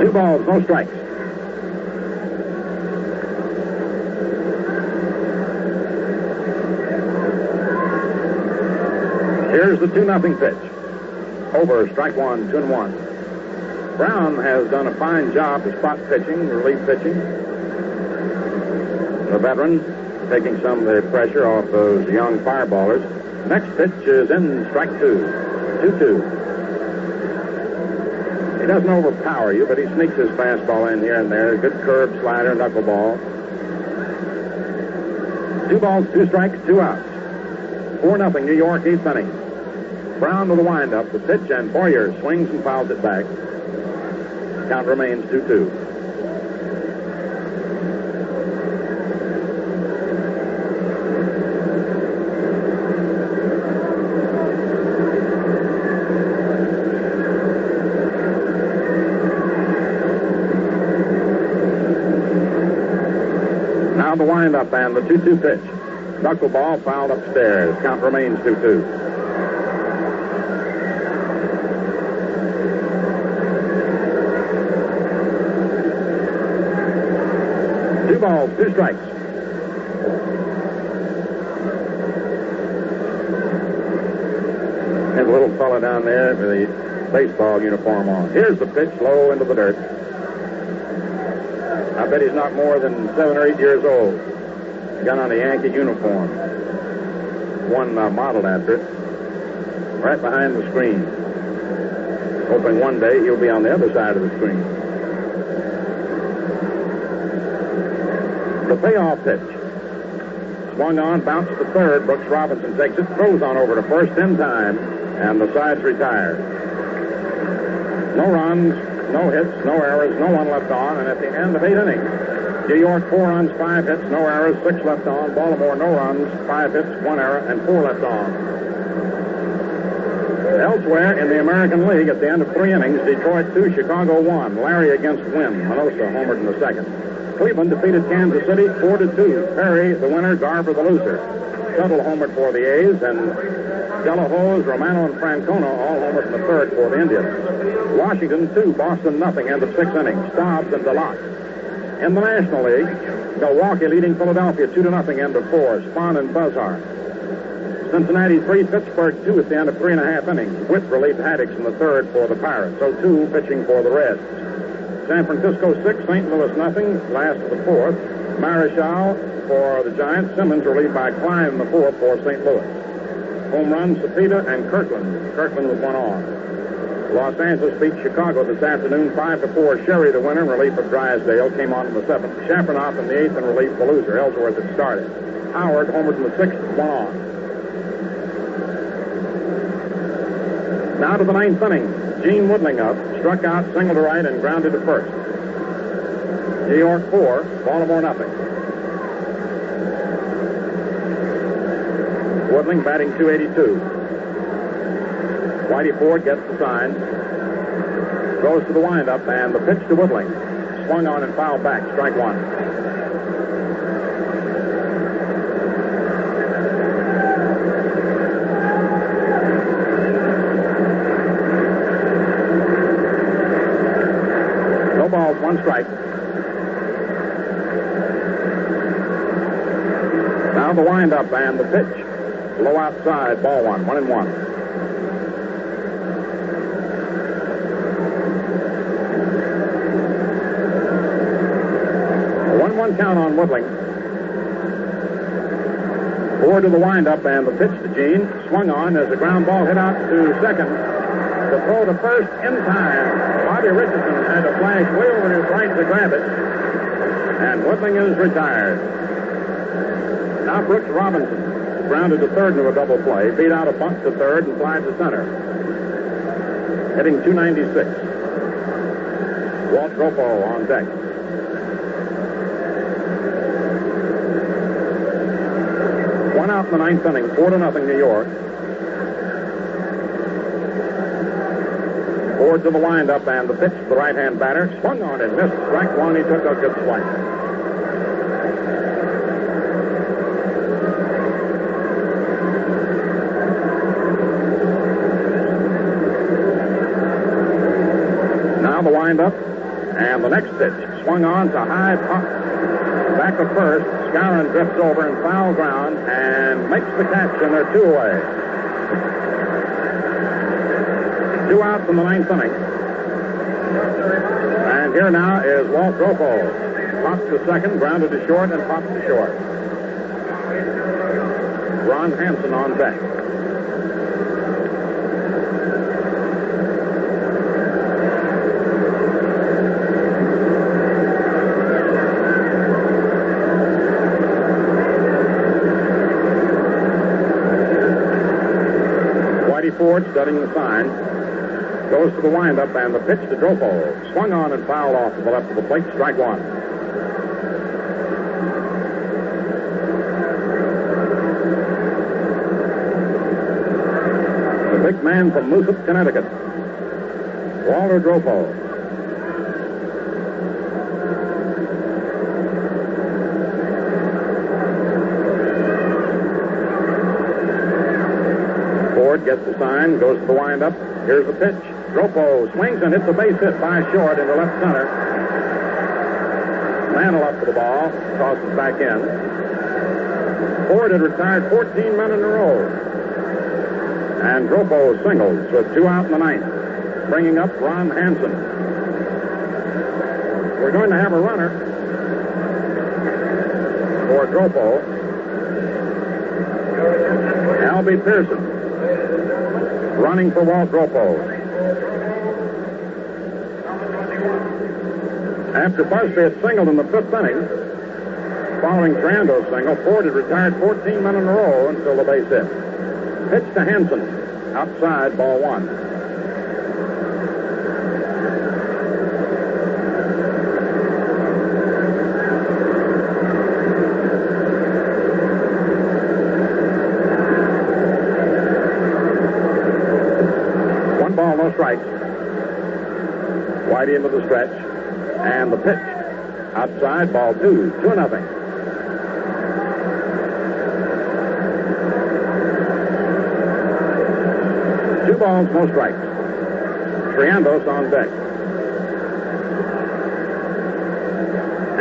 Two balls, no strikes. Here's the 2-0 pitch. Over, strike 1, 2-1. Brown has done a fine job of spot pitching, relief pitching. The veteran taking some of the pressure off those young fireballers. Next pitch is in, strike 2. 2-2. He doesn't overpower you, but he sneaks his fastball in here and there. Good curve, slider, knuckleball. 2 balls, 2 strikes, 2 outs. 4-0 New York, 8th inning. Brown to the windup, the pitch, and Boyer swings and fouls it back. Count remains 2-2. windup and the 2-2 pitch. Knuckleball fouled upstairs. Count remains 2-2. 2 balls, 2 strikes. There's a little fella down there with a baseball uniform on. Here's the pitch, low into the dirt. I bet he's not more than 7 or 8 years old. Got on a Yankee uniform. One modeled after it. Right behind the screen. Hoping one day he'll be on the other side of the screen. The payoff pitch. Swung on, bounced to third. Brooks Robinson takes it, throws on over to first in time, and the side's retired. No runs, no hits, no errors, no one left on, and at the end of 8 innings, New York 4 runs, 5 hits, no errors, 6 left on. Baltimore no runs, 5 hits, 1 error, and 4 left on. Elsewhere in the American League, at the end of 3 innings, Detroit 2, Chicago 1. Larry against Wynn. Minosa homered in the second. Cleveland defeated Kansas City 4-2. Perry, the winner, Garver, the loser. Tuttle homered for the A's, and Delahose, Romano, and Francona all homered in the third for the Indians. Washington 2, Boston nothing, end of 6 innings. Stobbs and DeLotte. In the National League, Milwaukee leading Philadelphia 2-0, end of 4. Spahn and Buzhardt. Cincinnati 3, Pittsburgh 2 at the end of 3.5 innings. Witt relieved Haddix in the third for the Pirates. So 2 pitching for the Reds. San Francisco 6, St. Louis nothing, last of the fourth. Marichal for the Giants. Simmons relieved by Klein in the fourth for St. Louis. Home runs, Cepeda and Kirkland. Kirkland with 1 on. Los Angeles beat Chicago this afternoon 5-4. Sherry, the winner, in relief of Drysdale, came on in the 7th. Chapernoff in the 8th in relief, the loser. Ellsworth had started. Howard homered in the 6th, 1 on. Now to the 9th inning. Gene Woodling up, struck out, single to right, and grounded to first. New York 4, Baltimore nothing. Woodling batting .282. Whitey Ford gets the sign. Goes to the windup, and the pitch to Woodling. Swung on and fouled back, strike 1. Balls, 1 strike. Now the windup and the pitch. Low outside, ball 1, 1-1. A 1-1 count on Woodling. Forward to the windup and the pitch to Gene. Swung on as a ground ball hit out to second. The throw to first in time. Bobby Richardson had a flash way over his right to grab it. And Woodling is retired. Now Brooks Robinson grounded to third into a double play. Beat out a bunt to third and flied to center. Hitting .296. Walt Gropo on deck. One out in the 9th inning. 4-0 New York. Forward to the windup and the pitch to the right-hand batter. Swung on and missed. Strike 1. He took a good swing. Now the windup and the next pitch. Swung on to high pop. Back to first. Skowron drifts over in foul ground and makes the catch, and they're 2 away. 2 outs in the 9th inning. And here now is Walt Gropo. Pops to second, grounded to short, and pops to short. Ron Hanson on deck. Whitey Ford studying the sign. Goes to the windup and the pitch to Gropo. Swung on and fouled off to the left of the plate. Strike 1. The big man from Moosup, Connecticut. Walter Gropo. gets the sign, goes to the windup. Here's the pitch. Dropo swings and hits a base hit by short into left center. Mantle up for the ball, tosses back in. Ford had retired 14 men in a row. And Dropo singles with 2 out in the ninth, bringing up Ron Hanson. We're going to have a runner for Dropo. Albie Pearson running for Walt Dropo. After Busby had singled in the 5th inning, following Triando's single, Ford had retired 14 men in a row until the base hit. Pitch to Hanson, outside, ball 1. One ball, no strikes. Whitey into the stretch. And the pitch. Outside, ball 2. 2-0. Two balls, no strikes. Triandos on deck.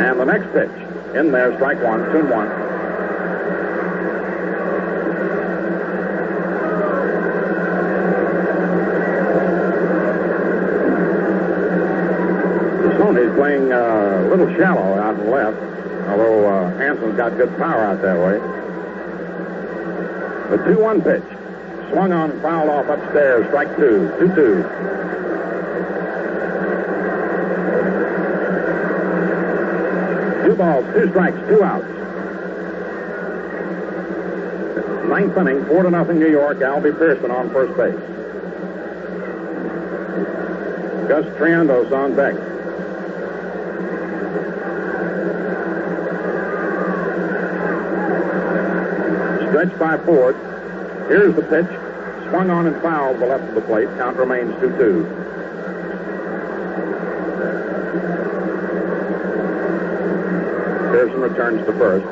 And the next pitch. In there, strike 1, 2-1. He's playing a little shallow out in left, although Hanson's got good power out that way. The 2-1 pitch. Swung on and fouled off upstairs. Strike 2. 2-2. Two balls, 2 strikes, 2 outs. 9th inning, 4-0 New York. Albie Pearson on first base. Gus Triandos on deck. Stretched by Ford. Here's the pitch. Swung on and fouled the left of the plate. Count remains 2-2. Pearson returns to first.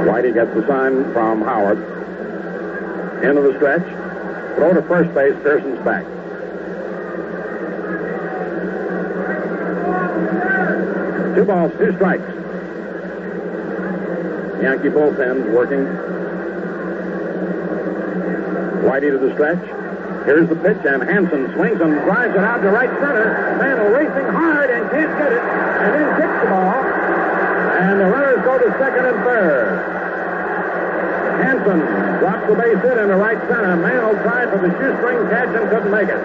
Whitey gets the sign from Howard. Into the stretch. Throw to first base. Pearson's back. Two balls, 2 strikes. Yankee bullpen's working. Whitey to the stretch. Here's the pitch, and Hanson swings and drives it out to right center. Mantle racing hard and can't get it, and then kicks the ball. And the runners go to second and third. Hanson drops the base hit into right center. Mantle tried for the shoestring catch and couldn't make it.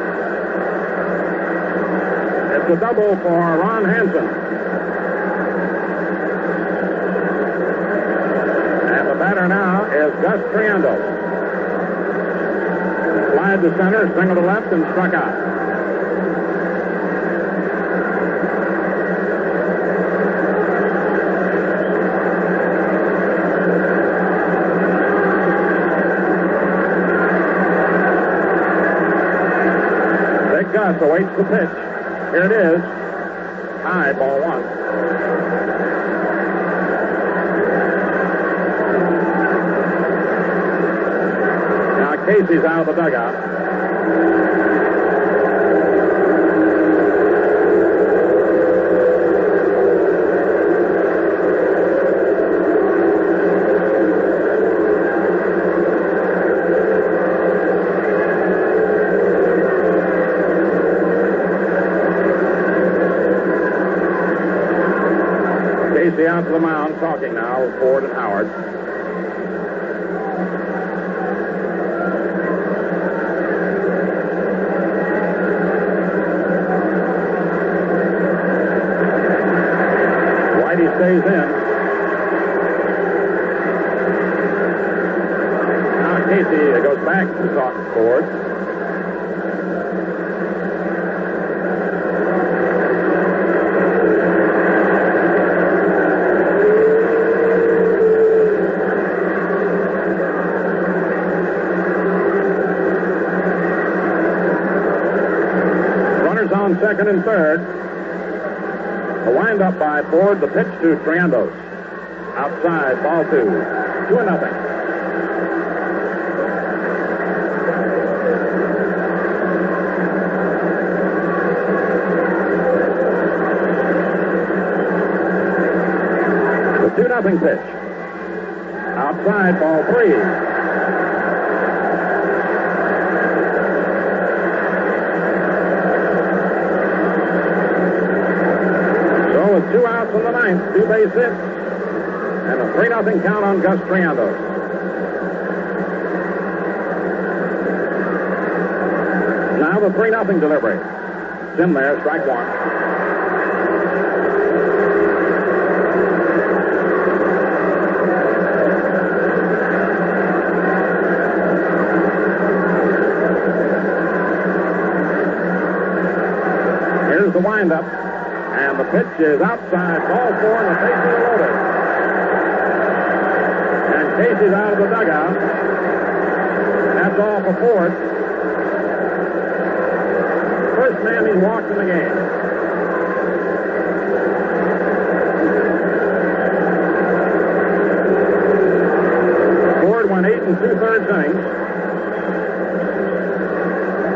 It's a double for Ron Hanson. Batter now is Gus Triandos. Slide to center, single to left, and struck out. Big Gus awaits the pitch. Here it is. High, ball 1. Casey's out of the dugout. Casey out to the mound, talking now with Ford and Howard. Stays in. Now Casey goes back to talk to Ford. Runners on second and third. The windup by Ford, the pitch to Triandos. Outside, ball 2. 2-0. The 2-0 pitch. Outside, ball 3. So with 2 outs in the ninth, 2 base hits, and a 3-0 count on Gus Triandos. Now the 3-0 delivery. It's in there, strike 1. The windup, and the pitch is outside, ball 4, and the bases are loaded. And Casey's out of the dugout. That's all for Ford. First man he's walked in the game. Ford went 8 2/3 innings,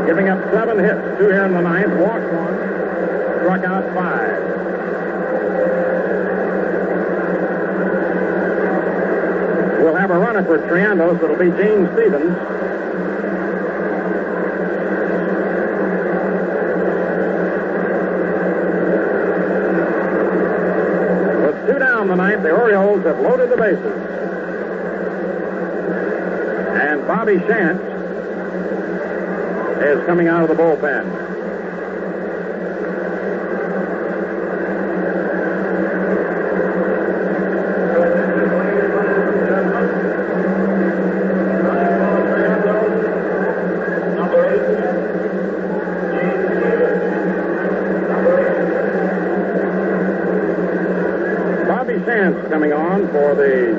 giving up 7 hits, 2 here in the ninth, walked 1. Struck out 5. We'll have a runner for Triandos. It'll be Gene Stevens. With 2 down the ninth, the Orioles have loaded the bases. And Bobby Shantz is coming out of the bullpen. Coming on for the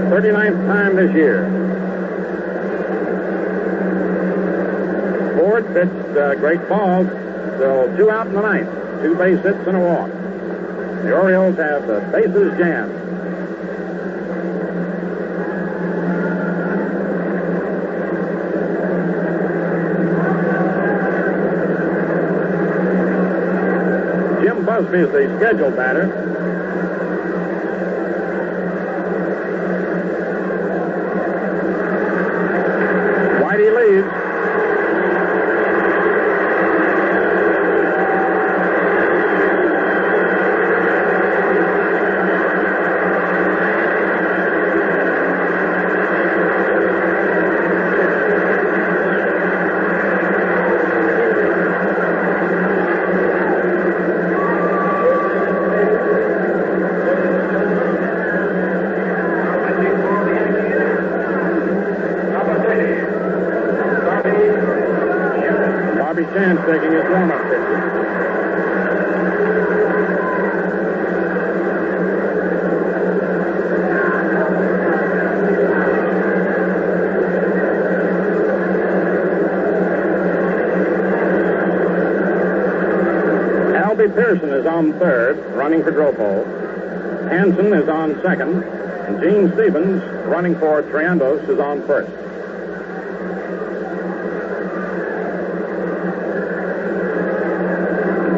39th time this year. Ford pitched great balls, so 2 out in the ninth, 2 base hits and a walk. The Orioles have the bases jammed. Jim Busby is the scheduled batter. Whitey leads. Taking his warm-up pitches. Albie Pearson is on third, running for Dropo. Hanson is on second, and Gene Stevens, running for Triandos, is on first.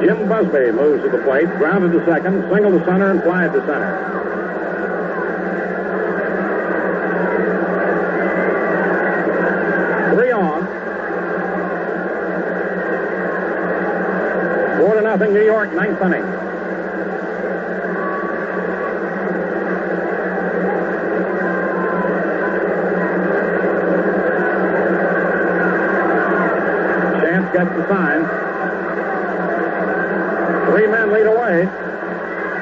Jim Busby moves to the plate, grounded to second, single to center, and fly to center. Three on. 4-0 New York, ninth inning. Chance gets the sign. 3 men lead away.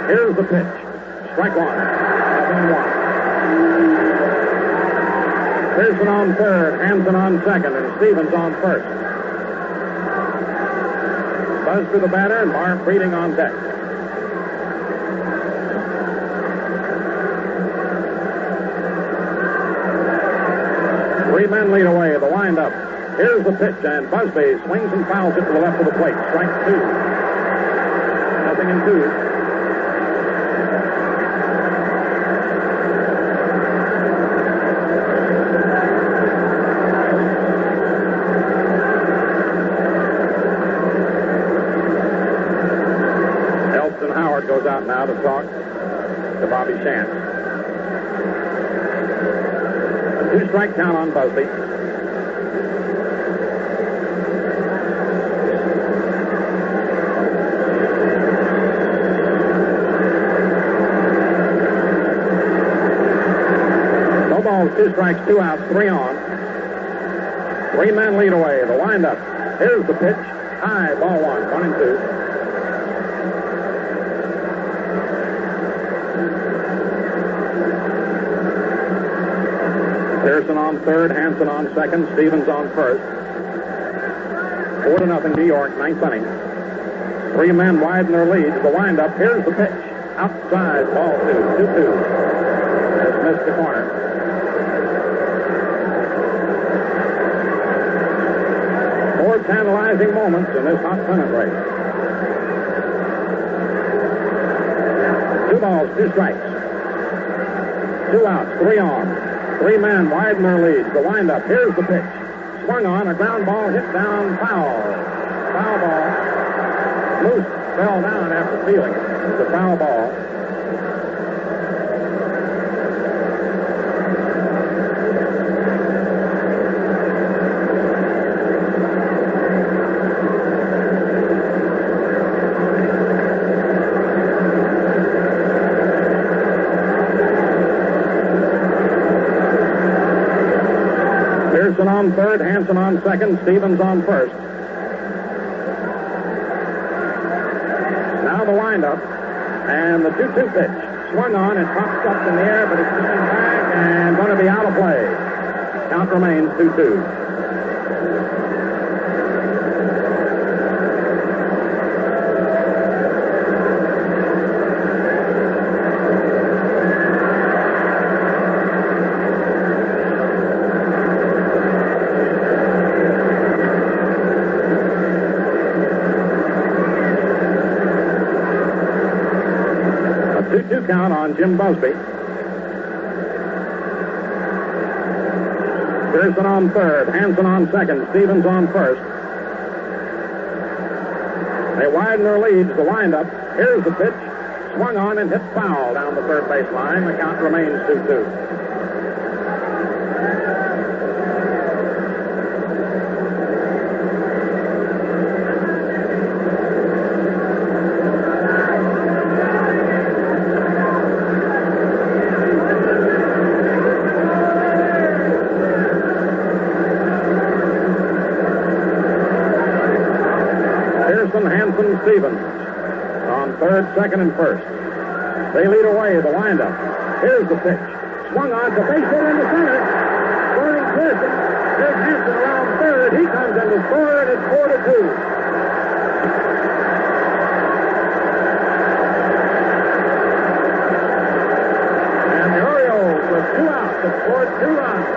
Here's the pitch. Strike 1. 0-1. Pearson on third, Hanson on second, and Stevens on first. Buzz to the batter, and Mark Breeding on deck. Three men lead away. The windup. Here's the pitch, and Busby swings and fouls it to the left of the plate. Strike 2. 0-2. Howard goes out now to talk to Bobby Shantz. A 2-strike count on Busby. No balls, 2 strikes, 2 outs, 3 on. 3 men lead away. The windup. Here's the pitch. High, ball 1, 1-2. Pearson on third, Hanson on second, Stevens on first. 4-0 New York, 9th inning. 3 men widen their lead. The windup. Here's the pitch. Outside, ball 2, 2-2. Has missed the corner. More tantalizing moments in this hot pennant race. 2 balls, 2 strikes. 2 outs, 3 on. 3 men widen their lead. The windup. Here's the pitch. Swung on. A ground ball hit down foul. Foul ball. Moose fell down after feeling it. It's a foul ball. Pearson on third, Hanson on second, Stevens on first. Now the windup, and the 2-2 pitch. Swung on, it pops up in the air, but it's coming back and going to be out of play. Count remains 2-2. Count on Jim Busby. Pearson on third, Hanson on second, Stevens on first. They widen their leads. The windup. Here's the pitch. Swung on and hit foul down the third base line. The count remains 2-2. Hanson, Stevens on third, second, and first. They lead away. The windup. Here's the pitch. Swung on to base hit into center. Scoring Pearson. Here's Hanson around third. He comes in to score, and it's 4-2. And the Orioles with 2 outs have scored 2 runs.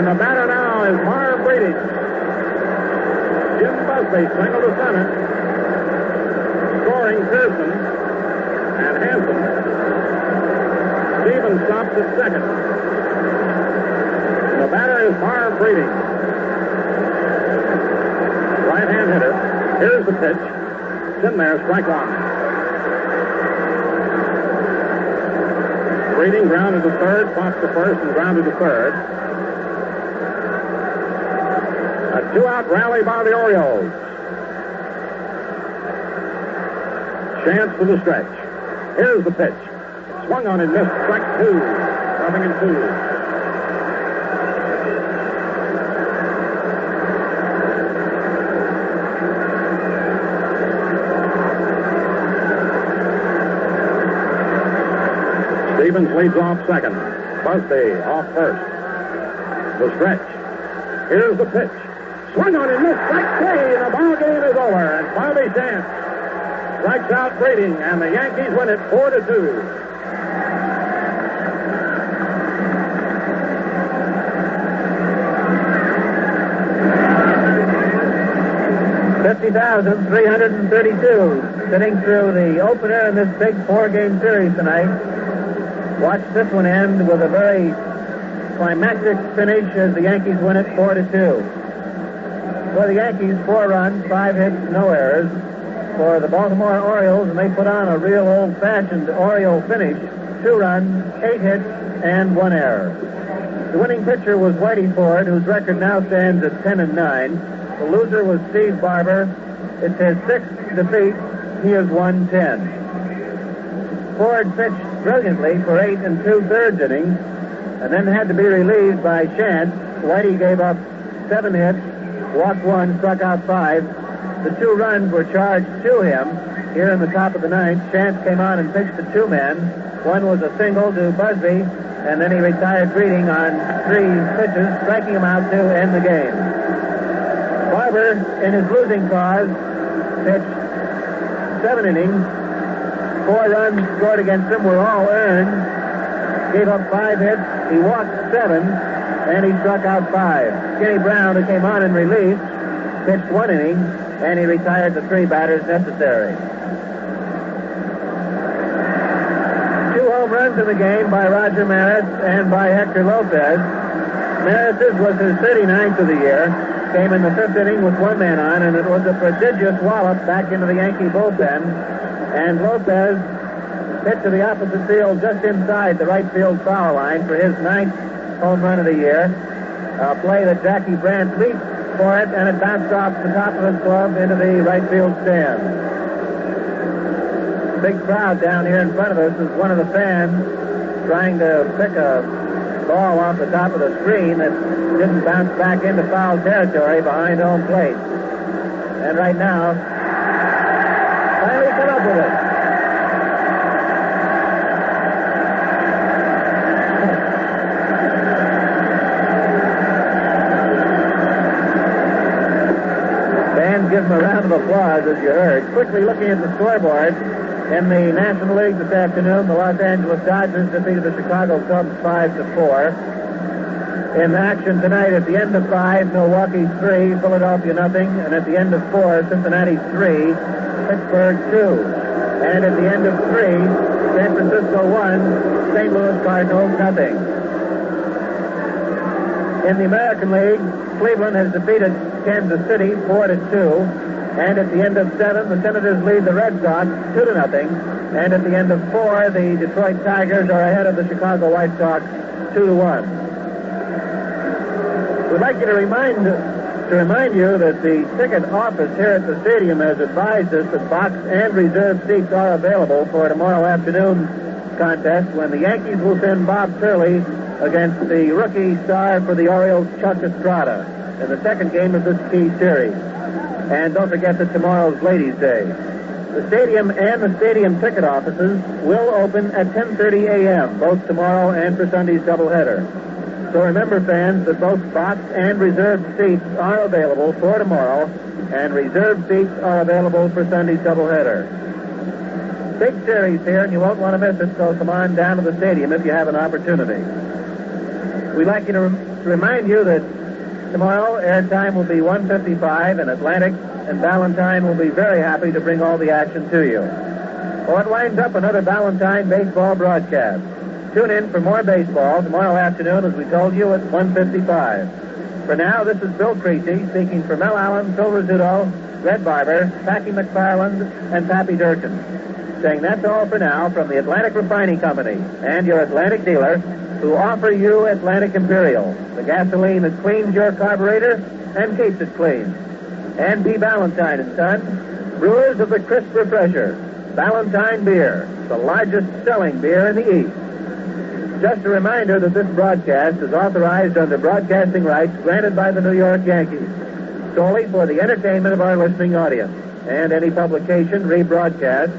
The batter now is Marv Brady. Jim Busby single to center. Scoring Pearson and Hanson. Stevens stops at second. The batter is Marv Brady. Right-hand hitter. Here's the pitch. It's in there, strike 1. Brady grounded to third, Foxx to first, and grounded to third. A 2-out rally by the Orioles. Chance for the stretch. Here's the pitch. Swung on and missed. Strike 2. Ruffing and 2. Stevens leads off second. Busby off first. The stretch. Here's the pitch. Swung on and missed. Strike 3, and the ball game is over. And Bobby Shantz strikes out Brady, and the Yankees win it 4-2. 332 sitting through the opener in this big 4-game series tonight. Watch this one end with a very climactic finish as the Yankees win it 4-2. For the Yankees, 4 runs, 5 hits, no errors. For the Baltimore Orioles, and they put on a real old-fashioned Oriole finish, 2 runs, 8 hits, and 1 error. The winning pitcher was Whitey Ford, whose record now stands at 10-9. The loser was Steve Barber. It's his 6th defeat. He has won 10. Ford pitched brilliantly for 8 2/3 innings, and then had to be relieved by Chance. Whitey gave up 7 hits, walked 1, struck out 5. The 2 runs were charged to him here in the top of the 9th. Chance came on and pitched to 2 men. One was a single to Busby, and then he retired greeting on 3 pitches, striking him out to end the game. Barber, in his losing cause, pitched 7 innings. 4 runs scored against him were all earned. Gave up 5 hits. He walked 7, and he struck out 5. Skinny Brown, who came on in relief, pitched 1 inning, and he retired the 3 batters necessary. 2 home runs in the game by Roger Maris and by Hector Lopez. Maris's was his 39th of the year. Came in the 5th inning with 1 man on, and it was a prodigious wallop back into the Yankee bullpen. And Lopez hit to the opposite field just inside the right field foul line for his 9th home run of the year. A play that Jackie Brandt leaped for it, and it bounced off the top of his glove into the right field stand. Big crowd down here in front of us is one of the fans trying to pick a ball off the top of the screen that didn't bounce back into foul territory behind home plate. And right now, finally come up with it. Fans give him a round of applause, as you heard. Quickly looking at the scoreboard, in the National League this afternoon, the Los Angeles Dodgers defeated the Chicago Cubs 5-4. In action tonight, at the end of 5, Milwaukee 3, Philadelphia nothing, and at the end of 4, Cincinnati 3, Pittsburgh 2. And at the end of 3, San Francisco 1, St. Louis Cardinals nothing. In the American League, Cleveland has defeated Kansas City 4-2. And at the end of 7, the Senators lead the Red Sox 2-0. And at the end of 4, the Detroit Tigers are ahead of the Chicago White Sox 2-1. We'd like you to remind you that the ticket office here at the stadium has advised us that box and reserve seats are available for tomorrow afternoon's contest when the Yankees will send Bob Turley against the rookie star for the Orioles, Chuck Estrada, in the second game of this key series. And don't forget that tomorrow's Ladies' Day. The stadium and the stadium ticket offices will open at 10:30 a.m., both tomorrow and for Sunday's doubleheader. So remember, fans, that both box and reserved seats are available for tomorrow, and reserved seats are available for Sunday's doubleheader. Big series here, and you won't want to miss it, so come on down to the stadium if you have an opportunity. We'd like you to remind you that tomorrow, airtime will be 1:55, and Atlantic and Valentine will be very happy to bring all the action to you. Well, it winds up another Valentine baseball broadcast. Tune in for more baseball tomorrow afternoon, as we told you, at 1:55. For now, this is Bill Creasy speaking for Mel Allen, Phil Rizzuto, Red Barber, Packy McFarland, and Pappy Durkin, saying that's all for now from the Atlantic Refining Company and your Atlantic dealer, who offer you Atlantic Imperial, the gasoline that cleans your carburetor and keeps it clean. And P. Ballantyne & Son, brewers of the crisp refresher, Ballantyne Beer, the largest selling beer in the East. Just a reminder that this broadcast is authorized under broadcasting rights granted by the New York Yankees, solely for the entertainment of our listening audience, and any publication, rebroadcast,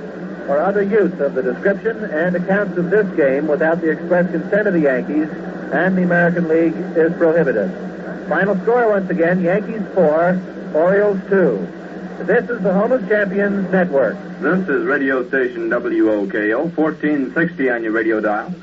or other use of the description and accounts of this game without the express consent of the Yankees and the American League is prohibited. Final score once again, Yankees 4, Orioles 2. This is the Home of Champions Network. This is radio station WOKO, 1460 on your radio dial.